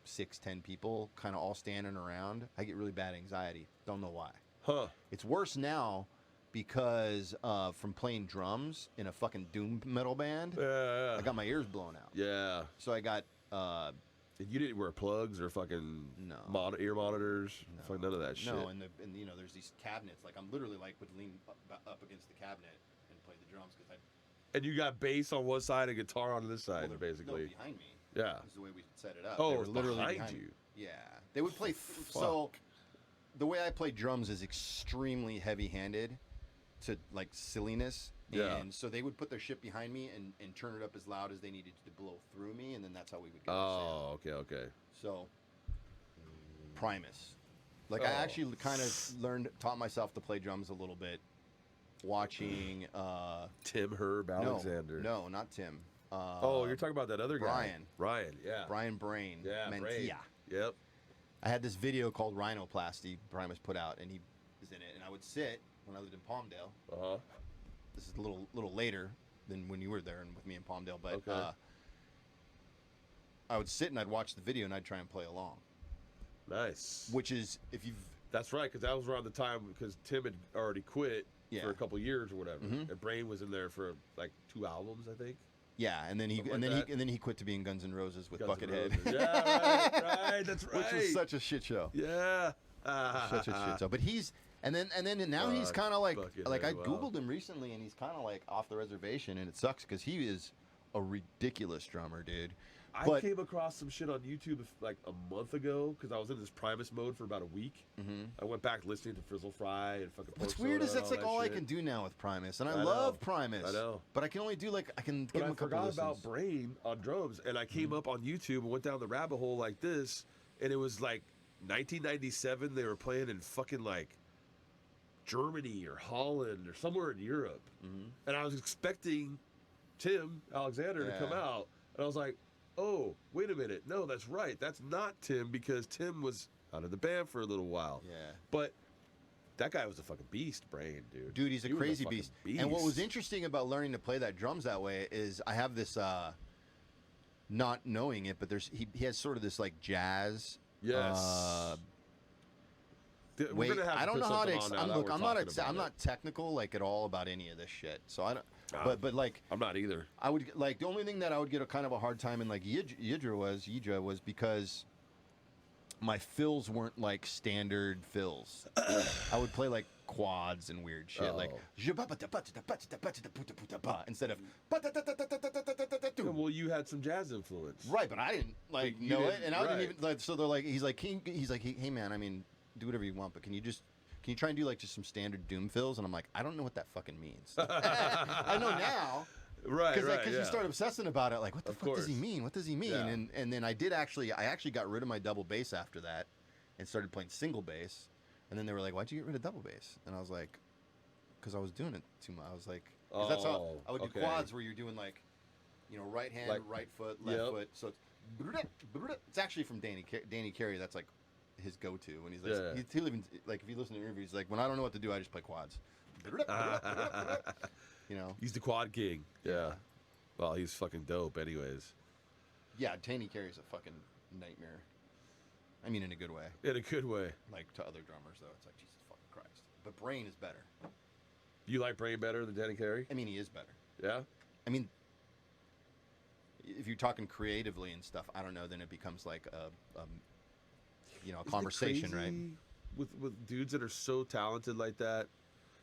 6-10 people, kind of all standing around, I get really bad anxiety. Don't know why. Huh. It's worse now because from playing drums in a fucking doom metal band, Yeah. I got my ears blown out. Yeah. So I got And you didn't wear plugs or fucking No. ear monitors? Fuck none of that shit. no, and there's these cabinets. Like I'm literally like would lean up against the cabinet and play the drums because And you got bass on one side and guitar on this side, they're basically. behind me. Yeah. Is the way we set it up. Oh, they were it's literally behind me. you. Yeah, they would play. So the way I play drums is extremely heavy-handed to like silliness. Yeah. And so they would put their shit behind me and turn it up as loud as they needed to blow through me, and then that's how we would get our sound. Oh, okay. So, Primus. Like, I Oh. actually kind of taught myself to play drums a little bit watching. Tim Herb Alexander. No, not Tim. Oh, you're talking about that other guy. Brian. Ryan, yeah. Brian Brain. Yeah, Mentia. Brain. Yep. I had this video called Rhinoplasty Primus put out, and he is in it. And I would sit when I lived in Palmdale. Uh-huh. This is a little later than when you were there and with me in Palmdale, but Okay. I would sit and I'd watch the video and I'd try and play along. Nice. Which is, if you've That's right, because that was around the time because Tim had already quit Yeah. for a couple years or whatever, Mhm. and Brain was in there for like 2 albums, I think. yeah, and then Something like that. he quit to be in Guns N' Roses with Guns N' Buckethead, Roses. Yeah, right, that's right. which was such a shit show. Yeah. Such a shit show. But he's and then now he's Fuck kind of like Buckethead, I wow. googled him recently and he's kind of like off the reservation, and it sucks because he is a ridiculous drummer, dude. I But came across some shit on YouTube like a month ago because I was in this Primus mode for about a week. I went back listening to Frizzle Fry and fucking. what's Post weird is Soda that's and like all I that can shit. do now with Primus, and I I love know. Primus. I know. But I can only do like I can But give him I a couple forgot listens. about Brain on drums, and I came up on YouTube and went down the rabbit hole like this, and it was like 1997. They were playing in fucking like Germany or Holland or somewhere in Europe, and I was expecting Tim Alexander to come Yeah. out, and I was like, oh, wait a minute, no, that's right, that's not Tim because Tim was out of the band for a little while. Yeah. But that guy was a fucking beast, Brain, dude. Dude, he's a He was crazy fucking beast. And what was interesting about learning to play that drums that way is I have this not knowing it, but he has sort of this like jazz. Yes. We're Wait, gonna have I don't put know how to. something on now that Look, we're I'm not. talking about I'm it. not technical like at all about any of this shit. So I don't. Ah. But like I'm not either. I would like the only thing that I would get a kind of a hard time in like Yidra was because my fills weren't like standard fills. I would play like quads and weird shit like instead of Well, you had some jazz influence. right, but I didn't like You know it, didn't- and I didn't right. even like. So they're like, he's like, hey man, I mean, do whatever you want, but can you try and do like just some standard doom fills? And I'm like, I don't know what that fucking means. I know now. Right, Because yeah. you start obsessing about it, like, what the Of fuck does he course. mean? What does he mean? Yeah. And then I actually got rid of my double bass after that, and started playing single bass. And then they were like, "Why'd you get rid of double bass?" And I was like, "Because I was doing it too much." I was like, 'cause that's how I would do okay. quads where you're doing like, right hand, Like- right foot, left Yep. foot. So it's actually from Danny Carey. That's like his go-to when he's like, Yeah. he'll even like if you listen to interviews, like when I don't know what to do, I just play quads. You know. He's the quad king. Yeah. Well, he's fucking dope, anyways. Yeah, Danny Carey's a fucking nightmare. I mean, in a good way. In a good way. Like to other drummers, though, it's like Jesus fucking Christ. But Brain is better. You like Brain better than Danny Carey? I mean, he is better. Yeah. I mean, if you're talking creatively and stuff, I don't know. Then it becomes like a Isn't it conversation, right? crazy With dudes that are so talented like that,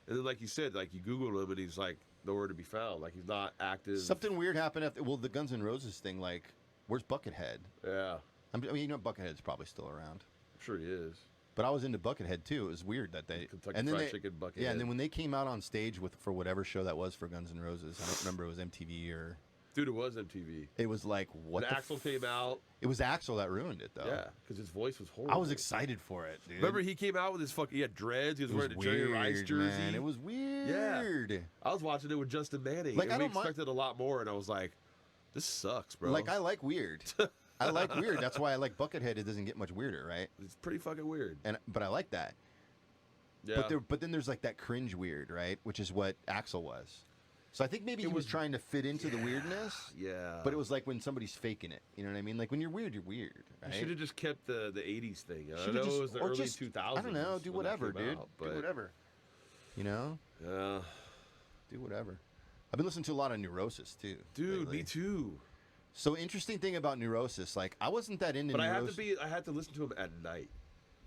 and then like you said, like you Google him and he's like nowhere to be found. Like he's not active. Something weird happened after. Well, the Guns N' Roses thing. Like, where's Buckethead? Yeah. I mean, Buckethead's probably still around. I'm sure he is. But I was into Buckethead too. It was weird that they Kentucky and then Fried they, Chicken Buckethead. Yeah, and then when they came out on stage for whatever show that was for Guns N' Roses, I don't remember, it was MTV or Dude, it was MTV. it was like what When the Axel came out. It was Axel that ruined it though. Yeah, because his voice was horrible. I was excited for it, dude. Remember he came out with his fucking, he had dreads. He was it was wearing a Jerry Rice weird, jersey. man. It was weird. I was watching it with Justin Manning. Like, and I we don't mind- expected a lot more, and I was like, this sucks, bro. Like I like weird. I like weird. That's why I like Buckethead. It doesn't get much weirder, right? It's pretty fucking weird. But I like that. Yeah. But then there's like that cringe weird, right? Which is what Axel was. So I think maybe he was was- trying to fit into the weirdness. Yeah. But it was like when somebody's faking it. You know what I mean? Like when you're weird, you're weird. Right? You should have just kept the 80s thing. I Should've know just- it was the or early just- 2000s. I don't know. Do when that whatever, came dude. out, Do but, whatever. You know? Yeah. Do whatever. I've been listening to a lot of Neurosis too. Dude, lately. me too. So interesting thing about Neurosis, like I wasn't that into But I Neurosis. had to listen to him at night.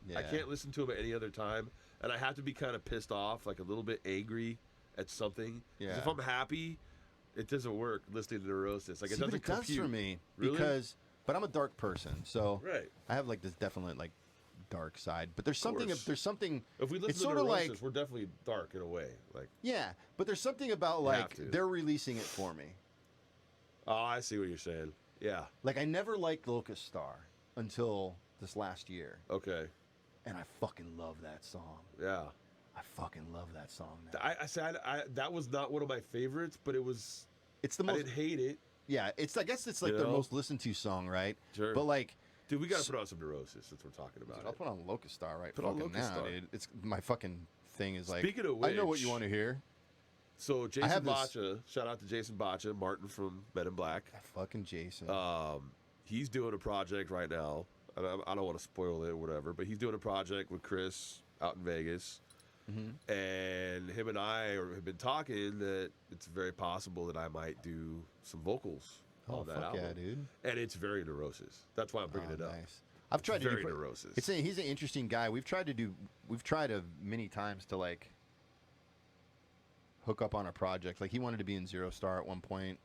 Yeah. I can't listen to him at any other time. And I have to be kind of pissed off, like a little bit angry at something. 'Cause Yeah. if I'm happy, it doesn't work listening to Neurosis. Like it See, but doesn't it does compute. for me Really? but I'm a dark person, so Right. I have like this definite like dark side. But there's something. course. There's something. If we it's listen to sort of Neurosis, like we're definitely dark in a way. Like, yeah, but there's something about You have like to. they're releasing it for me. oh, I see what you're saying. Yeah. Like I never liked Locust Star until this last year, Okay. and I fucking love that song. Yeah. I fucking love that song now. I said that was not one of my favorites, but it was. It's the I most. didn't hate it. Yeah, it's. I guess it's like You their know? most listened to song, right? Sure. But like. Dude, we got to put on some Neurosis since we're talking about I'll it. put on Locust Star right Put on fucking Locust now, Star. dude. It's my fucking thing is like. Speaking of I know what which- you want to hear. So Jason have this- Bacha, shout out to Jason Bacha, Martin from Men in Black. Fucking Jason. He's doing a project right now. And I don't want to spoil it or whatever, but he's doing a project with Chris out in Vegas. Mm-hmm. And him and I have been talking that it's very possible that I might do some vocals Oh, on that fuck album. yeah, dude. And it's very Neurosis. That's why I'm bringing it up. Nice. I've tried to very do Neurosis. He's an interesting guy. We've tried many times to like hook up on a project. Like he wanted to be in Zero Star at one point.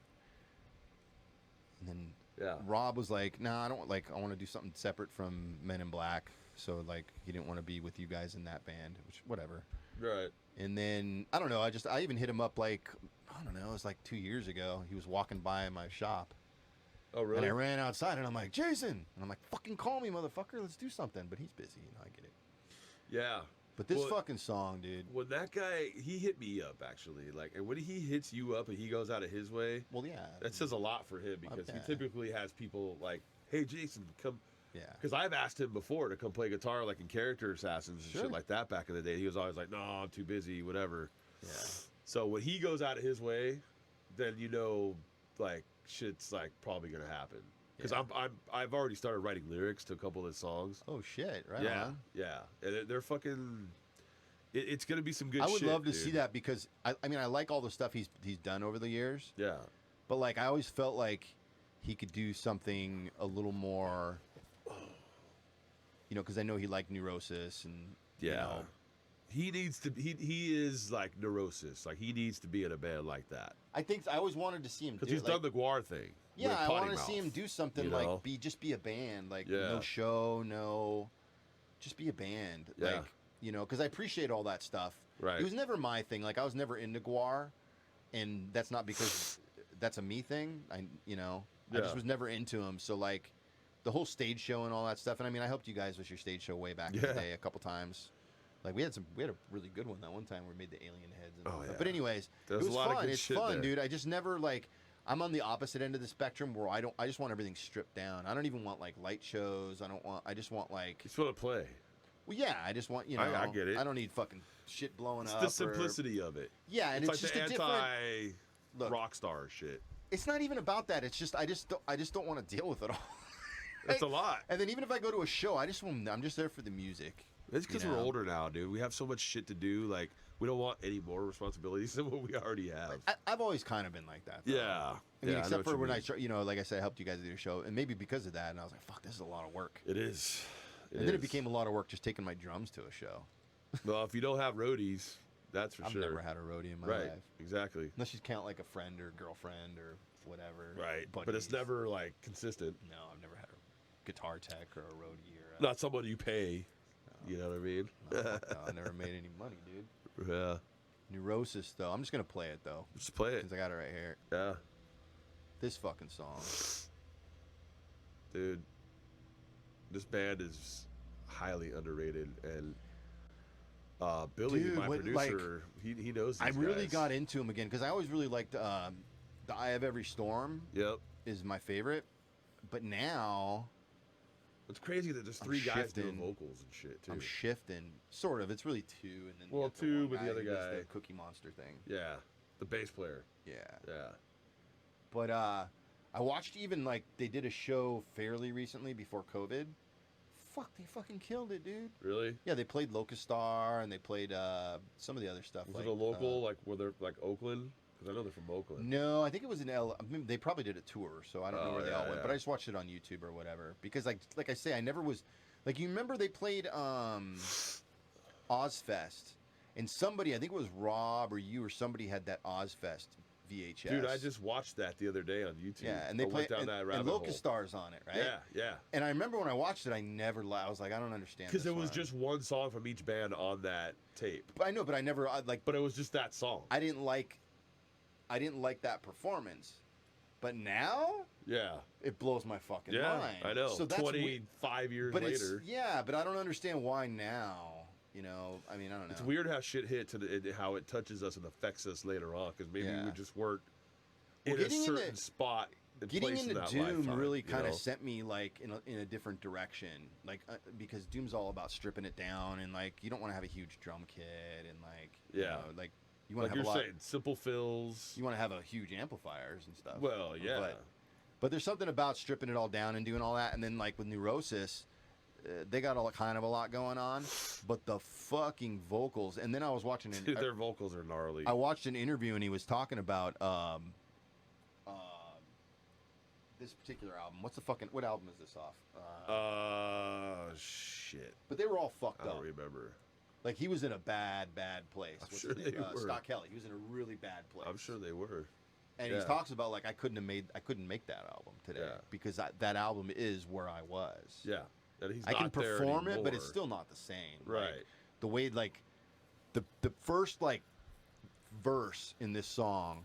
And then Yeah. Rob was like, "Nah, I don't like. I want to do something separate from Men in Black." So like, he didn't want to be with you guys in that band, which whatever. Right. And then I don't know. I even hit him up like I don't know. It was like 2 years ago. He was walking by my shop, Oh, really? and I ran outside, and I'm like, "Jason," and I'm like, "Fucking call me, motherfucker. Let's do something." But he's busy. I get it. Yeah. But this Well, fucking song, dude. When that guy, he hit me up actually. Like, and when he hits you up and he goes out of his way, Well, yeah. that says a lot for him because he Yeah. typically has people like, "Hey, Jason, come." Yeah. Because I've asked him before to come play guitar, like in Character Assassins and Sure. shit like that back in the day. He was always like, "No, I'm too busy, whatever." Yeah. So when he goes out of his way, then you know, like shit's like probably gonna happen. Because Yeah. I've already started writing lyrics to a couple of his songs. Oh shit! Right yeah, on. yeah, and they're fucking. It's gonna be some good. I would shit, love to dude. see that because I mean I like all the stuff he's done over the years, Yeah, but like I always felt like he could do something a little more, you know, because I know he liked Neurosis and yeah. you know, He needs to. He is like Neurosis. Like he needs to be in a band like that I think I always wanted to see him do because he's like, done the Guar thing. yeah, with I Potty want to see Mouth, him do something you know? like just be a band, like Yeah. no show, no, just be a band, Yeah. like you know, because I appreciate all that stuff. Right. It was never my thing. Like I was never into Guar, and that's not because that's a me thing. I Yeah. just was never into him. So like the whole stage show and all that stuff. And I mean, I helped you guys with your stage show way back in the Yeah. day a couple times. Like we had a really good one that one time where we made the alien heads. And all Oh, that. yeah. But anyways, There's it a was lot of fun. good It's shit fun, there. dude. I just never like. I'm on the opposite end of the spectrum where I just want everything stripped down. I don't even want like light shows. I just want like. You just want to play. Well, yeah, I just want, you know. I get it. I don't need fucking shit blowing It's up. the simplicity of it. Yeah, and It's it's, like just the a different. anti Look. rock star shit. It's not even about that. It's just I just don't want to deal with it all. It's a lot. And then even if I go to a show, I'm just there for the music. It's because you we're know? older now, dude. We have so much shit to do. Like we don't want any more responsibilities than what we already have. I've always kind of been like that. Though. Yeah. I mean, Yeah, except know for what when you mean. like I said, I helped you guys do a show, and maybe because of that, and I was like, "Fuck, this is a lot of work." It is. And then it became a lot of work just taking my drums to a show. Well, if you don't have roadies, that's for I've sure. never had a roadie in my Right. life, Exactly. unless you count like a friend or girlfriend or whatever. Right. But it's buddies. never like consistent. No, I've never had a guitar tech or a roadie or. Not someone you pay. You know what I mean? No, fuck no, I never made any money, dude. Yeah. Neurosis, though. I'm just gonna play it though, Just play it. since I got it right here. Yeah. This fucking song. Dude. This band is highly underrated and Billy, Dude, my what, like, producer, he knows these I really guys. got into him again because I always really liked the Eye of Every Storm Yep. is my favorite, but now It's crazy that there's I'm three guys doing shifting. vocals and shit too. I'm shifting. Sort of. It's really two, and then you Well, got the two, one but the guy other who does guy- the Cookie Monster thing. Yeah. The bass player. Yeah, Yeah. but I watched even like they did a show fairly recently before COVID. Fuck, they fucking killed it, dude. Really? Yeah, they played Locust Star and they played some of the other stuff. Was like, it a local, like where they're like Oakland? Because I know they're from Oakland. No, I think it was in L. I mean, they probably did a tour, so I don't know Oh, where they yeah, all went. yeah. But I just watched it on YouTube or whatever because, like I say, I never was like you remember they played Ozzfest, and somebody I think it was Rob or you or somebody had that Ozzfest VHS. Dude, I just watched that the other day on YouTube. yeah, and they I played went down and, that and rabbit Locust hole. Star's on it, right? Yeah, yeah. And I remember when I watched it, I never. I was like, I don't understand. Because this it was one. just one song from each band on that tape. But I know, but I never like. But it was just that song. I didn't like that performance. But now Yeah. it blows my fucking Yeah, mind. I know. So that's 25 years but later. yeah, but I don't understand why now. You know, I mean, I don't know. It's weird how shit hits and how it touches us and affects us later on. Because maybe Yeah. we just weren't Well, in a getting certain into- spot. And Getting place in into that Doom lifetime, really you kind know? of sent me like in a different direction, like because Doom's all about stripping it down and like you don't want to have a huge drum kit and like you Yeah. know, like you want Like to have you're a lot. saying, simple fills. You want to have a huge amplifiers and stuff. Well, yeah. But there's something about stripping it all down and doing all that, and then like with Neurosis, they got kind of a lot going on, but the fucking vocals. And then I was watching Dude, their vocals are gnarly. I watched an interview and he was talking about this particular album. What album is this off? Shit. But they were all fucked I don't up. remember. Like he was in a bad place. I'm What's sure his name? they were. Scott Kelly. He was in a really bad place. I'm sure they were. And he talks about like I couldn't make that album today because that album is where I was. Yeah, and he's I can not there perform it, but anymore. it's still not the same. Right. Like, the way like the first like verse in this song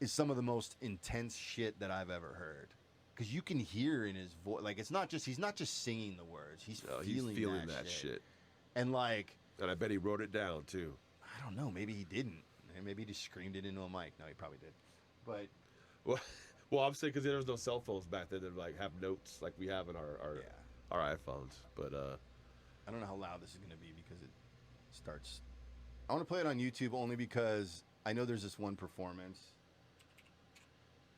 is some of the most intense shit that I've ever heard. Because you can hear in his voice, like he's not just singing the words, he's feeling that shit. And like, and I bet he wrote it down too. I don't know, maybe he didn't. Maybe he just screamed it into a mic. No, he probably did. But well, I'm saying because there was no cell phones back then that like have notes like we have in our iPhones. But I don't know how loud this is gonna be because it starts. I want to play it on YouTube only because I know there's this one performance.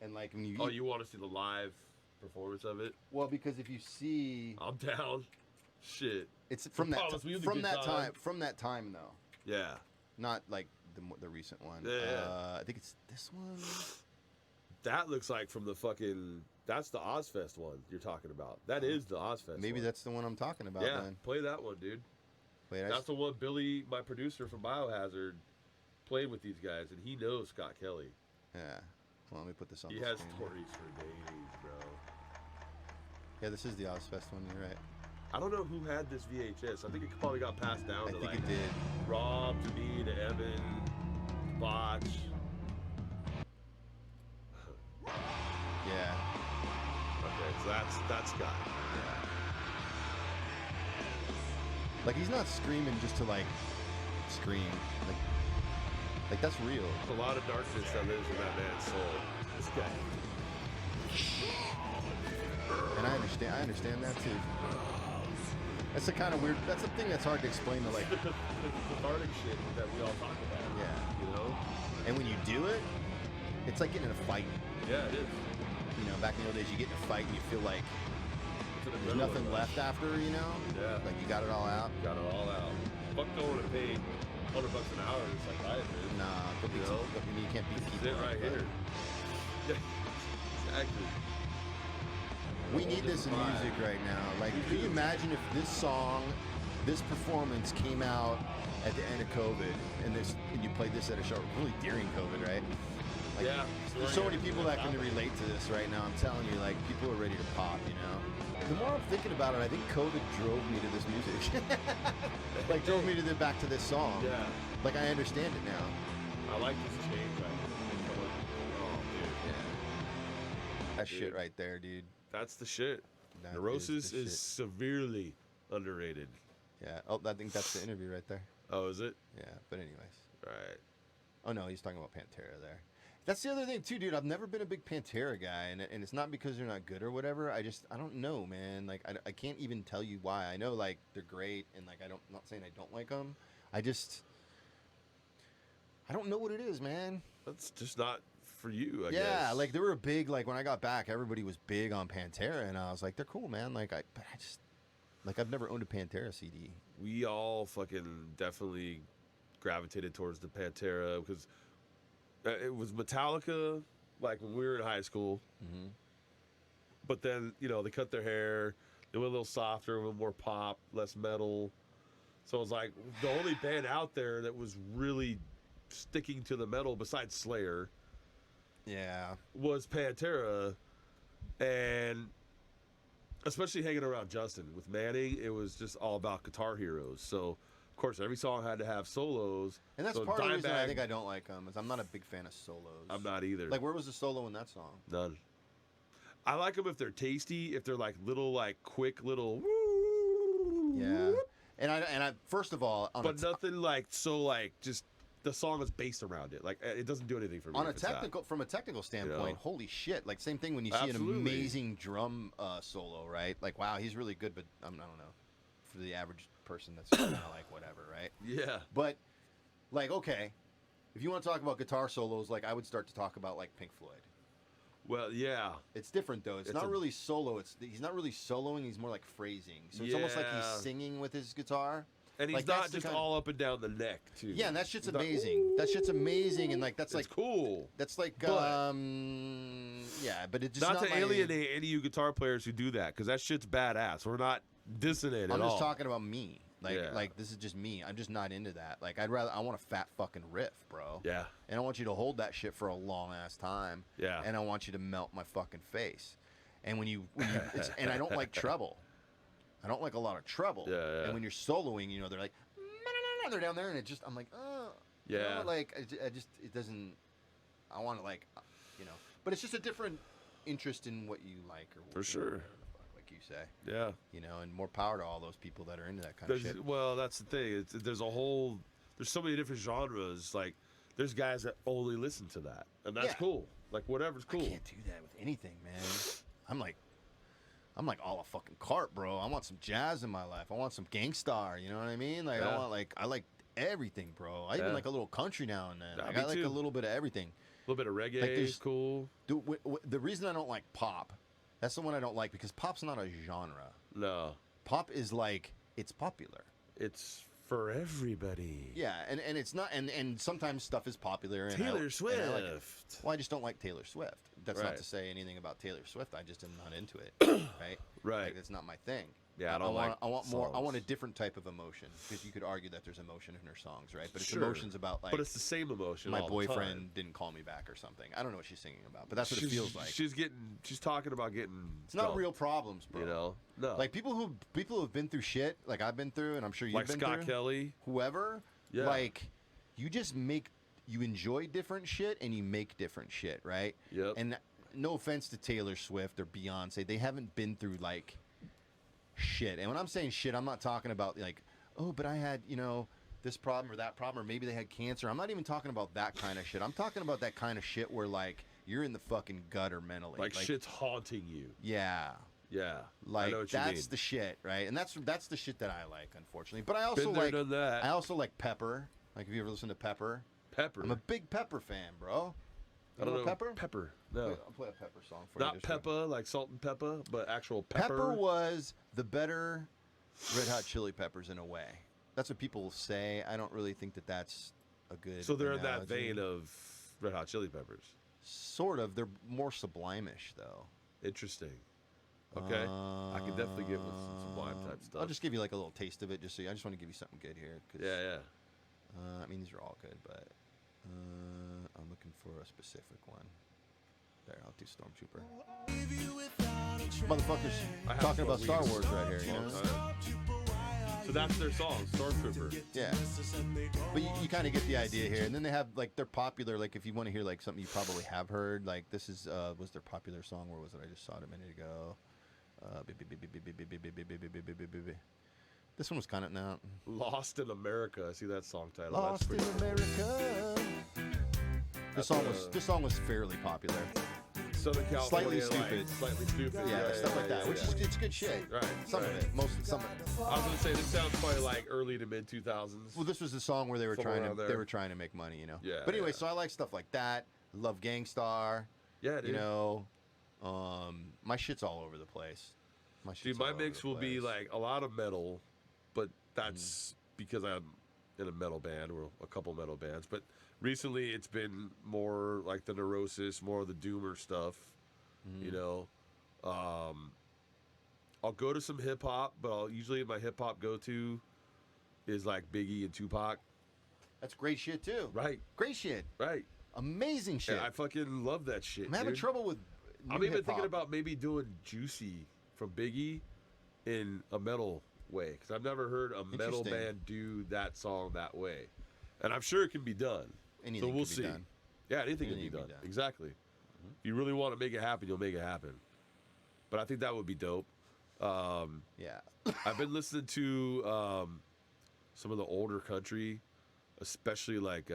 And like when you you want to see the live performance of it? Well, because if you see, I'm down. Shit. It's from that time though. Yeah. Not like the recent one. Yeah. I think it's this one. That looks like from the fucking. That's the Ozzfest one you're talking about. That is the Ozzfest. Maybe one. that's the one I'm talking about. Yeah. Then. Play that one, dude. Wait, that's the one Billy, my producer from Biohazard, played with these guys, and he knows Scott Kelly. Yeah. Well, let me put this on. He the has screen. stories for days, bro. Yeah, this is the Ozzfest one. You're right. I don't know who had this VHS. I think it probably got passed down to like it did. Rob, to me, to Evan, to Botch. Yeah. Okay, so that's Scott. Yeah. Like he's not screaming just to like scream. Like that's real. There's a lot of darkness that lives in that man's soul. This guy. And I understand that too. That's the kind of weird. That's the thing that's hard to explain to like. The cathartic shit that we all talk about. Yeah. You know. And when you do it, it's like getting in a fight. Yeah, it is. You know, back in the old days, you get in a fight and you feel like there's nothing left after. You know. Yeah. Like you got it all out. Got it all out. Fuck going to pay $100 an hour to psychiatrist. Nah, you know? You can't beat people. Sit right here. Yeah, exactly. We need this in music right now. Like, can you imagine if this performance came out at the end of COVID, and you played this at a show really during COVID, right? Like, Yeah. There's so many people that can relate to this right now. I'm telling you, like, people are ready to pop, you know? The more I'm thinking about it, I think COVID drove me to this music. Like, drove me back to this song. Yeah. Like, I understand it now. I like this change. Oh, dude. Yeah. That shit right there, dude. That's the shit. That Neurosis the is shit. severely underrated. Yeah. Oh, I think that's the interview right there. Oh, is it? Yeah. But anyways. Right. Oh no, he's talking about Pantera there. That's the other thing too, dude. I've never been a big Pantera guy, and it's not because they're not good or whatever. I don't know, man. Like I can't even tell you why. I know like they're great, and like I'm not saying I don't like them. I don't know what it is, man. That's just not for you, I guess. Yeah, like they were a big, like when I got back, everybody was big on Pantera, and I was like, they're cool, man. But I just, like I've never owned a Pantera CD. We all fucking definitely gravitated towards the Pantera because it was Metallica, like when we were in high school. Mm-hmm. But then, you know, they cut their hair. They went a little softer, a little more pop, less metal. So it was like the only band out there that was really sticking to the metal besides Slayer. Yeah. Was Pantera. And especially hanging around Justin. With Manning, it was just all about guitar heroes. So, of course, every song had to have solos. And that's so part of the reason I Dimebag- think I don't like them, is I'm not a big fan of solos. I'm not either. Like, where was the solo in that song? None. I like them if they're tasty, if they're like little, like quick little woo. Yeah. And I first of all, But nothing like so like just the song is based around it. Like it doesn't do anything for me. on a if it's not. technical, from a technical standpoint, You know? holy shit! Like same thing when you see Absolutely. an amazing drum solo, right? Like wow, he's really good, but I don't know. For the average person, that's kind of like whatever, right? Yeah. But like, okay, if you want to talk about guitar solos, like I would start to talk about like Pink Floyd. Well, yeah. It's different though. It's not really solo. He's not really soloing. He's more like phrasing. So it's almost like he's Yeah. singing with his guitar. And he's Like, not that's the just kind of- all up and down the neck too. Yeah, and that shit's He's not, amazing. That shit's amazing, and like that's it's like cool. that's like But- yeah, but it just Not to my- alienate any of you guitar players who do that, because that shit's badass. We're not dissing it I'm at just all. talking about me. Like this is just me. I'm just not into that. Like I want a fat fucking riff, bro. Yeah. And I want you to hold that shit for a long ass time. Yeah. And I want you to melt my fucking face. And when you and I don't like treble. I don't like a lot of treble. Yeah. And when you're soloing, you know, they're like, they're down there, and it just, I'm like, you Yeah. know, like I just, it doesn't. I want to like, you know, but it's just a different interest in what you like or For sure. whatever the fuck, like you say. Yeah. You know, and more power to all those people that are into that kind of shit. Well, that's the thing. There's so many different genres. Like, there's guys that only listen to that, and that's Yeah. cool. Like, whatever's cool. I can't do that with anything, man. I'm like a la fucking cart, bro. I want some jazz in my life. I want some gangstar. You know what I mean? Like Yeah. I like everything, bro. I even like a little country now and then. Yeah, Like, me I like too. a little bit of everything. A little bit of reggae Like, is cool. The reason I don't like pop, that's the one I don't like because pop's not a genre. No, Pop is like it's popular. it's for everybody. Yeah, and it's not, and sometimes stuff is popular. And Taylor and Swift. I like it. Well, I just don't like Taylor Swift. That's not Right. to say anything about Taylor Swift. I just am not into it. Right. Right. Like, that's not my thing. Yeah, I don't like I want more. I want a songs. different type of emotion because you could argue that there's emotion in her songs, right? But it's Sure. emotions about like But it's the same emotion. my all the boyfriend time. didn't call me back or something. I don't know what she's singing about, but that's what it feels like. She's talking about getting. It's not dumped, real problems, bro. You know. No. Like people who've been through shit, like I've been through, and I'm sure you've like been Scott through. Kelly. Whoever, Yeah. like you just you enjoy different shit and you make different shit, right? Yep. And no offense to Taylor Swift or Beyonce, they haven't been through like shit. And when I'm saying shit, I'm not talking about like, oh, but I had, you know, this problem or that problem, or maybe they had cancer. I'm not even talking about that kind of shit. I'm talking about that kind of shit where like you're in the fucking gutter mentally. Like shit's haunting you. Yeah. Yeah. I Like know what you that's mean. the shit, right? And that's the shit that I like, unfortunately. But I also Been there, like done that. I also like Pepper. Like, have you ever listened to Pepper? Pepper. I'm a big Pepper fan, bro. I don't know. Pepper? Pepper. No. I'll play a Pepper song for you. Not just real- Peppa, like salt and pepper, but actual pepper. Pepper was the better Red Hot Chili Peppers in a way. That's what people say. I don't really think that that's a good. So they're in that analogy. vein of Red Hot Chili Peppers. Sort of. They're more sublime-ish, though. Interesting. Okay. I can definitely get with some Sublime type stuff. I'll just give you like a little taste of it, just so I just want to give you something good here. 'Cause, Yeah. I mean, these are all good, but I'm looking for a specific one. There, I'll do Stormtrooper. Motherfuckers I have talking about smoked Star weed Wars right here, you a long know? time. So that's their song, Stormtrooper. Yeah. But you kind of get the idea here. And then they have, like, they're popular. Like, if you want to hear, like, something you probably have heard, like, this is, was their popular song. Where was it? I just saw it a minute ago. This one was kind of, no. Lost in America. I see that song title. Lost That's in pretty America. This That's, song was fairly popular. Southern Slightly California, stupid. Slightly stupid. Yeah, stuff like that. Which is it's good shit. Right, Some of right. it. Some of it. I was gonna say this sounds probably like early to mid 2000s. Well, this was the song where they were Somewhere around there. they were trying to make money, you know. Yeah, But anyway, yeah. so I like stuff like that. I love Gangstar. Yeah, dude. You know, my shit's all over the place. Dude, my mix will be like a lot of metal, but that's because I'm in a metal band or a couple metal bands. But recently it's been more like the Neurosis, more of the doomer stuff. You know, I'll go to some hip hop, but usually my hip hop go to is like Biggie and Tupac. That's great shit too. Right, Great shit. right. Amazing shit. Yeah, I fucking love that shit. I'm having dude. trouble with. I'm new even hip-hop. thinking about maybe doing Juicy from Biggie in a metal way, because I've never heard a metal Interesting. band do that song that way, and I'm sure it can be done. Anything so we'll can be see. done. Yeah, anything can Anything be can be done. done. Exactly. If you really want to make it happen, you'll make it happen. But I think that would be dope. Yeah. I've been listening to some of the older country, especially like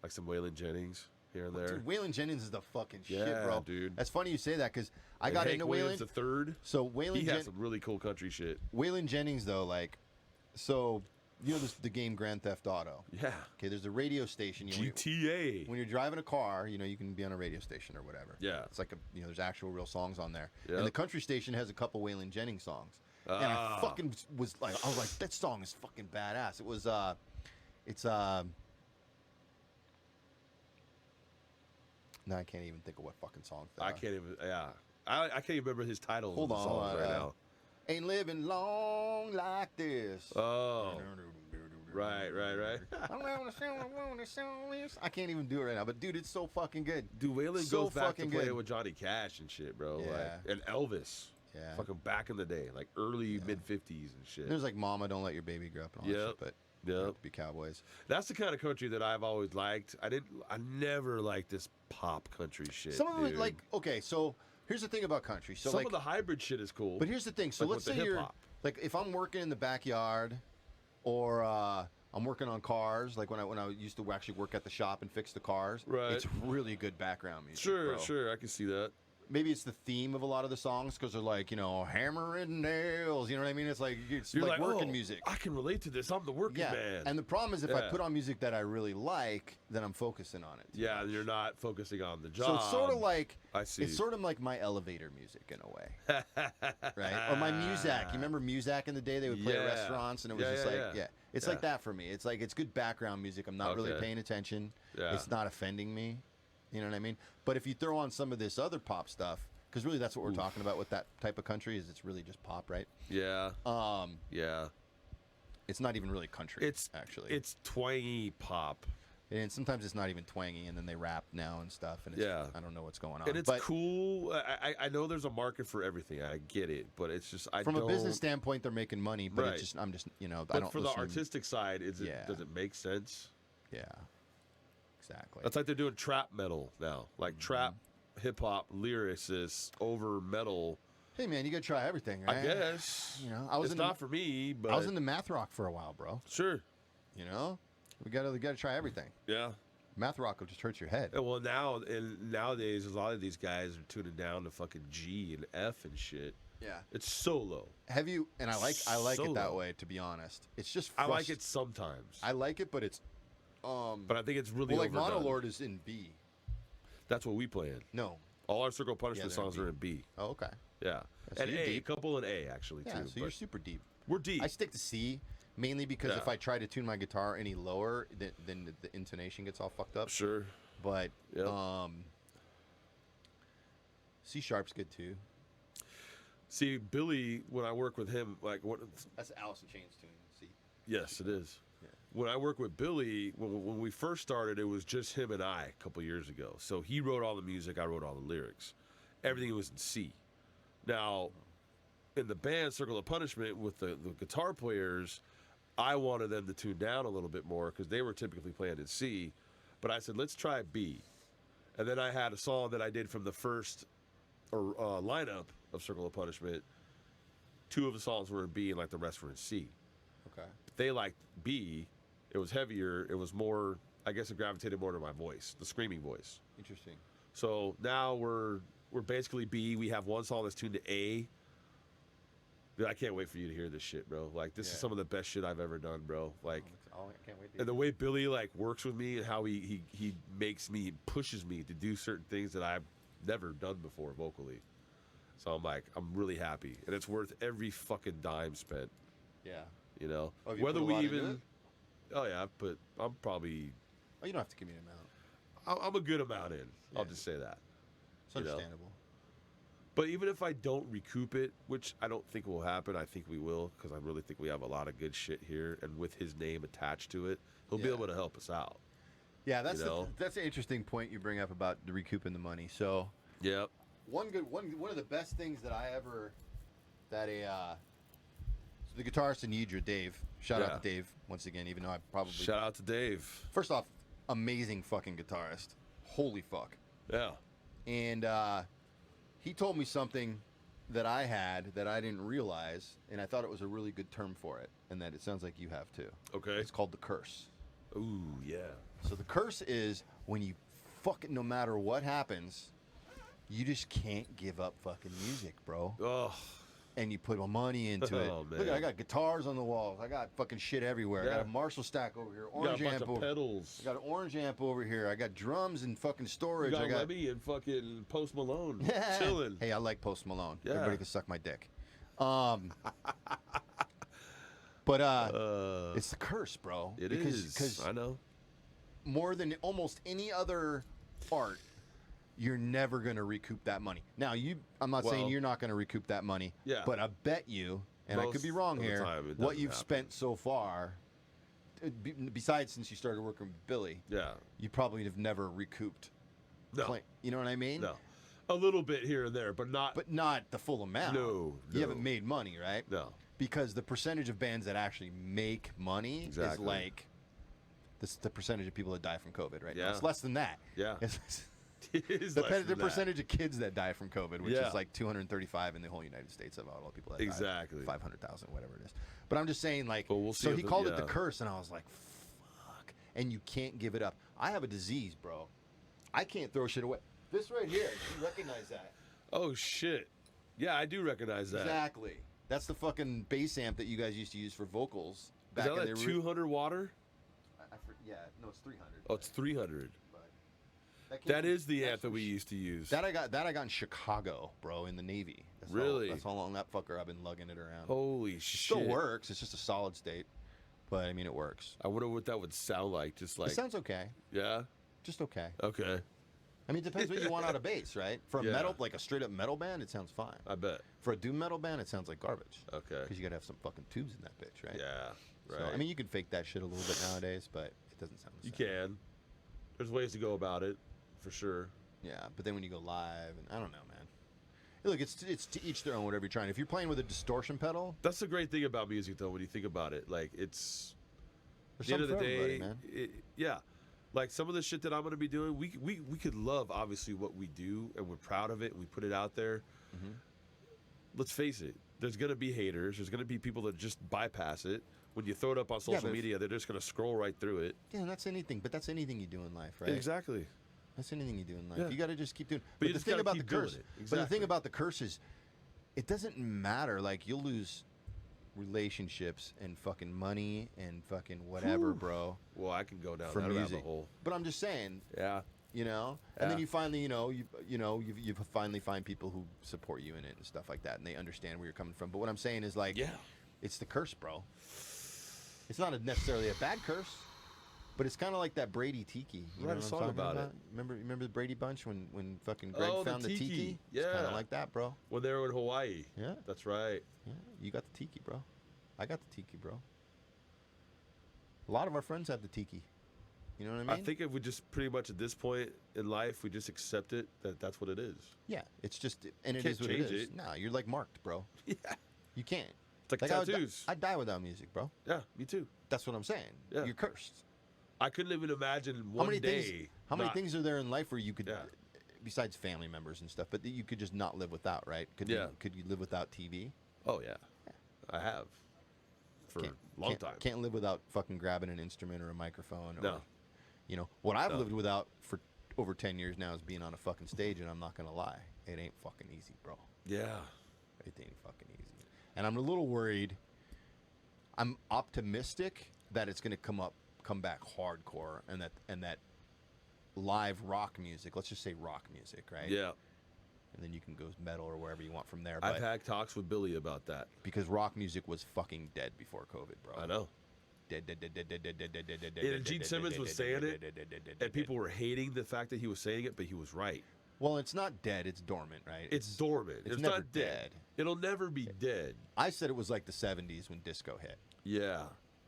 some Waylon Jennings here and there. Dude, Waylon Jennings is the fucking shit, Yeah, bro. dude. That's funny you say that because I And got Hank into Williams Waylon. the third. So He has some really cool country shit. Waylon Jennings though, like, so you know the game Grand Theft Auto. Yeah. Okay, there's a radio station. You know, GTA. when you're driving a car, you know, you can be on a radio station or whatever. Yeah. It's like there's actual real songs on there. Yep. And the country station has a couple Waylon Jennings songs. And I Ah. fucking was like, that song is fucking badass. It was, no, I can't even think of what fucking song. I can't even. Yeah. I can't even remember his title Hold of the on, songs right now. Ain't living long like this. Oh, right. I can't even do it right now, but dude, it's so fucking good. Dude, Waylon So goes back to fucking playing good. with Johnny Cash and shit, bro. Yeah. Like, and Elvis. Yeah. Fucking back in the day, like early mid 50s and shit. There's like Mama, Don't Let Your Baby Grow Up and all that Yep. shit, but Yep. we have to be cowboys. That's the kind of country that I've always liked. I never liked this pop country shit. Some of it, dude. like, okay, so here's the thing about country. So some like, of the hybrid shit is cool. but here's the thing. So like let's with say the you're hip-hop. like, if I'm working in the backyard, or I'm working on cars, like when I used to actually work at the shop and fix the cars. Right. It's really good background music. Sure, bro. sure, I can see that. Maybe it's the theme of a lot of the songs because they're like, you know, hammering nails. You know what I mean? It's like You're like working oh, music. I can relate to this. I'm the working Yeah. man. And the problem is if I Yeah. put on music that I really like, then I'm focusing on it. too yeah, much. you're not focusing on the job. So it's sort of like I see. It's sort of like my elevator music in a way, right? Or my Muzak. You remember Muzak in the day? They would play at Yeah. restaurants, and it was Yeah, just yeah, like, yeah. It's Yeah. like that for me. It's like it's good background music. I'm not really Okay. paying attention. Yeah. It's not offending me. You know what I mean? But if you throw on some of this other pop stuff, because really that's what we're talking about with that type of country, is it's really just pop, right? Yeah, yeah. It's not even really country. It's actually it's twangy pop, and sometimes it's not even twangy, and then they rap now and stuff, and it's, Yeah. I don't know what's going on. and it's but cool. I know there's a market for everything. I get it, but it's just from a don't, business standpoint, they're making money, but Right. it's just I'm just I But don't for the listen- artistic side, Yeah. does it make sense? Yeah, exactly. That's like they're doing trap metal now, like trap hip hop lyricists over metal. Hey man, you gotta try everything, right? I guess. You know, I was it's in the- not for me, but I was into math rock for a while, bro. sure. You know, we gotta try everything. Yeah. Math rock will just hurt your head. And well, nowadays, a lot of these guys are tuning down to fucking G and F and shit. Yeah. It's so low. Have you? And I like So it that low. way. To be honest, it's just. I like it sometimes, I like it, but it's. but I think it's really Well, like overdone. Monolord is in B. That's what we play in. No. All our Circle of Punishment they're in songs B. are in B. Oh, okay. Yeah, so and you're A, deep. a couple in A actually Yeah, too. so you're but super deep. we're deep. I stick to C mainly because if Yeah. I try to tune my guitar any lower, then the intonation gets all fucked up. Sure. But Yep. C sharp's good too. See, Billy, when I work with him, like what? That's Alice in Chains tune. C. Yes, it is. Yeah. When I work with Billy, when we first started, it was just him and I a couple years ago. So he wrote all the music, I wrote all the lyrics. Everything was in C. Now, in the band Circle of Punishment with the guitar players, I wanted them to tune down a little bit more because they were typically playing in C. But I said, let's try B. And then I had a song that I did from the first lineup of Circle of Punishment. 2 of the songs were in B and like the rest were in C. Okay. They liked B. It was heavier. It was more, I guess it gravitated more to my voice, the screaming voice. Interesting. So now we're basically B. We have one song that's tuned to A. Dude, I can't wait for you to hear this shit, bro. Like, this is Yeah. some of the best shit I've ever done, bro. Like, I can't wait. and the way Billy, like, works with me and how he makes me, pushes me to do certain things that I've never done before vocally. So I'm like, I'm really happy. And it's worth every fucking dime spent, Yeah. you know? Oh, have you Whether put a we lot into even... it? Oh, yeah, I'm probably... Oh, you don't have to give me an amount. I'm a good amount in. I'll Yeah. just say that. It's You know. understandable. But even if I don't recoup it, which I don't think will happen, I think we will, because I really think we have a lot of good shit here, and with his name attached to it, he'll be Yeah. able to help us out. Yeah, that's You know? that's an interesting point you bring up about the recouping the money. So Yep. one of the best things that I ever so the guitarist in Yidra, Dave. Shout out Yeah. to Dave once again, even though I probably Shout out to Dave. first off, amazing fucking guitarist. Holy fuck. Yeah. And he told me something that I had that I didn't realize, and I thought it was a really good term for it, and that it sounds like you have too. Okay. It's called the curse. Ooh, yeah. So the curse is when you fucking, no matter what happens, you just can't give up fucking music, bro. Oh, And you put money into it. Oh, Look, man. I got guitars on the walls. I got fucking shit everywhere. I Yeah. got a Marshall stack over here. you got a Orange bunch amp of over. pedals. I got an orange amp over here. I got drums and fucking You storage. got I got. Lemmy and fucking Post Malone chilling. Hey, I like Post Malone. Yeah. Everybody can suck my dick. But it's the curse, bro. It because, is. Because I know. more than almost any other art, you're never going to recoup that money. Now, I'm not saying Well, you're not going to recoup that money, Yeah. but I bet you, and I could be Most wrong of the here, time it what doesn't you've happen. spent so far, besides since you started working with Billy, Yeah. you probably have never recouped. No. You know what I mean? No. A little bit here and there, but not. But not the full amount. No, You haven't no. made money, right? No. Because the percentage of bands that actually make money is Exactly. like the percentage of people that die from COVID right now. Yeah. It's less than that. Yeah. It's It is the less than that. percentage of kids that die from COVID, which Yeah. is like 235 in the whole United States of all the people that Exactly. die. 500,000, whatever it is. But I'm just saying, like, Well, we'll see so if he it- called it the yeah. curse, and I was like, fuck. And you can't give it up. I have a disease, bro. I can't throw shit away. This right here, you recognize that? Oh shit. Yeah, I do recognize that. Exactly. That's the fucking bass amp that you guys used to use for vocals Is back that in like the 200 water? yeah, no, it's 300. Oh, it's 300. But That is the that's amp that from we used to use. That I got in Chicago, bro, in the Navy. Really? That's how long that fucker I've been lugging it around. Holy It shit. still works. It's just a solid state, but I mean it works. I wonder what that would sound like. Just like, It sounds okay. yeah. Just okay. Okay. I mean, it depends what you want out of bass, right? For a Yeah. metal, like a straight up metal band, it sounds fine. I bet. For a doom metal band, it sounds like garbage. Okay. Because you gotta have some fucking tubes in that bitch, right? Yeah. Right. So, I mean, you can fake that shit a little bit nowadays, but it doesn't sound the you same. can. There's ways to go about it, for sure. Yeah, but then when you go live, and I don't know, man. Look, it's to each their own. Whatever you're trying. If you're playing with a distortion pedal, That's the great thing about music, though, when you think about it. Like, it's there's the end of something the for day, everybody, man. yeah. Like some of the shit that I'm going to be doing, we could love obviously what we do, and we're proud of it. And we put it out there. Mm-hmm. Let's face it. There's going to be haters. There's going to be people that just bypass it. When you throw it up on social but if- media, they're just going to scroll right through it. Yeah, that's anything. But that's anything you do in life, right? Exactly. That's anything you do in life. Yeah. You got to just keep doing. But you the just thing gotta about the keep doing curse. it. But the thing Exactly. about the curse is, it doesn't matter. Like you'll lose relationships and fucking money and fucking whatever, Whew. bro. Well, I can go down For that music. rabbit hole. But I'm just saying, Yeah. you know, and then Yeah. you finally, you finally find people who support you in it and stuff like that, and they understand where you're coming from. But what I'm saying is like, Yeah. it's the curse, bro. It's not necessarily a bad curse, but it's kind of like that Brady Tiki. You Write know a what song I'm talking about it. Remember the Brady Bunch when fucking Greg Oh, the found the tiki. tiki? It's kind Yeah. of like that, bro. When they were in Hawaii. Yeah. That's right. Yeah, you got the tiki, bro. I got the tiki, bro. A lot of our friends have the tiki. You know what I mean? I think if we just pretty much at this point in life, we just accept it that that's what it is. Yeah, it's just, and it Can't is what it change is. it. Nah, you're like marked, bro. Yeah. You can't. It's like I would di- tattoos. I'd die without music, bro. Yeah, me too. That's what I'm saying. Yeah. You're cursed. I couldn't even imagine How one many day. things? How many not- things are there in life where you could, Yeah. besides family members and stuff, but that you could just not live without, right? Yeah. Could you live without TV? Oh yeah, I have for a long time. Can't live without fucking grabbing an instrument or a microphone. Or, No. You know what I've No. lived without for over 10 years now is being on a fucking stage, and I'm not gonna lie, it ain't fucking easy, bro. Yeah. It ain't fucking easy. And I'm a little worried. I'm optimistic that it's going to come back hardcore, and that live rock music. Let's just say rock music, right? Yeah. And then you can go metal or wherever you want from there. I've But had talks with Billy about that. because rock music was fucking dead before COVID, bro. I know. Dead. And Gene Simmons was saying it, and people were hating the fact that he was saying it, but he was right. Well, it's not dead. It's dormant, right? It's dormant. it's It's never not dead. dead. It'll never be dead. I said it was like the 70s when disco hit. Yeah.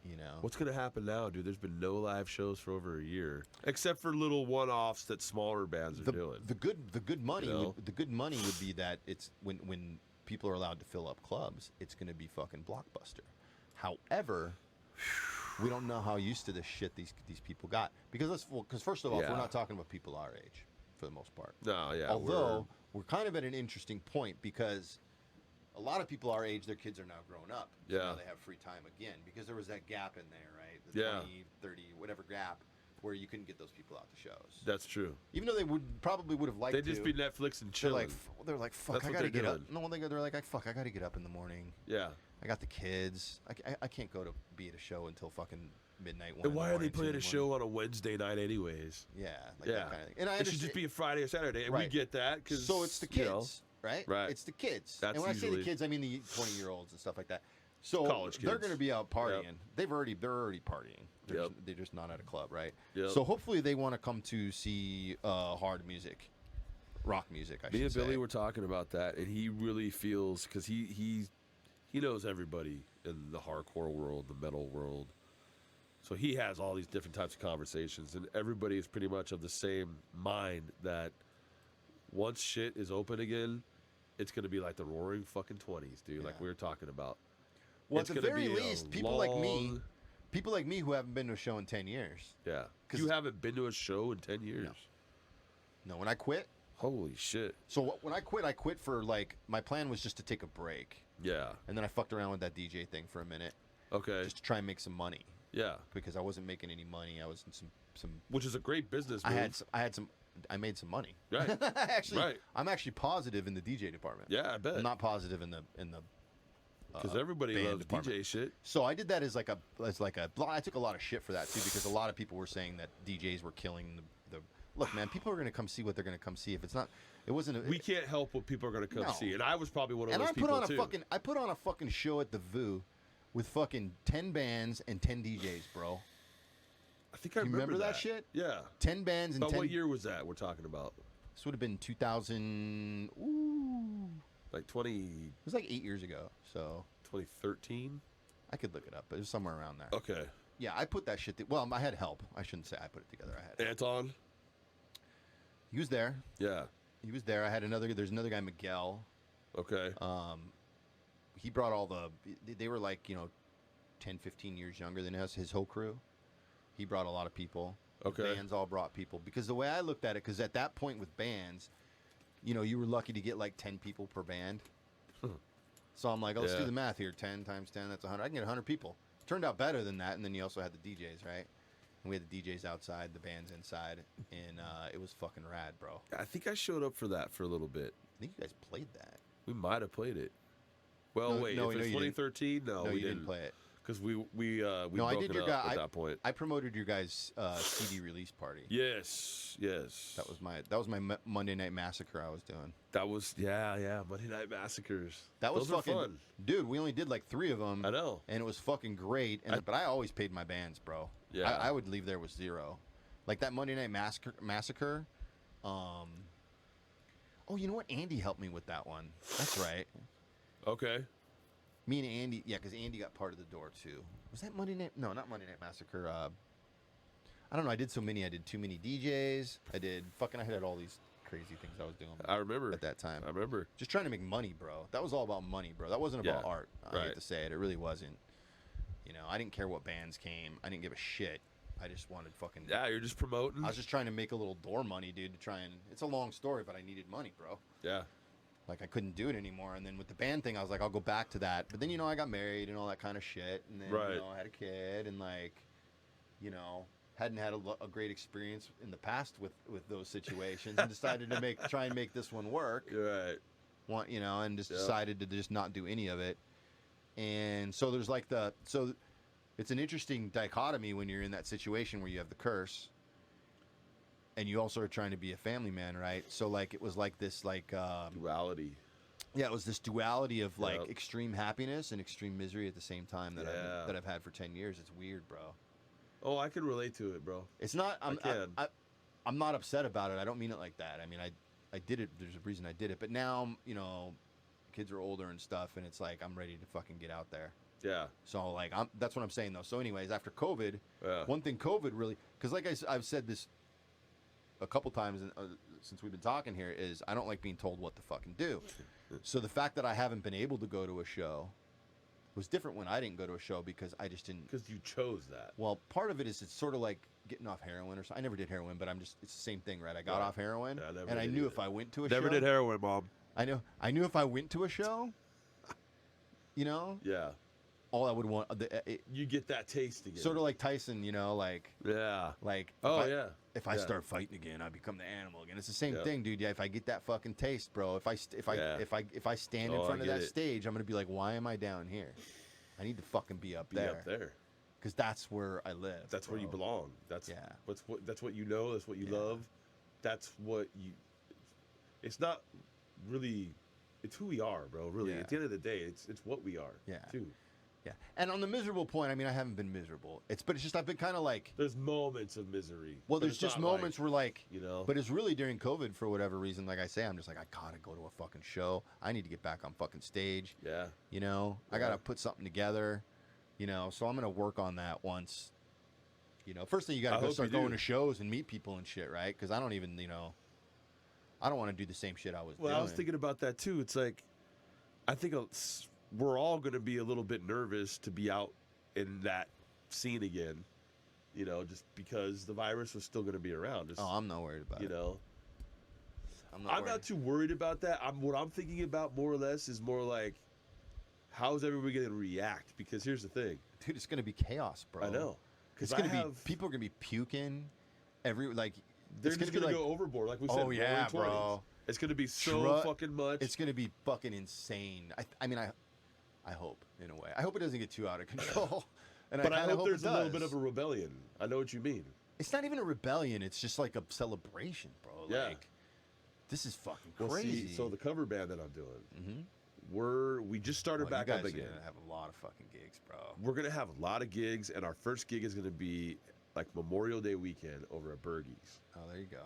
You know. What's gonna happen now, dude? There's been no live shows for over a year, except for little one-offs that smaller bands are doing. The good money You know? the good money would be that it's when people are allowed to fill up clubs, it's going to be fucking Blockbuster. However, we don't know how used to this shit these people got because first of all, Yeah. we're not talking about people our age for the most part. No, yeah. Although we're kind of at an interesting point because a lot of people our age, their kids are now grown up. So Yeah. now they have free time again because there was that gap in there, right? The Yeah. 20, 30, whatever gap where you couldn't get those people out to shows. that's true. Even though they probably would have liked They just to. be Netflix and They're chilling. like, fuck, That's I what gotta they're get up. doing. No, they're like, fuck, I gotta get up in the morning. Yeah. I got the kids. I can't go to be at a show until fucking midnight. And why are they playing a show on a Wednesday night anyways? Yeah, like Yeah. that kind of thing. And I It should understand. just be a Friday or Saturday, and we Right. get that because So it's the kids, right? Right. It's the kids. That's and when I say the usually- kids, I mean the 20-year-olds and stuff like that. So College they're kids. going to be out partying. Yep. They're already partying. Yep. They're just not at a club, right? Yep. So hopefully they want to come to see hard music. rock music. I Me should and say. Billy were talking about that, and he really feels because he knows everybody in the hardcore world, the metal world. So he has all these different types of conversations, and everybody is pretty much of the same mind that once shit is open again, it's going to be like the roaring fucking 20s, dude, like Yeah. we were talking about. Well, It's at the gonna very be a least, people like long- me who haven't been to a show in 10 years. Yeah. 'Cause- You haven't been to a show in 10 years. No, when I quit. Holy shit. So when I quit for like my plan was just to take a break, Yeah. and then I fucked around with that DJ thing for a minute, Okay. just to try and make some money Yeah. because I wasn't making any money. I was in some. Which is a great business move. I made some money. Right. Actually, Right. I'm actually positive in the DJ department. Yeah, I bet. I'm not positive in the Because everybody band loves department. DJ shit. So I did that as like a. I took a lot of shit for that too because a lot of people were saying that DJs were killing the. Look, man, people are gonna come see what they're gonna come see. If it's not, it wasn't. We can't help what people are going to come No. see. And I was probably one of And those I put people on a too. fucking show at the VU with fucking 10 bands and 10 DJs, bro. I think I You remember that shit? Yeah. 10 bands and About 10. what year was that we're talking about? This would have been 2000. Ooh, Like 20, it was like 8 years ago. So 2013? I could look it up, but it was somewhere around there. Okay. Yeah, I put that shit. Well, I had help. I shouldn't say I put it together. I had. Anton? He was there. Yeah. He was there. I had another. There's another guy, Miguel. Okay. He brought all the. They were like 10, 15 years younger than us. His whole crew. He brought a lot of people. The Okay. bands all brought people because the way I looked at it, because at that point with bands, you were lucky to get like 10 people per band. So I'm like, let's do Yeah. the math here. 10 times 10, that's 100. I can get 100 people. Turned out better than that, and then you also had the DJs, right? And we had the DJs outside, the bands inside, and it was fucking rad, bro. I think I showed up for that for a little bit. I think you guys played that. We might have played it. Well, No, wait. no, if no, it's you didn't. 2013, no, No, we you didn't play it. Because we No, I broke did it your up guy. at that point. I promoted your guys' CD release party. Yes. Yes. That was my Monday Night Massacre I was doing. That was yeah. Monday Night Massacres. That was Those fucking are fun. dude. We only did like 3 of them. I know. and it was fucking great. But I always paid my bands, bro. Yeah. I would leave there with 0. Like that Monday Night Massacre. Oh, you know what? Andy helped me with that one. That's right. Okay. Me and Andy, yeah, because Andy got part of the door too. Was that Monday Night? No, not Monday Night Massacre. I don't know. I did so many. I did too many DJs. I had all these crazy things I was doing. I remember at that time. I remember. Just trying to make money, bro. That was all about money, bro. That wasn't about Yeah, art. I right. hate to say it. It really wasn't. I didn't care what bands came. I didn't give a shit. I just wanted fucking. Yeah, you're just promoting. I was just trying to make a little door money, dude. To try and. It's a long story, but I needed money, bro. Yeah. Like I couldn't do it anymore. And then with the band thing, I was like, I'll go back to that. But then I got married and all that kind of shit. And then Right. I had a kid and like, hadn't had a great experience in the past with those situations and decided to try and make this one work. You're right. And just Yep. decided to just not do any of it. And so there's like it's an interesting dichotomy when you're in that situation where you have the curse and you also are trying to be a family man, right? So like it was like this Duality. yeah, it was this duality of like Yep. extreme happiness and extreme misery at the same time that Yeah. I've had for 10 years. It's weird, bro. Oh, I can relate to it, bro. It's not I'm can. I'm not upset about it. I don't mean it like that. I mean, I did it. There's a reason I did it. But now, kids are older and stuff, and it's like I'm ready to fucking get out there. Yeah. So like that's what I'm saying though. So anyways, after COVID, Yeah. one thing COVID really, because like I've said this a couple times since we've been talking here, is I don't like being told what to fucking do. So the fact that I haven't been able to go to a show was different when I didn't go to a show because I just didn't. Because you chose that. Well, part of it is it's sort of like getting off heroin or something. I never did heroin, but it's the same thing, right? I got Right. off heroin, Yeah, I never and I did knew either. if I went to a Never show, did heroin, Mom. I knew if I went to a show, Yeah. all I would want, You get that taste again. sort of like Tyson, like Yeah. if yeah. if I Yeah. start fighting again, I become the animal again. It's the same Yeah. thing, dude. Yeah, if I get that fucking taste, bro. If I stand in Oh, I front of get that it. stage, I'm gonna be like, why am I down here? I need to fucking be up Be there. up there. Because that's where I live. That's where you bro. belong. That's Yeah. That's what you know. That's what you Yeah. love. That's what you. It's not really. It's who we are, bro. Really, Yeah. at the end of the day, it's what we are. Yeah. Too. Yeah. And on the miserable point, I mean, I haven't been miserable. But it's just I've been kind of like. There's moments of misery. Well, but there's it's just not moments where like, you know. But it's really during COVID for whatever reason. Like I say, I'm just like I gotta go to a fucking show. I need to get back on fucking stage. Yeah. You know, I gotta put something together. You know, so I'm gonna work on that once. You know, first thing you gotta go start going to shows and meet people and shit, right? Because I don't even, you know, I don't want to do the same shit I was doing. I was thinking about that too. It's like, I think we're all going to be a little bit nervous to be out in that scene again, you know, just because the virus was still going to be around. Just, I'm not worried about it. You know, I'm not worried. too worried about that. What I'm thinking about more or less is more like, how's everybody going to react? Because here's the thing. Dude, it's going to be chaos, bro. I know. It's going to be, people are going to be puking they're just going to go overboard, like we said. Oh, yeah, 20s. bro. It's going to be so fucking much. It's going to be fucking insane. I mean, I hope, in a way. I hope it doesn't get too out of control. But I hope there's a little bit of a rebellion. I know what you mean. It's not even a rebellion. It's just like a celebration, bro. Yeah. Like, this is fucking Well, crazy. see, so the cover band that I'm doing, we just started you back guys up again. are gonna have a lot of fucking gigs, bro. We're gonna have a lot of gigs, and our first gig is gonna be like Memorial Day weekend over at Bergie's. Oh, there you go.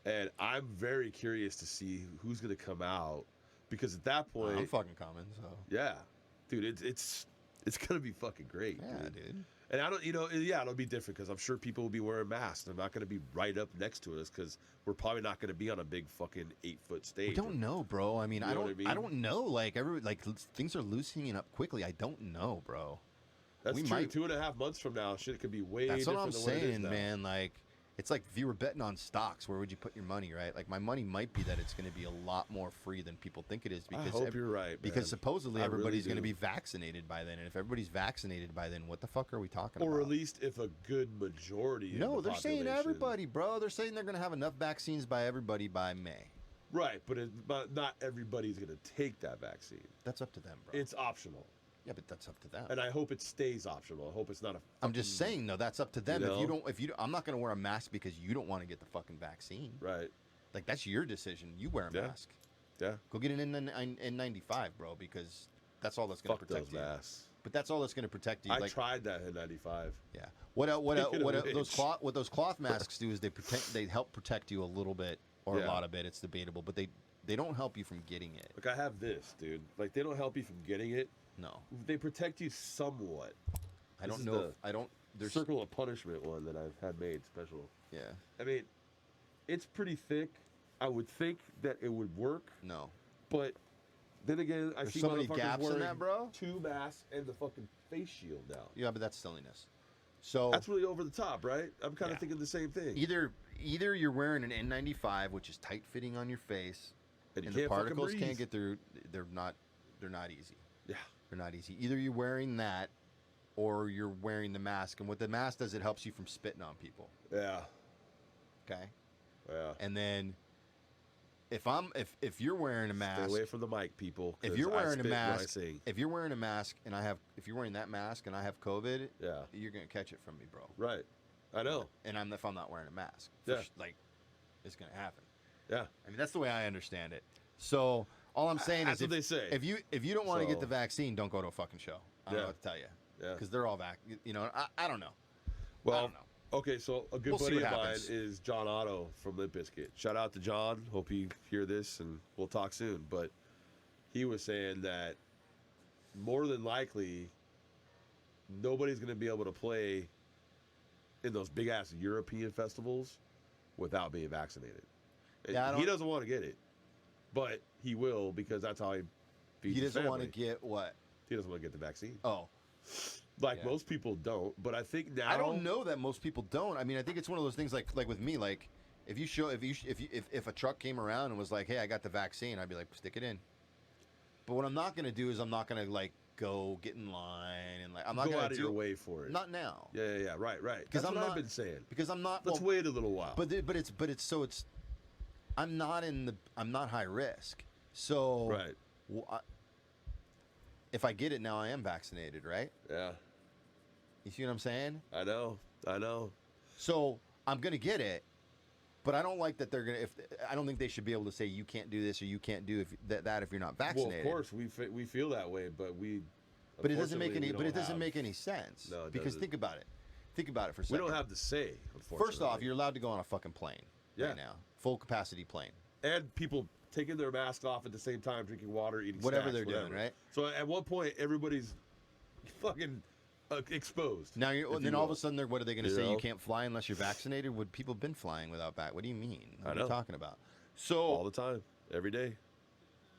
And I'm very curious to see who's gonna come out, because at that point, I'm fucking coming. So yeah, dude, it's gonna be fucking great. yeah, dude. And I don't, it'll be different because I'm sure people will be wearing masks. They're not going to be right up next to us because we're probably not going to be on a big fucking 8-foot stage. We don't know, bro. I mean, You know what I I don't know. Like things are loosening up quickly. I don't know, bro. That's we true. might- 2.5 months from now, shit could be way That's different what I'm than what it is saying, now. man. Like, it's like if you were betting on stocks, where would you put your money, right? Like, my money might be that it's going to be a lot more free than people think it is. Because I hope you're right, Because man. supposedly I really everybody's going to do. be vaccinated by then. And if everybody's vaccinated by then, what the fuck are we talking Or about? at least if a good majority No, of the they're saying population- everybody, bro. They're saying they're going to have enough vaccines by everybody by May. Right, but not everybody's going to take that vaccine. That's up to them, bro. It's optional. Yeah, but that's up to them. And I hope it stays optional. I hope it's not a I'm just saying, though, that's up to them. You know? If you don't, I'm not going to wear a mask because you don't want to get the fucking vaccine. Right. Like, that's your decision. You wear a Yeah. mask. Yeah. Go get an N95, bro, because that's all that's going to Fuck protect those you. masks. But that's all that's going to protect you. I like, tried that in 95. yeah. What Speaking of which. those cloth masks do is they help protect you a little bit or a Yeah. lot of it. It's debatable, but they don't help you from getting it. Like, I have this, dude. Like, they don't help you from getting it. No, They protect you somewhat. I This don't is know. the I don't. There's Circle of Punishment one that I've had made special. yeah. I mean, it's pretty thick. I would think that it would work, No. but then again, I There's see so many motherfuckers gaps in wearing that, bro. 2 masks and the fucking face shield now. Yeah, but that's silliness. So That's really over the top, right? I'm kind of Yeah. thinking the same thing. either you're wearing an N95, which is tight fitting on your face, And you and the can't fucking particles can't breathe. get through. They're not easy. Yeah. They're not easy. Either you're wearing that, or you're wearing the mask. And what the mask does, it helps you from spitting on people. Yeah. Okay. Yeah. And then if you're wearing a Stay mask, away from the mic, people. if 'cause you're I wearing a spit when I mask, sing. if you're wearing a mask, and if you're wearing that mask, and I have COVID, Yeah. you're gonna catch it from me, bro. Right. I know. And if I'm not wearing a mask, Yeah. like, it's gonna happen. Yeah. I mean, that's the way I understand it. So all I'm saying That's is, what they say. if you don't want to get So- the vaccine, don't go to a fucking show. I don't Yeah. know what to tell you. Yeah. Because they're all You know, I don't know. Well, I don't know. okay, so a good We'll see buddy of what mine happens. is John Otto from Limp Bizkit. Shout out to John. Hope you hear this, and we'll talk soon. But he was saying that more than likely, nobody's going to be able to play in those big ass European festivals without being vaccinated. Yeah, He doesn't want to get it, but he will because that's how he feeds He his doesn't want to family. get what? He doesn't want to get the vaccine. Oh, Like yeah. most people don't, but I think now I don't know that most people don't. I mean, I think it's one of those things like with me, like if a truck came around and was like, "Hey, I got the vaccine," I'd be like, "Stick it in." But what I'm not going to do is I'm not going to like go get in line and like I'm not go going out to of do your way for it. Not now. Yeah, right. Because That's I'm what not, I've been saying. Because I'm not. Let's well, wait a little while. I'm not high risk. So Right. If I get it now, I am vaccinated, right? Yeah, You see what I'm saying? I know. So I'm gonna get it, but I don't like that they're gonna. I don't think they should be able to say you can't do this or you can't do that if you're not Well, vaccinated. of course we feel that way, but we But it doesn't make Unfortunately, any. we But it don't doesn't have- make any sense. No, it because doesn't. think about it. Think about it for a We second. don't have the say, unfortunately. First off, you're allowed to go on a fucking plane Yeah. right now, full capacity plane. and people taking their mask off at the same time, drinking water, eating Whatever snacks, they're doing, right? So at one point, everybody's fucking exposed. Now, if and then you all of will. a sudden, what are they going to You say? You know? can't fly unless you're vaccinated. Would people been flying without back? What do you mean? What I are you know. talking about? So all the time, every day.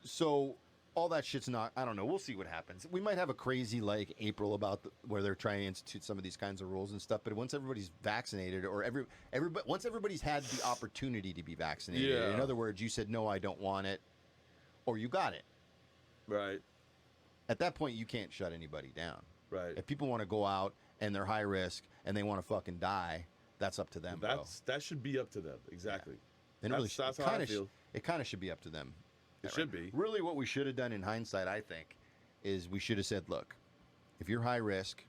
So all that shit's not. I don't know. We'll see what happens. We might have a crazy like April about where they're trying to institute some of these kinds of rules and stuff. But once everybody's vaccinated, or everybody, once everybody's had the opportunity to be vaccinated, Yeah. in other words, you said no, I don't want it, or you got it. Right, At that point, you can't shut anybody down. right. If people want to go out and they're high risk and they want to fucking die, that's up to them. That should be up to them. Exactly. And it really that's it how I kinda feel. it kind of should be up to them. It should be. Really, what we should have done in hindsight, I think, is we should have said, look, if you're high risk,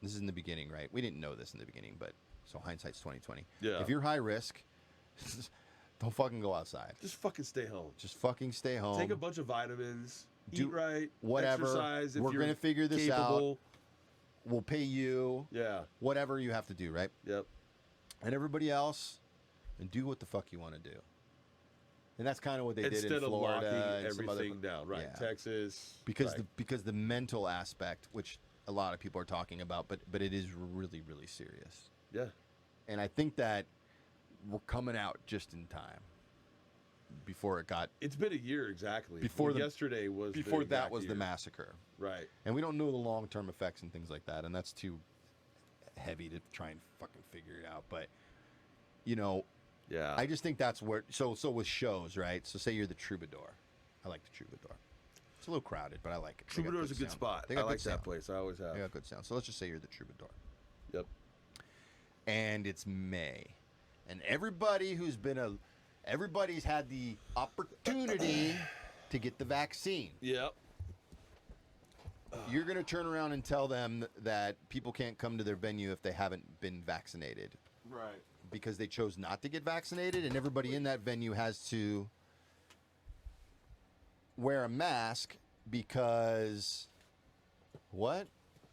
this is in the beginning, right? We didn't know this in the beginning, but so hindsight's 2020. Yeah. If you're high risk, don't fucking go outside. Just fucking stay home. Just fucking stay home. Take a bunch of vitamins. Do Eat right. whatever. Exercise. If We're you're gonna figure this capable. out. We'll pay you. Yeah. Whatever you have to do, right? Yep. And everybody else, and do what the fuck you want to do. And that's kind of what they did Instead in of Florida locking and some other everything down, right? Yeah. Texas. because right. the mental aspect, which a lot of people are talking about, but it is really, really serious. Yeah. And I think that we're coming out just in time before it got It's been a year exactly. Before Well, the- yesterday was the before that exact was the year. massacre. Right. And we don't know the long-term effects and things like that, and that's too heavy to try and fucking figure it out. But you know, Yeah. I just think that's where. So with shows, right? So say you're the Troubadour. I like the Troubadour. It's a little crowded, but I like it. They got Troubadour's a good sound. spot. They I got like good that sound. place. I always have. They got good sound. So let's just say you're the Troubadour, Yep. and it's May, and everybody's had the opportunity to get the vaccine. Yep. You're going to turn around and tell them that people can't come to their venue if they haven't been vaccinated Right. because they chose not to get vaccinated, and everybody in that venue has to wear a mask because what?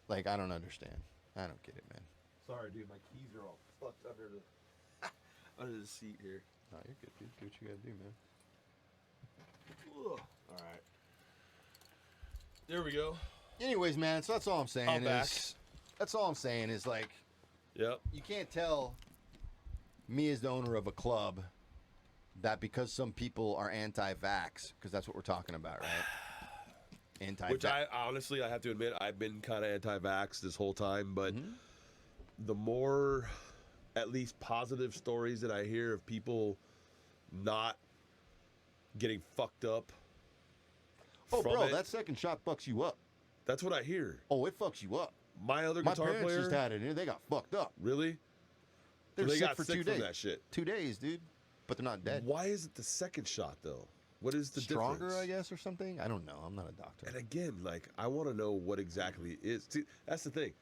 Like, I don't understand. I don't get it, man. Sorry, dude. My keys are all fucked under the seat here. No, you're good, dude. Do what you got to do, man. Ugh. All right. There we go. Anyways, man, so that's all I'm saying. I'm back. That's all I'm saying is, like, Yep. you can't tell me as the owner of a club that because some people are anti-vax, because that's what we're talking about, right? Anti-vax. Which I honestly, I have to admit, I've been kind of anti-vax this whole time, but the more, at least positive stories that I hear of people not getting fucked up. Oh, from bro, it, that second shot fucks you up. that's what I hear. Oh, it fucks you up. My other My guitar parents player, just had it, and they got fucked up. really? They're they sick got for sick 2 from days. that shit. 2 days, dude. But they're not dead. Why is it the second shot though? What is the Stronger, difference? I guess, or something. I don't know. I'm not a doctor. And again, like I want to know what exactly it is. See, that's the thing.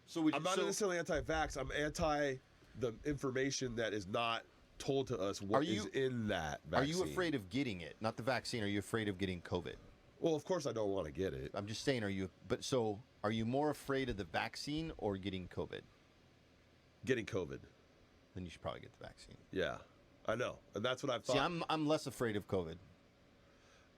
So we, I'm not necessarily anti-vax. I'm anti the information that is not told to us what is in that Are vaccine. you afraid of getting it? Not the vaccine. Are you afraid of getting COVID? Well, of course I don't want to get it. I'm just saying, are you? But so, are you more afraid of the vaccine or getting COVID? Getting COVID. Then you should probably get the vaccine. Yeah, I know, and that's what I've thought. See, I'm less afraid of COVID.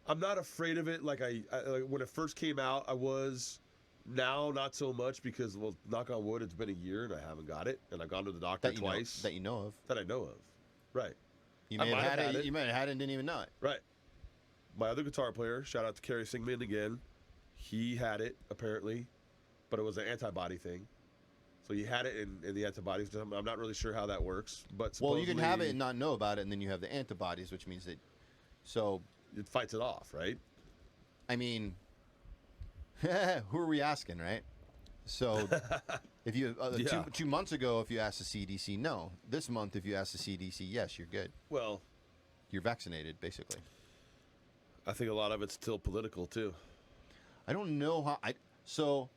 I'm not afraid of it. Like like when it first came out, I was. Now, not so much because, well, knock on wood, it's been a year and I haven't got it, and I've gone to the doctor That you twice. know, that you know of. That I know of. Right. You I may have might had, have had it. it. You might have had it and didn't even know it. Right. My other guitar player, shout out to Kerry Singman again. He had it apparently, but it was an antibody thing. So he had it in the antibodies. I'm not really sure how that works, but Well, you can have it supposedly and not know about it, and then you have the antibodies, which means that. So, it fights it off, right? I mean, who are we asking, right? So, if you Yeah. 2 months ago, if you asked the CDC, no. This month, if you ask the CDC, yes, you're good. Well, You're vaccinated, basically. I think a lot of it's still political too. I don't know how. So,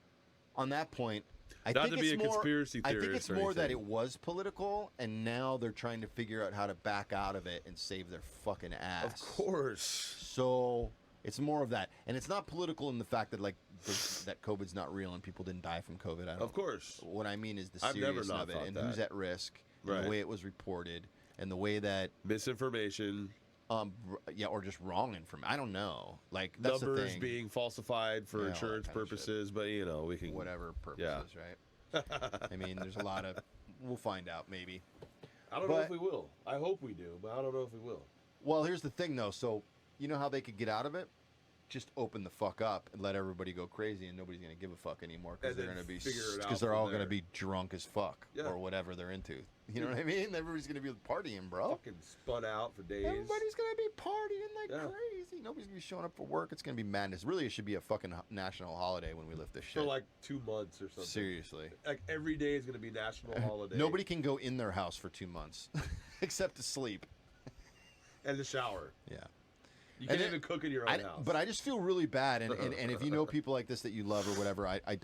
on that point, I Not think to be it's a more. conspiracy I think theorist it's or more that anything. it was political, and now they're trying to figure out how to back out of it and save their fucking ass. Of course. So, It's more of that, and it's not political in the fact that like that COVID's not real and people didn't die from COVID. I don't, Of course. What I mean is the I've never seriousness not of it thought and that. who's at risk, and Right. the way it was reported, and the way that Misinformation, yeah, or just wrong information. I don't know. Like that's the numbers thing. being falsified for Yeah, all that insurance kind of shit. purposes, but you know, we can Whatever purposes, right? I mean, there's a lot of. We'll find out maybe. I don't know But- if we will. I hope we do, but I don't know if we will. Well, here's the thing though. So you know how they could get out of it? Just open the fuck up and let everybody go crazy, and nobody's gonna give a fuck anymore because And they're then gonna be figure it out because they're from all gonna there. be drunk as fuck Yeah. or whatever they're into. You know what I mean? Everybody's gonna be partying, bro. Fucking spun out for days. Everybody's gonna be partying like Yeah. crazy. Nobody's gonna be showing up for work. It's gonna be madness. Really, it should be a fucking national holiday when we lift this for shit. like 2 months or something. Seriously. Like every day is going to be national holiday. Nobody can go in their house for 2 months except to sleep. and the shower. Yeah. You And can't it- even cook in your own house. But I just feel really bad, and if you know people like this that you love or whatever, I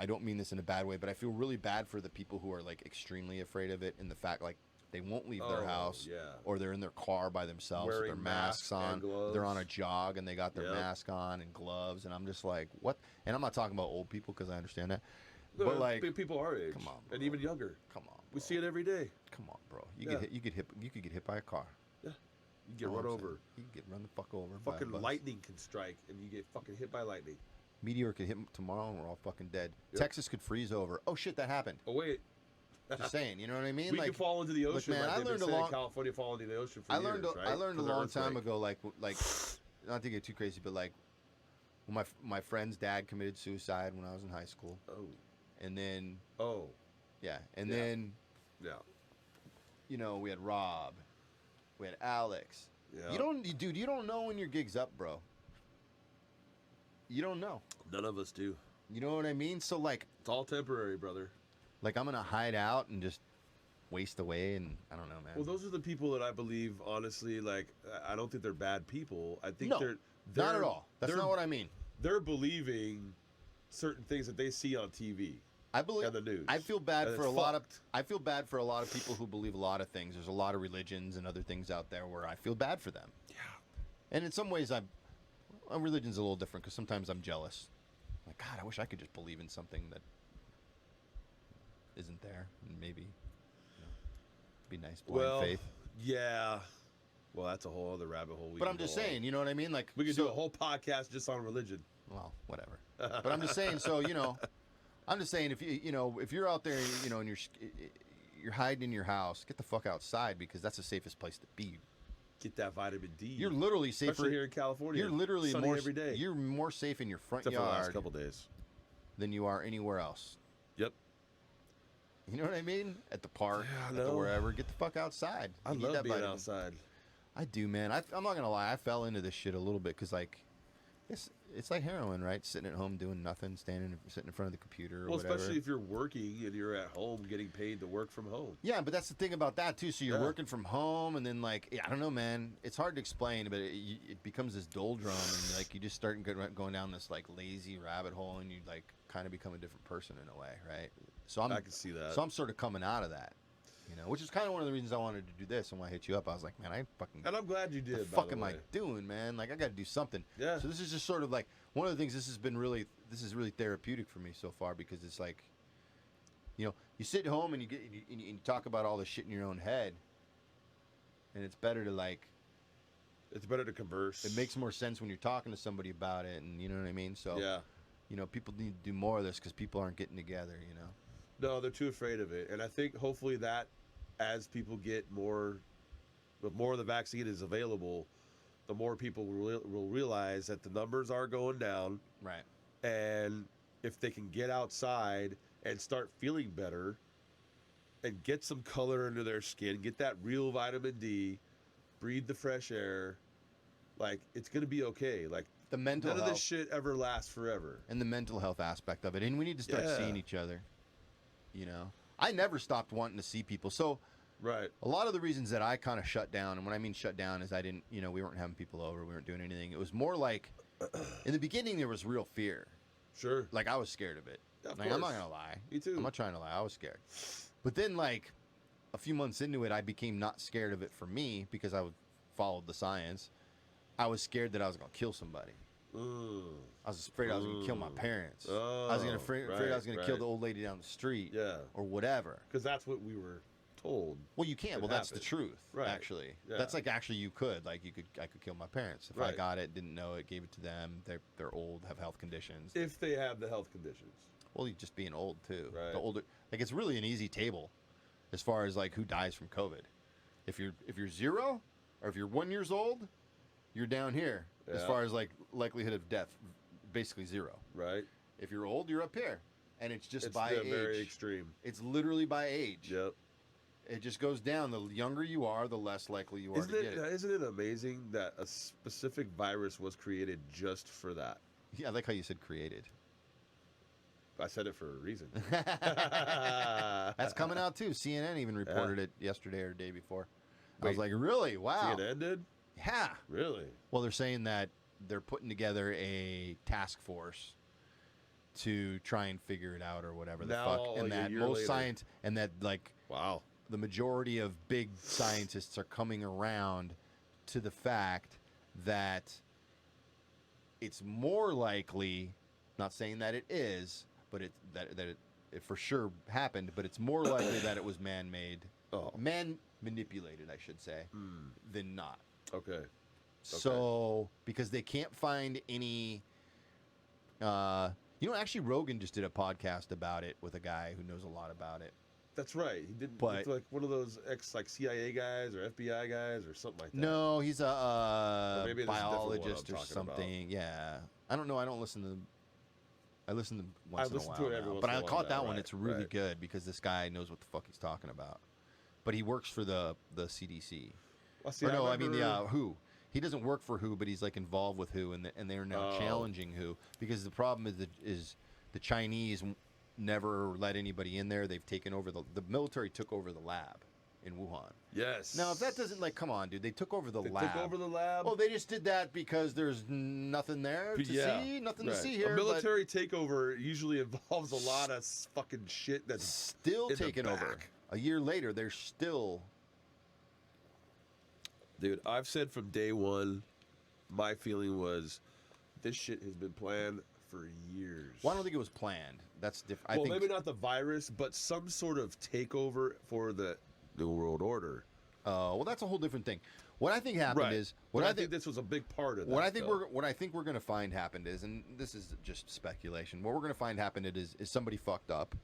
don't mean this in a bad way, but I feel really bad for the people who are like extremely afraid of it, and the fact like they won't leave their Oh, house, yeah. or they're in their car by themselves with Wearing their masks masks on. and gloves. They're on a jog and they got their Yep. mask on and gloves, and I'm just like, what? And I'm not talking about old people because I understand that, No, but like, big people our age, come on, and bro. even younger. come on, We bro. see it every day. Come on, bro. You Yeah. get hit. You could get hit by a car. Yeah, you get All run I'm over. saying. You can get run the fuck over. by a Fucking bus. lightning can strike, and you get fucking hit by lightning. Meteor could hit tomorrow, and we're all fucking dead. Yep. Texas could freeze over. Oh shit, that happened. Oh wait, Just saying, you know what I mean? we like, can fall into the look, ocean. man, like I they've been learned a saying long- California fall into the ocean for I years, learned right? I learned a For the long time earthquake. ago, like not to get too crazy, but like when my friend's dad committed suicide when I was in high school, Oh, and then oh, yeah, and Yeah. then yeah, you know we had Rob, we had Alex. yeah. Dude, you don't know when your gig's up, bro. You don't know. None of us do. You know what I mean? So like It's all temporary, brother. I'm gonna hide out and just waste away, and I don't know, man. Well, those are the people that I believe, honestly. Like, I don't think they're bad people. I think No, they're not at all. That's they're- not what I mean. They're believing certain things that they see on TV. I believe and the news. I feel bad And for it's a lot of fucked. I feel bad for a lot of people who believe a lot of things. There's a lot of religions and other things out there where I feel bad for them. Yeah. And in some ways, religion's a little different because sometimes I'm jealous. Like, God, I wish I could just believe in something that isn't there, and maybe be nice blind Well, faith. yeah. Well, that's a whole other rabbit hole. But I'm just saying, you know what I mean? Like, we could so- do a whole podcast just on religion. Well, whatever. But I'm just saying. So I'm just saying if you're out there, and you're hiding in your house, get the fuck outside because that's the safest place to be. Get that vitamin D. You're literally safer especially here in California. You're literally sunny more every day. You're more safe in your front Except for the last yard couple days. than you are anywhere else. Yep. You know what I mean? At the park, Yeah, I at the know. wherever. Get the fuck outside. I You need love that being vitamin. outside. I do, man. I'm not gonna lie. I fell into this shit a little bit because like, it's like heroin, right? Sitting at home doing nothing, sitting in front of the computer or Well, whatever. especially if you're working and you're at home getting paid to work from home. Yeah, but that's the thing about that too. So you're Yeah. working from home, and then like, I don't know, man. It's hard to explain, but it becomes this doldrum, and like you just start going down this like lazy rabbit hole, and you like kind of become a different person in a way, right? So I can see that. So I'm sort of coming out of that, which is kind of one of the reasons I wanted to do this. And when I hit you up, I was like, man, I fucking. And I'm glad you The did. fuck by am the I way. doing, man? Like I got to do something. Yeah. So this is just sort of like one of the things. This is really therapeutic for me so far because it's like, you sit at home and you talk about all the shit in your own head, and it's better to like. It's better to converse. It makes more sense when you're talking to somebody about it, and you know what I mean. So Yeah. people need to do more of this because people aren't getting together. No, they're too afraid of it, and I think hopefully that, as people get more, the more the vaccine is available, the more people will realize that the numbers are going down, Right. and if they can get outside and start feeling better, and get some color into their skin, get that real vitamin D, breathe the fresh air, like it's gonna be okay. Like The mental none health of this shit ever lasts forever. and the mental health aspect of it, and we need to start Yeah. seeing each other. I never stopped wanting to see people. So. Right. A lot of the reasons that I kind of shut down, and when I mean shut down is I didn't, we weren't having people over, we weren't doing anything. It was more like, in the beginning there was real fear. Sure. Like I was scared of it. Yeah, of Like I'm not course. gonna lie. Me too. I'm not trying to lie. I was scared. But then like, a few months into it, I became not scared of it for me because I followed the science, I was scared that I was gonna kill somebody. I was afraid I was gonna kill my parents. I was afraid I was gonna kill the old lady down the street. Yeah. Or whatever. Because that's what we were told. Well, you can't. Well, that's the truth. Right. Actually, Yeah. that's like actually you could like I could kill my parents if I got it, didn't know it, gave it to them. They're old, have health conditions. If they have the health conditions. Well, you just being old too. Right. The older, like it's really an easy table, as far as like who dies from COVID. If you're 0 or if you're 1 year old, you're down here as far as like likelihood of death, basically 0. Right. If you're old, you're up here, and it's just by age. Very extreme. It's literally by age. Yep. It just goes down. The younger you are, the less likely you are to get it. Isn't it amazing that a specific virus was created just for that? Yeah, I like how you said created. I said it for a reason. That's coming out too. CNN even reported it yesterday or the day before. I was like, really? Wow. CNN did? Yeah. Really? Well, they're saying that they're putting together a task force to try and figure it out or whatever the fuck. And that most science and that like wow, the majority of big scientists are coming around to the fact that it's more likely, not saying that it is, but it for sure happened, but it's more likely that it was man-made, man-manipulated, I should say, than not. Okay. So, because they can't find any, actually Rogan just did a podcast about it with a guy who knows a lot about it. That's right. He did, But- it's like one of those CIA guys or FBI guys or something like that. No, he's a maybe this is a different one I'm biologist or talking something. about. Yeah, I don't know. I don't listen to. I listen to I once in a listen while, to it now. every once but in a I while caught now, that one. right, It's really right. good because this guy knows what the fuck he's talking about. But he works for the CDC. Well, see, Or no, I mean the remember- WHO. He doesn't work for WHO, but he's like involved with WHO, and they are now challenging WHO because the problem is the Chinese never let anybody in there. They've taken over the military took over the lab in Wuhan. Yes. Now, if that doesn't come on, dude, they took over the They lab. took over the lab. Well, they just did that because there's nothing there to see, nothing to right. see here. A military takeover usually involves a lot of fucking shit but that's still in the taking over. back. A year later, they're still. Dude, I've said from day one, my feeling was this shit has been planned for years. Well, I don't think it was planned. That's different. Well, I think maybe not the virus, but some sort of takeover for the New World Order. well, that's a whole different thing. What I think happened Right. is But I think this was a big part of that. what I think though. what I think we're going to find happened is, and this is just speculation. What we're going to find happened is somebody fucked up,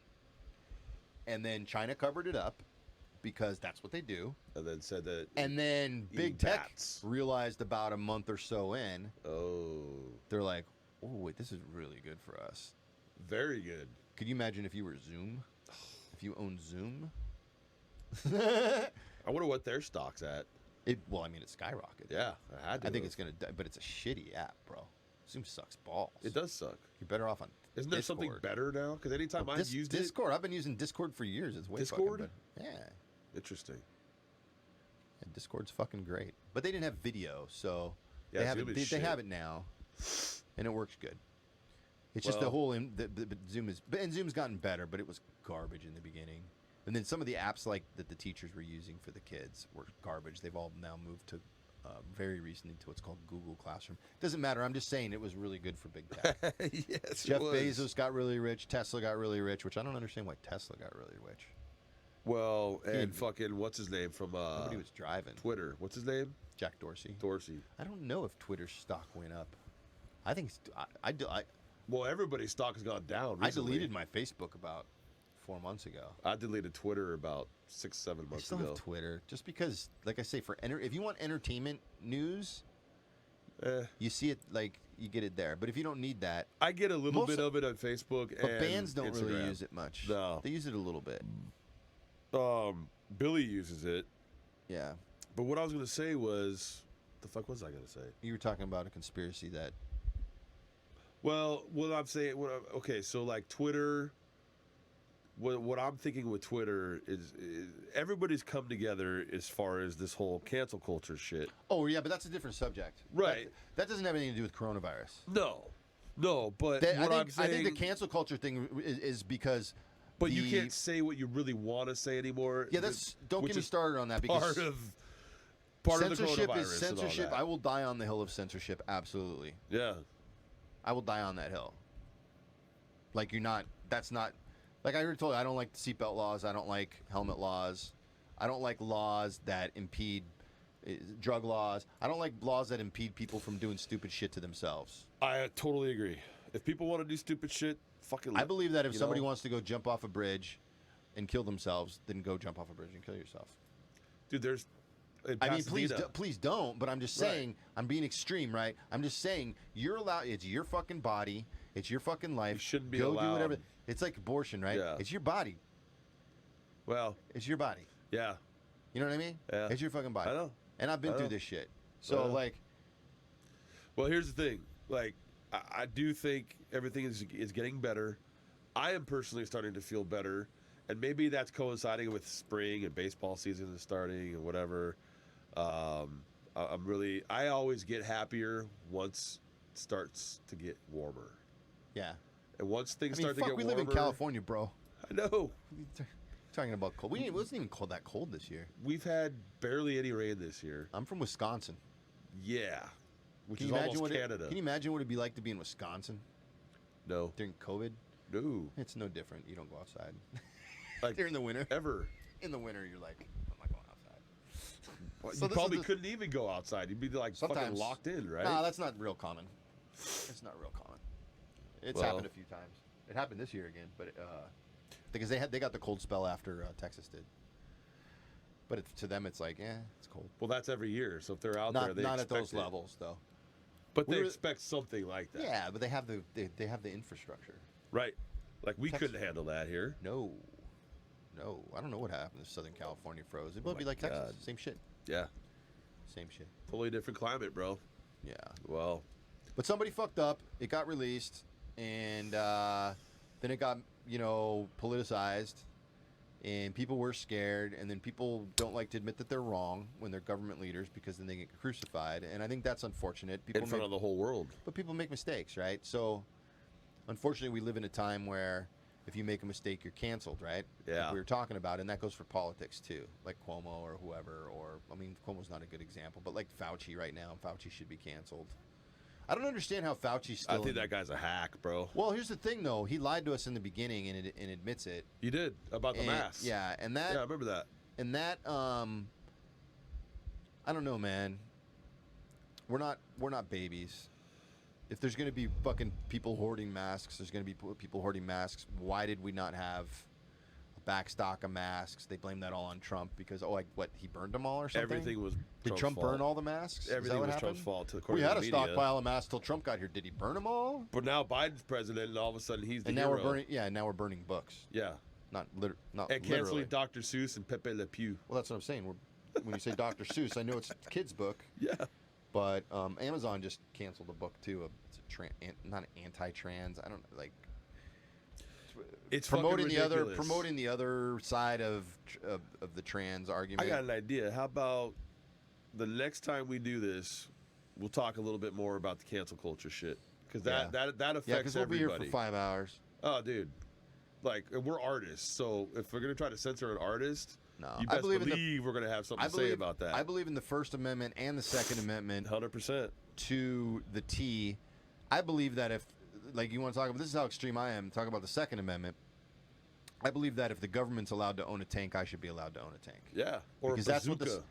and then China covered it up because that's what they do. And then said that. And then Eating big tech bats. realized about a month or so in, Oh, they're like, "Oh wait, this is really good for us." very good. Could you imagine if you were Zoom? If you owned Zoom? I wonder what their stock's at. Well, I mean, it skyrocketed. Yeah, I had to. I think have. it's gonna die, but it's a shitty app, bro. Zoom sucks balls. It does suck. You're better off on. Isn't there Discord. something better now? Because anytime I've used Discord. I've been using Discord for years. It's way Discord? fucking better. Yeah. it, interesting. Yeah, Discord's fucking great. But they didn't have video, so Yeah, they have Zoom it. is They shit. have it now, and it works good. It's just the Well- whole the Zoom is, and Zoom's gotten better, but it was garbage in the beginning. And then some of the apps like that the teachers were using for the kids were garbage. They've all now moved to very recently to what's called Google Classroom. Doesn't matter. I'm just saying it was really good for big tech. Yes, Jeff it was. Bezos got really rich. Tesla got really rich, which I don't understand why Tesla got really rich. Well, and He- fucking what's his name from Nobody was driving. Twitter? What's his name? Jack Dorsey. Dorsey. I don't know if Twitter's stock went up. I think Well, everybody's stock has gone down. I Recently. deleted my Facebook about 4 months ago. I deleted Twitter about 6-7 I months still ago. have Twitter just because, like I say, if you want entertainment news, you see it you get it there. But if you don't need that, I get a little Most- bit of it on Facebook, but and bands don't really Instagram. use it much. No. They use it a little bit. Billy uses it, Yeah, but what I was gonna say was, the fuck was I gonna say? you were talking about a conspiracy that. Well, what I'm saying, okay, so like Twitter. What I'm thinking with Twitter is everybody's come together as far as this whole cancel culture shit. Oh yeah, but that's a different subject. Right. That doesn't have anything to do with coronavirus. No, but I what I'm think saying, the cancel culture thing is because. but you can't say what you really want to say anymore. Yeah, don't which get me is started on that because part of Part of the censorship coronavirus is and all censorship. that. I will die on the hill of censorship. Absolutely, Yeah. I will die on that hill. Like you're not. That's not. Like I already told you, I don't like the seatbelt laws. I don't like helmet laws. I don't like laws that impede drug laws. I don't like laws that impede people from doing stupid shit to themselves. I totally agree. If people want to do stupid shit, fucking. I believe that if you somebody know? wants to go jump off a bridge and kill themselves, then go jump off a bridge and kill yourself. Dude, there's. in I mean, please, Pasadena- please don't. But I'm just Right. saying, I'm being extreme, right? I'm just saying, you're allowed. It's your fucking body. It's your fucking life. You shouldn't be go allowed. do whatever. It's like abortion, right? Yeah. It's your body. Well, It's your body. yeah. You know what I mean? Yeah. It's your fucking body. I know. And I've been I through know. this shit. So I know. like, Well, here's the thing. Like, I do think everything is getting better. I am personally starting to feel better, and maybe that's coinciding with spring and baseball season is starting and whatever. I always get happier once it starts to get warmer, yeah. and once things I mean, start to fuck, get we warmer. live in California, bro. I know. Talking about cold. It wasn't even cold that cold this year. We've had barely any rain this year. I'm from Wisconsin. Yeah, which Can is you imagine almost what Canada. Can you imagine what it'd be like to be in Wisconsin No, during COVID? no, It's no different. You don't go outside. like During the winter. ever. In the winter, you're like, I'm not going outside. Well, So you this probably is the- couldn't even go outside. You'd be like fucking Sometimes. locked in, right? Nah, that's not real common. It's not real common. It's Well- happened a few times. It happened this year again, but because they got the cold spell after Texas did. But to them, it's like, it's cold. Well, that's every year. So if they're out there, Not they not at expect those it. levels though. But We they were- expect something like that. Yeah, but they have the infrastructure. Right. Like we Texas- couldn't handle that here. No, I don't know what happened if Southern California froze. It will my be like Texas. God. Same shit. Yeah. Same shit. Totally different climate, bro. Yeah. Well, But somebody fucked up. It got released, and then it got politicized, and people were scared. And then people don't like to admit that they're wrong when they're government leaders because then they get crucified. And I think that's unfortunate. People in front of the whole world. but people make mistakes, right? So, unfortunately, we live in a time where if you make a mistake, you're canceled, right? Yeah. Like we were talking about, and that goes for politics too, like Cuomo or whoever. Or I mean, Cuomo's not a good example, but like Fauci right now, Fauci should be canceled. I don't understand how Fauci's still. I think that guy's a hack, bro. Well, here's the thing, though. He lied to us in the beginning and admits it. You did about the And- mask. Yeah, and Yeah, I that remember that. I don't know, man. We're not babies. If there's going to be fucking people hoarding masks, there's going to be people hoarding masks. Why did we not have a back stock of masks? They blame that all on Trump because he burned them all or something. Everything was Did Trump's Trump fault. burn all the masks? Is that Everything what was happened? Trump's fault. We according had to a the media. stockpile of masks till Trump got here. Did he burn them all? But now Biden's president, and all of a sudden he's the And now hero. we're burning. Yeah, now we're burning books. Yeah. Not And literally. canceling Dr. Seuss and Pepe Le Pew. Well, that's what I'm saying. When you say Dr. Seuss, I know it's a kid's book, Yeah. but Amazon just canceled a book too. It's not an anti-trans. I don't like. It's promoting fucking the other ridiculous. promoting the other side of the trans argument. I got an idea. How about the next time we do this, we'll talk a little bit more about the cancel culture shit because that affects yeah, because we'll be everybody. here for 5 hours. Oh, dude, like we're artists, so if we're gonna try to censor an artist, No, you I best believe in the- believe we're gonna have something to say about that. I believe in the First Amendment and the Second Amendment 100%. to the T. I believe that if, like, you want to talk about, this is how extreme I am. Talk about the Second Amendment. I believe that if the government's allowed to own a tank, I should be allowed to own a tank. Yeah, or Because a that's bazooka.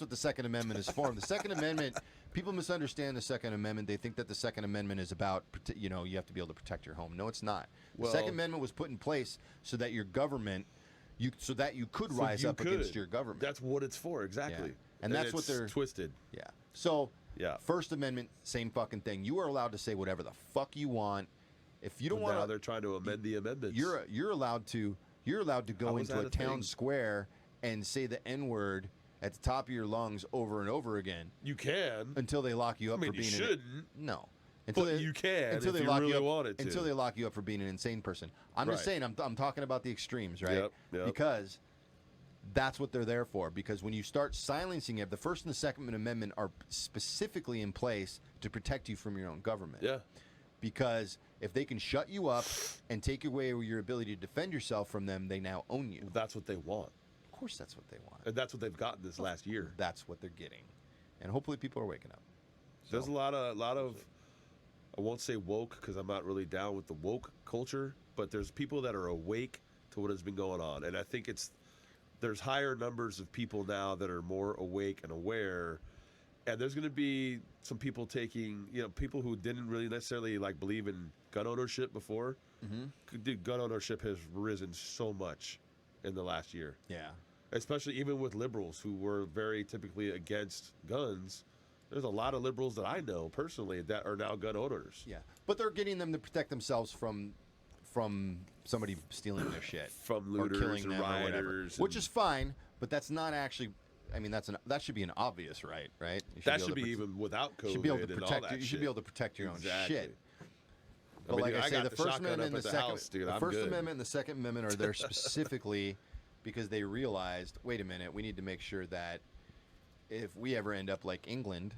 what the Second Amendment is for. The Second Amendment, people misunderstand the Second Amendment. They think that the Second Amendment is about, you have to be able to protect your home. No, it's not. The Well- Second Amendment was put in place so that your government, so that you could So rise you up against could. your government. That's what it's for, exactly. Yeah. And that's what it's they're- twisted. Yeah. So, Yeah. First Amendment, same fucking thing. You are allowed to say whatever the fuck you want. If you don't But want now to, they're trying to amend the amendments. you're allowed to go How is into that a a town thing? square and say the N-word at the top of your lungs over and over again You can. until they lock you I up mean, for you being shouldn't. no. But you can if you really wanted to. Until they lock you up for being an insane person. I'm just Right. saying. I'm talking about the extremes, right? Yep. Because that's what they're there for. Because when you start silencing it, the First and the Second Amendment are specifically in place to protect you from your own government. Yeah. Because if they can shut you up and take away your ability to defend yourself from them, they now own you. That's what they want. Of course, that's what they want. And that's what they've gotten this last year. That's what they're getting, and hopefully, people are waking up. There's a lot of, I won't say woke because I'm not really down with the woke culture, but there's people that are awake to what has been going on, and I think there's higher numbers of people now that are more awake and aware, and there's going to be some people taking, people who didn't really necessarily like believe in gun ownership before. Dude, gun ownership has risen so much in the last year. Yeah. Especially even with liberals who were very typically against guns. There's a lot of liberals that I know personally that are now gun owners. Yeah, but they're getting them to protect themselves from somebody stealing their shit, From or looters killing and them or whatever, rioters. which is fine. But that's not actually. I mean, that should be an obvious right, right? You That able should to be even without COVID should be able to and all protect. that You should shit. be able to protect your own Exactly. shit. I But mean, like dude, I say, got the First shotgun Amendment and up the at the Second, house, dude. the I'm First good. Amendment and the Second Amendment are there specifically because they realized, wait a minute, we need to make sure that if we ever end up like England,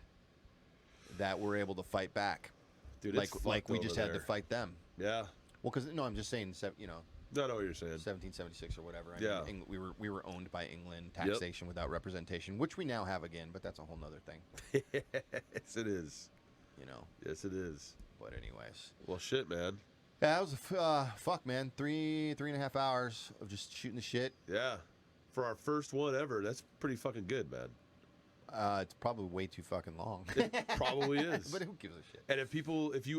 that we're able to fight back, Dude, like it's we fucked just over had to there. fight them. Yeah. Well, because no, I'm just saying, No, I know what you're saying. 1776 or whatever. I Yeah. mean, we were owned by England, taxation without representation, which we now have again, but that's a whole nother thing. Yes, it is. Yes, it is. But anyways, Well, shit, man. yeah, that was fuck, man. 3.5 hours of just shooting the shit. Yeah. For our first one ever, that's pretty fucking good, man. It's probably way too fucking long. It probably is. But who gives a shit? And if you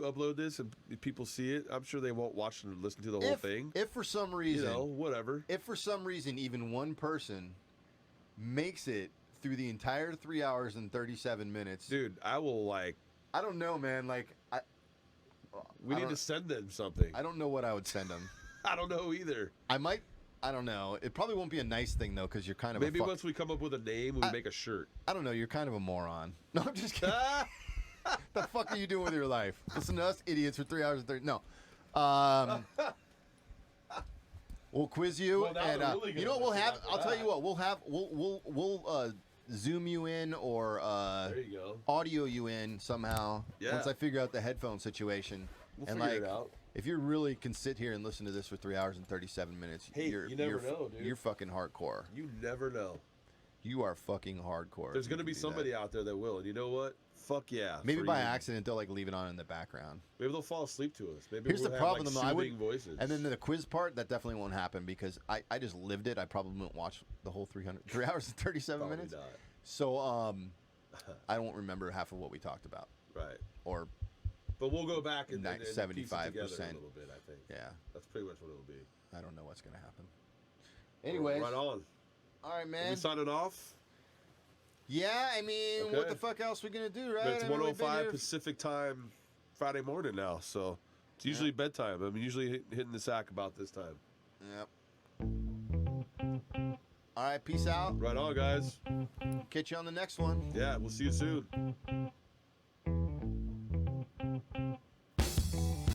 upload this and if people see it, I'm sure they won't watch and listen to the whole thing. If for some reason, whatever. if for some reason even one person makes it through the entire 3 hours and 37 minutes, Dude, I will I don't know, man. Like, we need to send them something. I don't know what I would send them. I don't know either. I don't know. It probably won't be a nice thing though, because you're kind of Maybe once we come up with a name, we make a shirt. I don't know. You're kind of a moron. No, I'm just kidding. The fuck are you doing with your life? Listen to us idiots for 3 hours and 30. No. We'll quiz you, Well, now and they're really you know what gonna we'll have? listen I'll after tell you that. what. We'll zoom you in or There you go. audio you in somehow. Yeah. Once I figure out the headphone situation. We'll and figure like, it out. if you really can sit here and listen to this for 3 hours and 37 minutes, Hey, you're, you never you're, know, dude. You're fucking hardcore. You never know. You are fucking hardcore. There's if going to you be can do that. somebody out there that will. And you know what? Fuck yeah. Maybe for by you. accident they'll like leave it on in the background. Maybe they'll fall asleep to us. Maybe Here's we'll the have, problem, like, though. I would, soothing voices. and then the quiz part that definitely won't happen because I just lived it. I probably won't watch the whole 3 hours and 37 Probably minutes. not. So I don't remember half of what we talked about, Right. or But we'll go back and piece it 75%. together a little bit, I think. yeah, That's pretty much what it'll be. I don't know what's gonna happen. Anyways, Right on. all right, Are man. we signing off? Yeah, I mean, what Okay. the fuck else we gonna do, right? But it's I mean, we've been 1:05 here- Pacific time Friday morning now, so it's usually bedtime. I'm usually hitting the sack about this time. Yep. All right, peace out. Right on, guys. Catch you on the next one. Yeah, we'll see you soon.